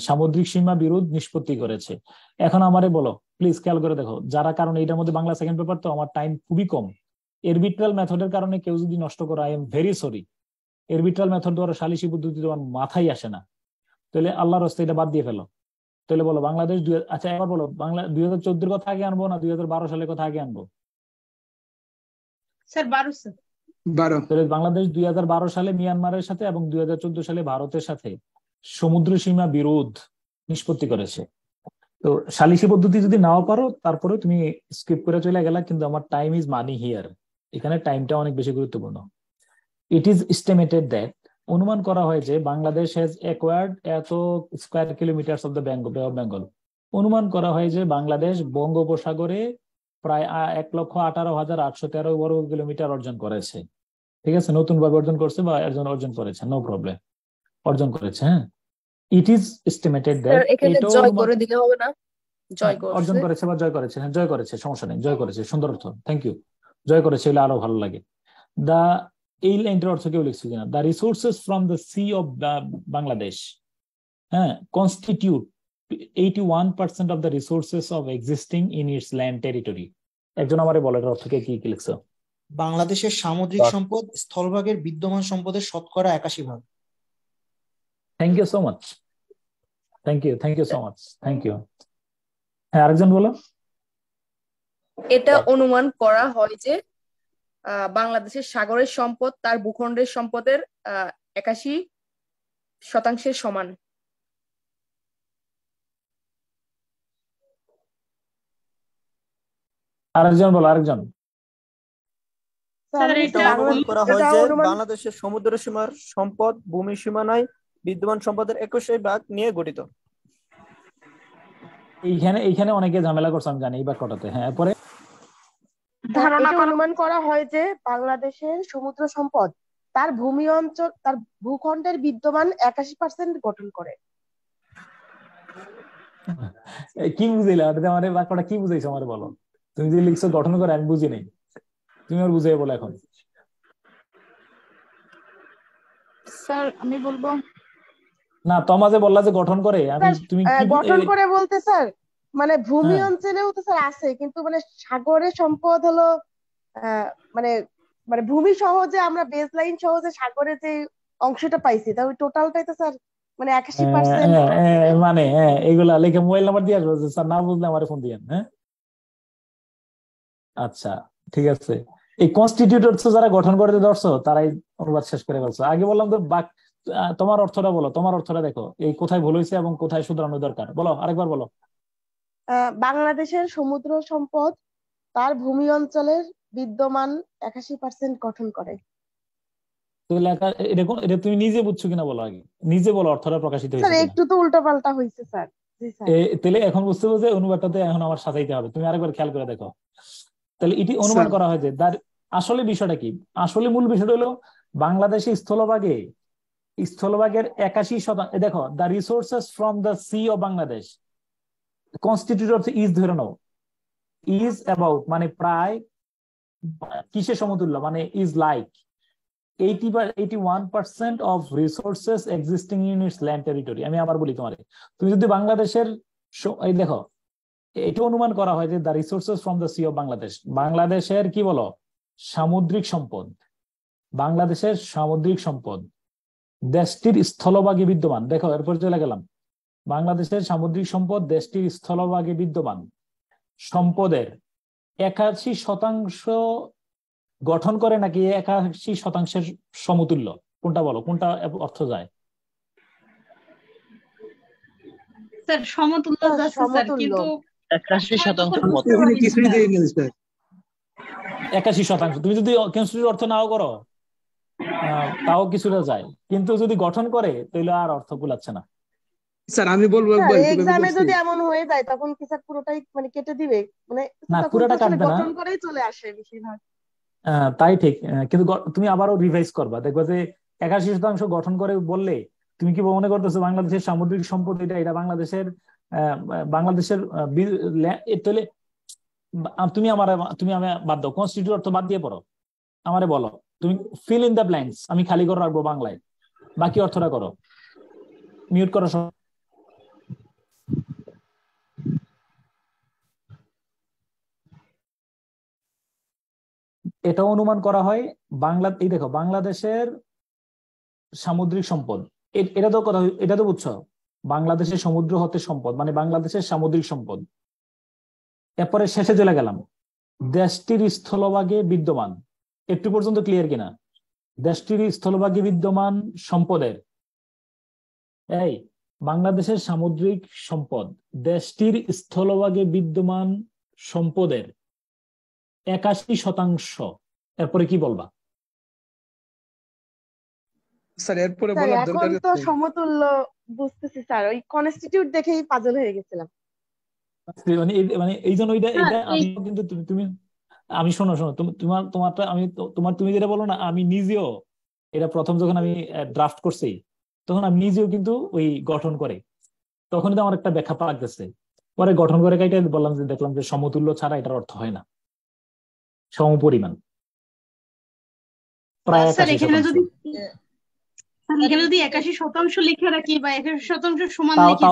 Speaker 3: সামুদ্রিক সীমা বিরোধ নিষ্পত্তি করেছে। এখন আমারে বলো প্লিজ, খেয়াল করে দেখো যারা, কারণ এইটার মধ্যে বাংলা সেকেন্ড পেপার তো আমার টাইম খুবই কম। এরবিট্রাল মেথডের কারণে কেউ যদি নষ্ট করে, I am very sorry. Arbitral method দ্বারা সালিসি পদ্ধতি তোমার মাথায় আসে না, তাহলে আল্লাহর রাস্তায় এটা বাদ দিয়ে ফেলো। তাহলে বলো বাংলাদেশ আচ্ছা এবার বলো বাংলা 2014 কথা আগে আনবো না 2012 সালের কথা আগে আনবো?
Speaker 4: স্যার
Speaker 21: 12
Speaker 3: তাহলে বাংলাদেশ 2012 সালে মিয়ানমারের সাথে এবং 2014 সালে ভারতের সাথে সমুদ্র সীমা বিরোধ নিষ্পত্তি করেছে। তো সালিসি পদ্ধতি যদি নাও পারো তারপরে তুমি স্কিপ করে চলে গেলা, কিন্তু আমার টাইম ইজ মানি হিয়ার, এখানে টাইমটা অনেক বেশি গুরুত্বপূর্ণ। ইট ইজ এস্টিমেটেড দ্যাট, অনুমান করা হয় যে বাংলাদেশ হ্যাজ অ্যাকোয়ার্ড এত স্কয়ার কিলোমিটার অফ দ্য বে অফ বেঙ্গল। অনুমান করা হয় যে বাংলাদেশ বঙ্গোপসাগরে প্রায় 1,18,813 বর্গ কিলোমিটার অর্জন করেছে। ঠিক আছে, নতুন ভাবে অর্জন করছে বা অর্জন করেছে, নো প্রবলেম, অর্জন করেছে। হ্যাঁ, ইট ইজ এস্টিমেটেড দ্যাট অর্জন করেছে বা জয় করেছে। হ্যাঁ, জয় করেছে, সমস্যা নেই, জয় করেছে, সুন্দর অর্থ, থ্যাংক ইউ। জয় করেছে হলে আরো ভালো লাগে। দা এই লাইনটার অর্থ কেউ লিখছে কিনা? The resources from the sea of Bangladesh, হ্যাঁ, constitute 81% of the resources of existing in its land territory. একজন আমারে বলে এর অর্থ কি লিখছো?
Speaker 6: বাংলাদেশের সামুদ্রিক সম্পদ স্থলভাগের বিদ্যমান সম্পদের শতকরা 81%।
Speaker 3: Thank you so much, thank you so much, thank you. হ্যাঁ, আরেকজন বলো।
Speaker 7: এটা অনুমান করা হয় যে বাংলাদেশের সাগরের সম্পদ তার ভূখণ্ডের সম্পদের 81% সমান।
Speaker 3: আরেকজন বলো, আরেকজন।
Speaker 2: অনুমান করা হয় যে বাংলাদেশের সমুদ্র সীমার সম্পদ ভূমি সীমানায় বিদ্যমান সম্পদের 21% নিয়ে গঠিত।
Speaker 3: এইখানে অনেকে ঝামেলা করছে আমি জানি এই বাক্যটাতে। হ্যাঁ, পরে
Speaker 5: অনুমান করা হয় যে বাংলাদেশের সমুদ্র সম্পদ তার ভূমি অঞ্চল তার ভূখণ্ডের বিদ্যমান 81% গঠন করে।
Speaker 3: কি বুঝাইলা আমার বাক্যটা? কি বুঝাইছো আমার বলো? তুমি যে লিখছো গঠন করে, আমি বুঝি নাই, তুমি আর বুঝাই বলো এখন।
Speaker 7: স্যার আমি বলবো
Speaker 3: না, তোমা যে বললা যে গঠন করে, আমি তুমি কি
Speaker 5: গঠন করে বলতে স্যার মানে ভূমি অঞ্চলেও তো স্যার আছে, কিন্তু মানে সাগরের সম্পদ হলো মানে মানে ভূমি সহজে আমরা বেসলাইন সহজে সাগরে যে অংশটা পাইছি তা ওই টোটালটাই তো স্যার মানে 81%।
Speaker 3: মানে এইগুলা লিখে মোবাইল নাম্বার দিয়ে আসবো, স্যার না বুঝলে আমার ফোন দিয়েন। হ্যাঁ, আচ্ছা ঠিক আছে। এই কনস্টিটিউটর যারা গঠন করতে ধরছো তারাই অনুবাদ শেষ করে ফেলছো। আগে বললাম তো তোমার অর্থটা বলো, তোমার অর্থটা দেখো এই কোথায় ভুল হয়েছে এবং কোথায় শুধরানো দরকার। বলো, আরেকবার বলো।
Speaker 5: বাংলাদেশের সমুদ্র সম্পদ তার ভূমি অঞ্চলের বিদ্যমান 81% গঠন করে।
Speaker 3: এটা তুমি নিজে বুঝছো কিনা বলো, আগে নিজে বলো অর্থটা প্রকাশিত হয়েছে।
Speaker 5: স্যার একটু তো উল্টাপাল্টা হয়েছে স্যার।
Speaker 3: তাহলে এখন বুঝতে হবে যে অনুবাদটাতে এখন আমার সাজাইতে হবে। তুমি আরেকবার খেয়াল করে দেখো। তাহলে এটি অনুমান করা হয় যে তার আসলে বিষয়টা কি? আসলে মূল বিষয়টা হলো বাংলাদেশের স্থলভাগের 81%। দেখো, the resources from the sea of Bangladesh constitute of is, ধরে নাও ইজ অ্যাবাউট মানে প্রায় কিসের সমতুল্য, মানে is like 81% of resources existing in its land territory. আমি আবার বলি তোমারে, তুমি যদি বাংলাদেশের এই দেখো, এটা অনুমান করা হয় যে the resources from the sea of Bangladesh, বাংলাদেশের কি বলো সামুদ্রিক সম্পদ, বাংলাদেশের সামুদ্রিক সম্পদ দেশটির স্থলভাগে বিদ্যমান। দেখো এরপর চলে গেলাম, বাংলাদেশের সামুদ্রিক সম্পদ দেশটির স্থলভাগে বিদ্যমান সম্পদের 81% গঠন করে নাকি 81% সমতুল্য? কোনটা বলো, কোনটা অর্থ যায়?
Speaker 4: স্যার সমতুল্য যাচ্ছে স্যার, কিন্তু
Speaker 3: 81%। তুমি যদি কনস্টিটিউট অর্থ নাও করো তাও কিছুটা যায়, কিন্তু যদি গঠন করে তাহলে আর অর্থ গুলাচ্ছে না।
Speaker 21: স্যার আমি বলবো
Speaker 5: এক্সামে যদি এমন হয়ে যায় তখন কি স্যার পুরোটাই মানে কেটে দিবে? মানে
Speaker 3: না, পুরোটা কাটবে না,
Speaker 5: গঠন করেই চলে আসে বেশিরভাগ।
Speaker 3: তাই ঠিক, কিন্তু তুমি আবারও রিভাইজ করবা, দেখবা যে 81% গঠন করে বললে তুমি কি মনে করতেছো বাংলাদেশের সামুদ্রিক সম্পদ এটা বাংলাদেশের তুমি আমি বাদ দাও, কনস্টিটিউট অর্থ বাদ দিয়ে পড়ো, আমারে বলো তুমি ফিল ইন দ্য ব্ল্যাঙ্কস, আমি খালি করে রাখবো বাংলায়, বাকি অর্থটা করো, মিউট করো সব। এটা অনুমান করা হয় এই দেখো বাংলাদেশের সামুদ্রিক সম্পদ, এটা তো বুঝছো, বাংলাদেশের সমুদ্র হতে সম্পদ মানে বাংলাদেশের সামুদ্রিক সম্পদ। এরপরে শেষে চলে গেলাম, দেশটির স্থলভাগে বিদ্যমান, একটু পর্যন্ত ক্লিয়ার কিনা? দেশটির স্থলভাগে বিদ্যমান সম্পদের, এই বাংলাদেশের সামুদ্রিক সম্পদ, দেশটির স্থলভাগে বিদ্যমান সম্পদের 81%। এরপরে কি বলবা?
Speaker 21: স্যার এরপরে
Speaker 5: স্যার
Speaker 21: বলার
Speaker 5: এখন
Speaker 21: দরকার
Speaker 5: তো সমতুল্য বুঝতেছি স্যার, ওই কনস্টিটিউট দেখেই পাজল হয়ে গেছিলাম।
Speaker 3: মানে এই জন্য এটা আমি কিন্তু তুমি আমি শোনো তোমারটা আমি তুমি যেটা বলো না, আমি নিজেও এটা প্রথম যখন আমি ড্রাফট করছি তখন আমি নিজেও কিন্তু ওই গঠন করে তখনই তো আমার একটা ব্যাখ্যা পাওয়া গেছে, পরে গঠন করে কাইটা বললাম যে দেখলাম যে সমতুল্য ছাড়া এটার অর্থ হয় না সমপরিমাণ, প্রায় 81%।
Speaker 4: এখানে যদি 81% লিখে রাখি বা 81% সমান লিখি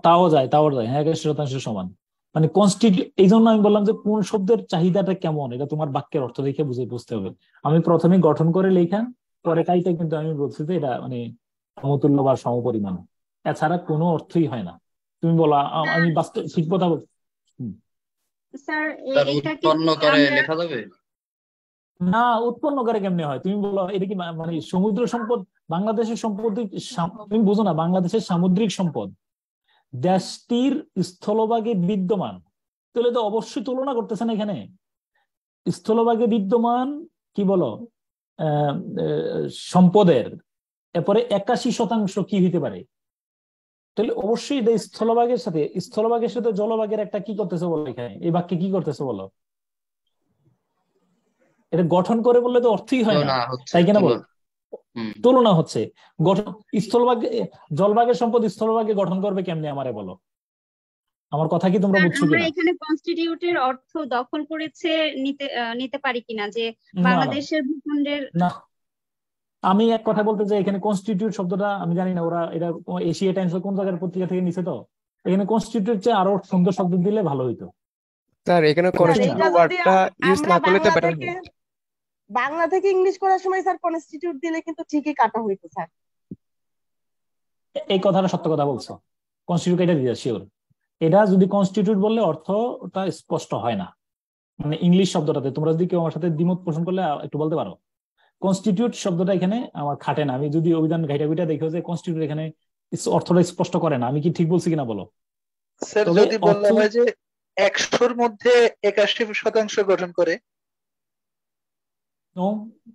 Speaker 3: তাও যায় হ্যাঁ 81% সমান, মানে কনস্টিটিউট। এই জন্য আমি বললাম যে কোন শব্দের চাহিদাটা কেমন এটা তোমার বাক্যের অর্থ দেখে বুঝতে হবে। আমি প্রথমে গঠন করে লেখা, পরে কাইটা কিন্তু আমি বলছি যে এটা মানে সমতুল্য বা সমপরিমাণ, এছাড়া কোনো অর্থই হয় না। তুমি বলো, আমি বাস্তব ঠিক কথা বলছি।
Speaker 4: স্যার
Speaker 1: উৎপন্ন করে লেখা যাবে
Speaker 3: না, উৎপন্ন করে কেমনে হয় তুমি বলো? এটা কি মানে সমুদ্র সম্পদ বাংলাদেশের সম্পদ? তুমি বুঝো না, বাংলাদেশের সামুদ্রিক সম্পদ দেশটির স্থলভাগে বিদ্যমান, তাহলে তো অবশ্যই তুলনা করতেছে না এখানে। স্থলভাগে বিদ্যমান কি বলো সম্পদের, এরপরে 81% কি হইতে পারে? তাহলে অবশ্যই এটা স্থলভাগের সাথে জলভাগের একটা কি করতেছে বলো এখানে, এই বাক্যে কি করতেছে বলো? এটা গঠন করে বললে তো অর্থই হয় না, তাই কিনা বল? তুলনা হচ্ছে। গঠন স্থলভাগে জলভাগের সম্পদ স্থলভাগে গঠন করবে কেমনে আমারে বলো? আমার কথা কি তোমরা বুঝছো কিনা?
Speaker 4: এখানে কনস্টিটিউটের অর্থ দখল করেছে নিতে পারি কিনা, যে বাংলাদেশের ভূখণ্ডের?
Speaker 3: না, আমি এক কথা বলতে চাই, এখানে কনস্টিটিউট শব্দটা আমি জানি না ওরা এটা এশিয়া টাইমস কোন জায়গার পত্রিকা থেকে নিছে, তো এখানে কনস্টিটিউট চেয়ে আরো সুন্দর শব্দ দিলে ভালো হইতো।
Speaker 15: স্যার এখানে কনস্টিটিউট ওয়ার্ডটা ইউজ না করলে তো বেটার হয়।
Speaker 5: বাংলা থেকে ইংলিশ করার সময় স্যার কনস্টিটিউট দিলে কিন্তু ঠিকই কাটা হইতো স্যার।
Speaker 3: এই কথাটা সত্য কথা বলছো, কনস্টিটিউট এটা দিয়ে শিওর। এটা যদি কনস্টিটিউট বললে অর্থটা স্পষ্ট হয় না, মানে ইংলিশ শব্দটাতে তোমরা যদি কেউ আমার সাথে দ্বিমত পোষণ করলে একটু বলতে পারো। কনস্টিটিউট শব্দটা এখানে আমার খাটে না, আমি যদি অভিধান ঘাইটা দেখো যে কনস্টিটিউট এখানে অর্থটা স্পষ্ট করে না। আমি কি ঠিক বলছি কিনা বলো?
Speaker 17: স্যার যদি বলা হয় যে 100-র মধ্যে 81% গঠন করে,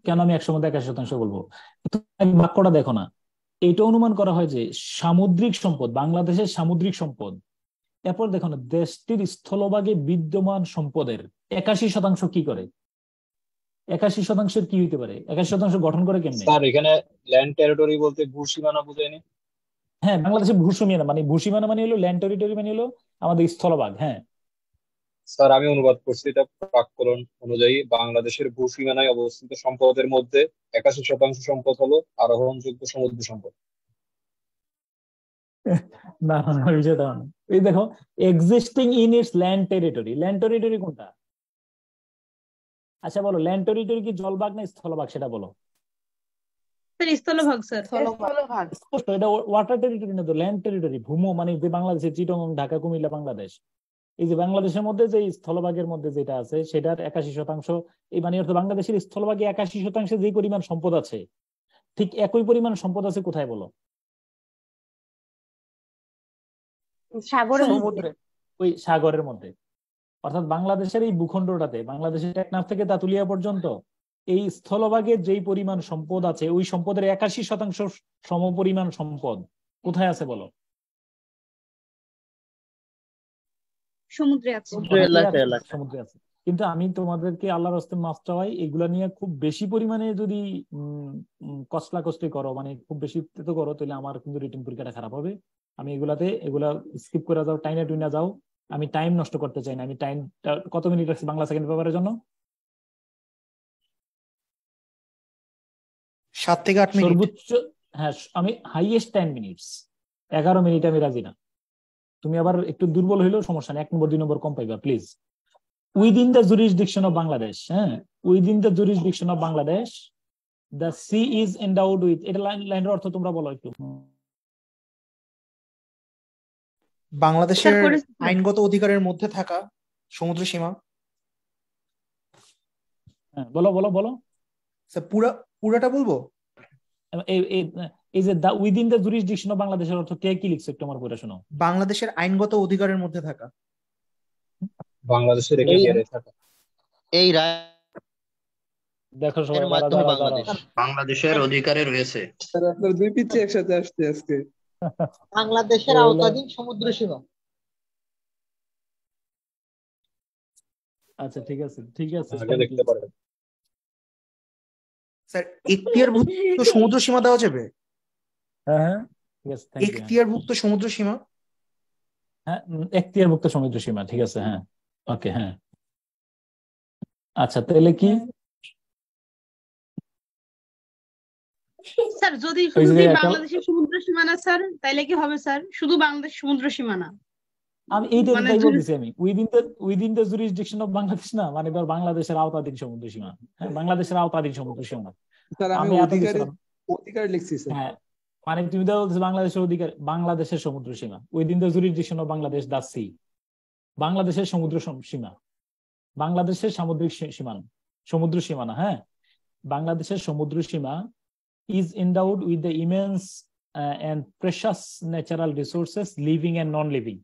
Speaker 3: কেন আমি 100-র মধ্যে 81% বলবো? বাক্যটা দেখো না, এটা অনুমান করা হয় যে সামুদ্রিক সম্পদ, বাংলাদেশের সামুদ্রিক সম্পদ, এরপর দেখো না দেশটির স্থলভাগে বিদ্যমান সম্পদের 81% কি করে? 81% কি হইতে পারে? 81% গঠন করে কেমনে?
Speaker 8: স্যার এখানে ল্যান্ড টেরিটরি বলতে ভূসীমানা বোঝায়নি?
Speaker 3: হ্যাঁ, বাংলাদেশের ভূসীমানা মানে মানে হলো ল্যান্ড টেরিটরি মানে হলো আমাদের স্থলভাগ। হ্যাঁ
Speaker 8: স্যার আমি অনুবাদ করছি, এটা প্রাক্কলন অনুযায়ী বাংলাদেশের ভূসীমানায় অবস্থিত সম্পদের মধ্যে 81% সম্পদ হলো আরোহণযোগ্য সমুদ্র সম্পদ।
Speaker 3: না, বিষয়টা না। এই দেখো, existing in its land territory, land territory কোনটা? আচ্ছা বলো, ল্যান্ড টেরিটরি কি জলভাগ না স্থলভাগ সেটা বলো?
Speaker 4: স্থলভাগ স্যার।
Speaker 3: স্পষ্ট, এটা ওয়াটার টেরিটরি না তো, ল্যান্ড টেরিটরি। ভূম মানে যে বাংলাদেশের চিটাগং, ঢাকা, কুমিল্লা, বাংলাদেশ, এই যে বাংলাদেশের মধ্যে যে স্থলভাগের মধ্যে যেটা আছে সেটার 81%, এই মানে অর্থ বাংলাদেশের স্থলভাগে 81% যে পরিমাণ সম্পদ আছে, ঠিক একই পরিমাণ সম্পদ আছে কোথায় বলো? সমুদ্রে, ওই সাগরের মধ্যে। অর্থাৎ বাংলাদেশের এই ভূখণ্ডটাতে, বাংলাদেশের টেকনাফ থেকে তেঁতুলিয়া পর্যন্ত এই স্থলভাগে যেই পরিমাণ সম্পদ আছে, ওই সম্পদের 81% সমপরিমাণ সম্পদ কোথায় আছে বলো?
Speaker 4: সমুদ্রে আছে।
Speaker 3: সমুদ্রে আছে। কিন্তু আমি তোমাদেরকে আল্লাহর রাস্তে মাফ চাওয়াই, এগুলা নিয়ে খুব বেশি পরিমাণে যদি কষ্টাকষ্টি করো, মানে খুব বেশি করো, তাহলে আমার কিন্তু রিটেন পরীক্ষাটা খারাপ হবে। আমি এগুলা স্কিপ করে যাও, টাইনা টুইনা যাও, আমি টাইম নষ্ট করতে চাই না। আমি টাইম কত মিনিট রাখছি বাংলা সেকেন্ড পেপারের জন্য?
Speaker 6: 7 থেকে 8 মিনিট
Speaker 3: সর্বোচ্চ। হ্যাঁ, আমি হাইয়েস্ট 10 মিনিটস, 11 মিনিট আমি রাজি না। তুমি আবার একটু দুর্বল হইলেও সমস্যা নেই, 1 নম্বর 2 নম্বর কম পাইবা please. Within the jurisdiction of Bangladesh, হ্যাঁ, within the jurisdiction of Bangladesh the sea is endowed with, এটা লাইনের অর্থ তোমরা বলো একটু।
Speaker 6: বাংলাদেশের আইনগত অধিকারের মধ্যে থাকা সমুদ্র সীমা।
Speaker 3: হ্যাঁ, বলো বলো বলো।
Speaker 6: পুরাটা বলবো?
Speaker 3: এই যে উইদিন দ্য জুরিসডিকশন অফ বাংলাদেশের অর্থ কে কি লিখছে একটু আমার পড়ে শোনো।
Speaker 6: বাংলাদেশের আইনগত অধিকারের মধ্যে থাকা,
Speaker 8: বাংলাদেশের এখতিয়ারে থাকা।
Speaker 14: এই রায়
Speaker 3: দেখো সবাই,
Speaker 1: বাংলাদেশের অধিকারে রয়েছে।
Speaker 21: স্যার আপনার দুই পিচ্ছি একসাথে আসছে আজকে।
Speaker 11: বাংলাদেশের আওতাধীন সমুদ্র সীমা।
Speaker 3: আচ্ছা ঠিক আছে, ঠিক আছে।
Speaker 8: দেখতে পারেন
Speaker 6: স্যার, এখতিয়ারভুক্ত সমুদ্র সীমা দেওয়া যাবে?
Speaker 3: হ্যাঁ হ্যাঁ, ঠিক আছে।
Speaker 6: এখতিয়ারভুক্ত সমুদ্র সীমা,
Speaker 3: হ্যাঁ, এখতিয়ারভুক্ত সমুদ্র সীমা, ঠিক আছে। হ্যাঁ, ওকে, হ্যাঁ। আচ্ছা, তাহলে কি
Speaker 4: স্যার যদি শুধু বাংলাদেশের সমুদ্র সীমানা স্যার, তাইলে কি হবে স্যার? শুধু বাংলাদেশ সমুদ্র সীমানা?
Speaker 3: আমি এইটাই বলতেছি, আমি within the jurisdiction of Bangladesh না, মানে ধর বাংলাদেশের আওতাধীন সমুদ্র সীমা। হ্যাঁ, বাংলাদেশের আওতাধীন সমুদ্র সীমা।
Speaker 21: স্যার আমি অধিকার লিখছি স্যার।
Speaker 3: হ্যাঁ, মানে তুমি তো বলছো বাংলাদেশের অধিকার, বাংলাদেশের সমুদ্র সীমা, within the jurisdiction of Bangladesh the sea, বাংলাদেশের সমুদ্র সীমা, বাংলাদেশের সামুদ্রিক সীমানা, সমুদ্র সীমানা। হ্যাঁ, বাংলাদেশের সমুদ্র সীমা is endowed with the immense and precious natural resources, living and non-living.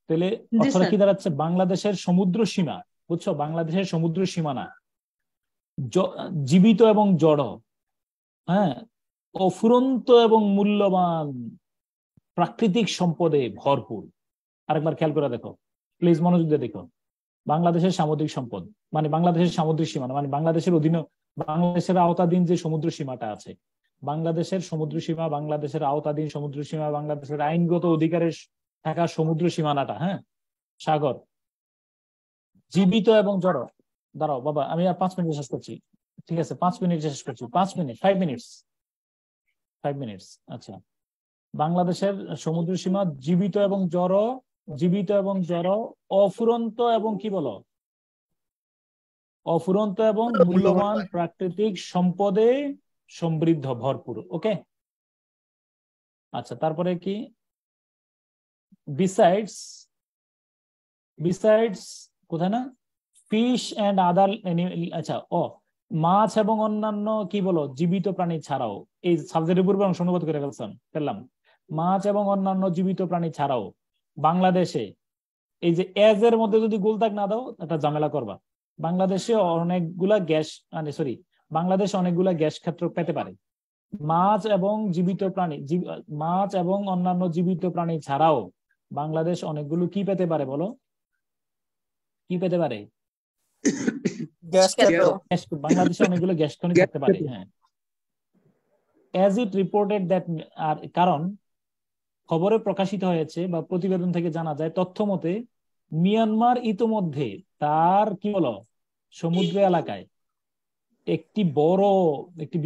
Speaker 3: তাহলে অর্থটা কি দাঁড়াচ্ছে? বাংলাদেশের সমুদ্র সীমা, বুঝছো, বাংলাদেশের সমুদ্র সীমানা জীবিত এবং জড়, হ্যাঁ, অফুরন্ত এবং মূল্যবান প্রাকৃতিক সম্পদে ভরপুর। আরেকবার খেয়াল করে দেখো প্লিজ, মনোযোগ দিয়ে দেখো। বাংলাদেশের সামুদ্রিক সম্পদ মানে বাংলাদেশের সামুদ্রিক সীমানা, মানে বাংলাদেশের অধীনে, বাংলাদেশের আওতাধীন যে সমুদ্র সীমাটা আছে, বাংলাদেশের সমুদ্র সীমা, বাংলাদেশের আওতাধীন সমুদ্র সীমা, বাংলাদেশের আইনগত অধিকারের থাকা সমুদ্র সীমানাটা, হ্যাঁ, সাগর, জীবিত এবং জড়। দাঁড়াও বাবা, আমি আর 5 মিনিট শেষ করছি, ঠিক আছে? 5 মিনিট শেষ করছি, 5 মিনিট। আচ্ছা, বাংলাদেশের সমুদ্র সীমা জীবিত এবং জড়, অফুরন্ত এবং কি বলো, অফুরন্ত এবং মূল্যবান প্রাকৃতিক সম্পদে সমৃদ্ধ, ভরপুর। ওকে, আচ্ছা, তারপরে কি? বিসাইডস কোথায় না, ফিশ এন্ড আদার, আচ্ছা, মাছ এবং অন্যান্য কি বলো, জীবিত প্রাণী ছাড়াও, এই সাবজেক্টের পূর্বে অংশ অনুবাদ করে ফেললাম। মাছ এবং অন্যান্য জীবিত প্রাণী ছাড়াও বাংলাদেশে, এই যে এজ এর মধ্যে যদি গোলদাগ না দাও একটা ঝামেলা করবা। বাংলাদেশে অনেকগুলা বাংলাদেশ অনেকগুলা গ্যাস ক্ষেত্র পেতে পারে। মাছ এবং অন্যান্য জীবিত প্রাণী ছাড়াও বাংলাদেশ অনেকগুলো কি পেতে পারে বলো, কি পেতে পারে? বাংলাদেশে অনেকগুলো গ্যাস খনি থাকতে পারে। হ্যাঁ, as it reported that, আর কারণ খবরে প্রকাশিত হয়েছে বা প্রতিবেদন থেকে জানা যায়, তথ্য মতে মিয়ানমার ইতোমধ্যে তার কি বলো সমুদ্র এলাকায় একটি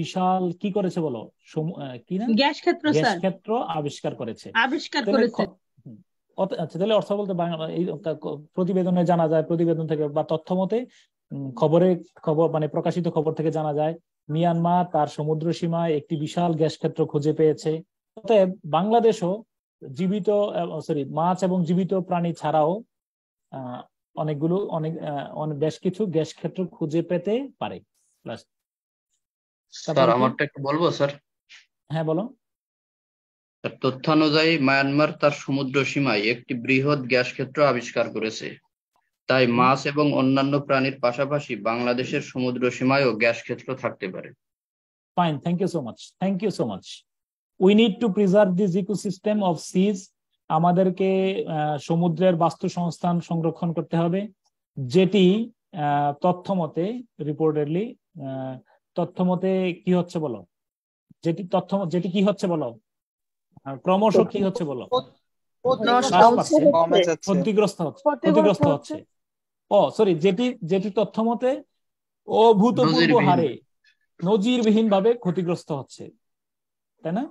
Speaker 3: বিশাল কি করেছে বলো, কি না, গ্যাস ক্ষেত্র আবিষ্কার করেছে। আচ্ছা, তাহলে অর্থ বলতে এই প্রতিবেদনে জানা যায়, প্রতিবেদন থেকে বা তথ্য মতে খবর মানে প্রকাশিত খবর থেকে জানা যায় মিয়ানমার তার সমুদ্র সীমায় একটি বিশাল গ্যাস ক্ষেত্র খুঁজে পেয়েছে। অতএব বাংলাদেশও মাছ এবং জীবিত প্রাণী ছাড়াও বেশ কিছু গ্যাস ক্ষেত্র খুঁজে পেতে পারে।
Speaker 1: স্যার আমারটা একটু বলবো স্যার?
Speaker 3: হ্যাঁ বলো।
Speaker 1: তথ্যানুযায়ী মায়ানমার তার সমুদ্র সীমায় একটি বৃহৎ গ্যাস ক্ষেত্র আবিষ্কার করেছে, তাই মাছ এবং অন্যান্য প্রাণীর পাশাপাশি বাংলাদেশের সমুদ্র সীমায়ও গ্যাস ক্ষেত্র থাকতে পারে।
Speaker 3: Fine, thank you so much. We need to preserve this ecosystem of seas. আমাদেরকে সমুদ্রের বাস্তু সংস্থান সংরক্ষণ করতে হবে, যেটি তথ্যমতে কি হচ্ছে বলো, যেটি কি হচ্ছে বলো, ক্রমশ কি হচ্ছে বলো, ক্ষতিগ্রস্ত হচ্ছে ও সরি যেটি তথ্য মতে অভূতপূর্ব হারে নজিরবিহীন ভাবে ক্ষতিগ্রস্ত হচ্ছে, তাই না?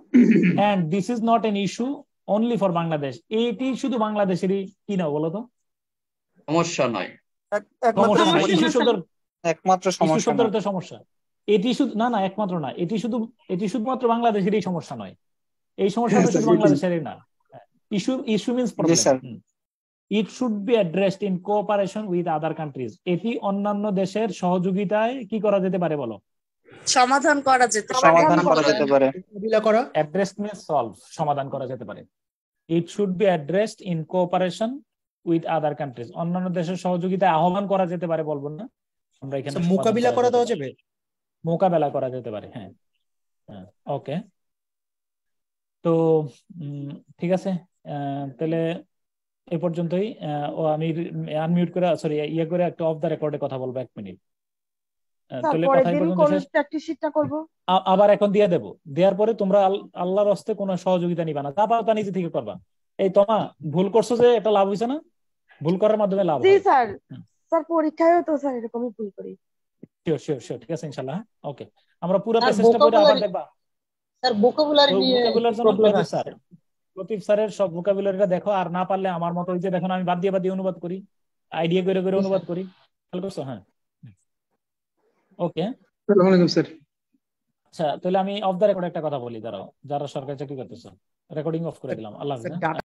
Speaker 3: And this is not an issue only for Bangladesh. এটি শুধু বাংলাদেশেরই কি না বলো তো?
Speaker 1: সমস্যা নয়,
Speaker 17: একমাত্র
Speaker 3: সমস্যা এটি শুধু না একমাত্র না, এটি শুধুমাত্র বাংলাদেশেরই সমস্যা নয়। এই সমস্যাটা শুধু বাংলাদেশেরই না। Issue means problem. It should be addressed in cooperation with other countries. এটি অন্যান্য দেশের সহযোগিতায় কি করা যেতে পারে বলো?
Speaker 10: সমাধান করা যেতে পারে।
Speaker 3: অ্যাড্রেস মিন্স সলভ, সমাধান করা যেতে পারে। It should be addressed in cooperation with other countries. অন্যান্য দেশের সহযোগিতায় আহ্বান করা যেতে পারে বলবো না আমরা এখানে,
Speaker 6: মোকাবিলা করা দেওয়া যাবে,
Speaker 3: মোকাবেলা করা যেতে পারে। হ্যাঁ, ওকে। তো ঠিক আছে, তাহলে এই পর্যন্তই। আমি আনমিউট করে সরি ইয়ে করে একটা অফ দা রেকর্ডে কথা বলবো 1 মিনিট। তাহলে কথাই পর্যন্ত আবার এখন দিয়ে দেবো। দেওয়ার পরে তোমরা আল্লাহর হস্তে কোনো সহযোগিতা নিবা না, তা পারো তা নিজে থেকে করবা। এই তোমা ভুল করছো যে এটা লাভ হইছে না, ভুল করার মাধ্যমে লাভ হয়।
Speaker 5: স্যার পরীক্ষায়ও তো স্যার এরকমই ভুল করি।
Speaker 3: শিওর ঠিক আছে ইনশাআল্লাহ। ওকে, আমরা পুরো প্যাসেজটা পড়ে আবার দেখবা।
Speaker 11: স্যার ভোকাবুলারি নিয়ে প্রবলেম আছে স্যার।
Speaker 3: প্রতীপ স্যারের সব ভোকাবুলারিটা দেখো, আর না পারলে আমার মতো ওই যে দেখো আমি বাদ দিয়ে অনুবাদ করি, আইডিয়া করে অনুবাদ করি। খেয়াল করছো? হ্যাঁ, ওকে।
Speaker 21: আসসালামু আলাইকুম স্যার।
Speaker 3: আচ্ছা, তাহলে আমি অফ দ্য রেকর্ড একটা কথা বলি, দাঁড়াও, যারা সরকারি চাকরি করতেছো রেকর্ডিং অফ করে দিলাম। আল্লাহ হাফেজ।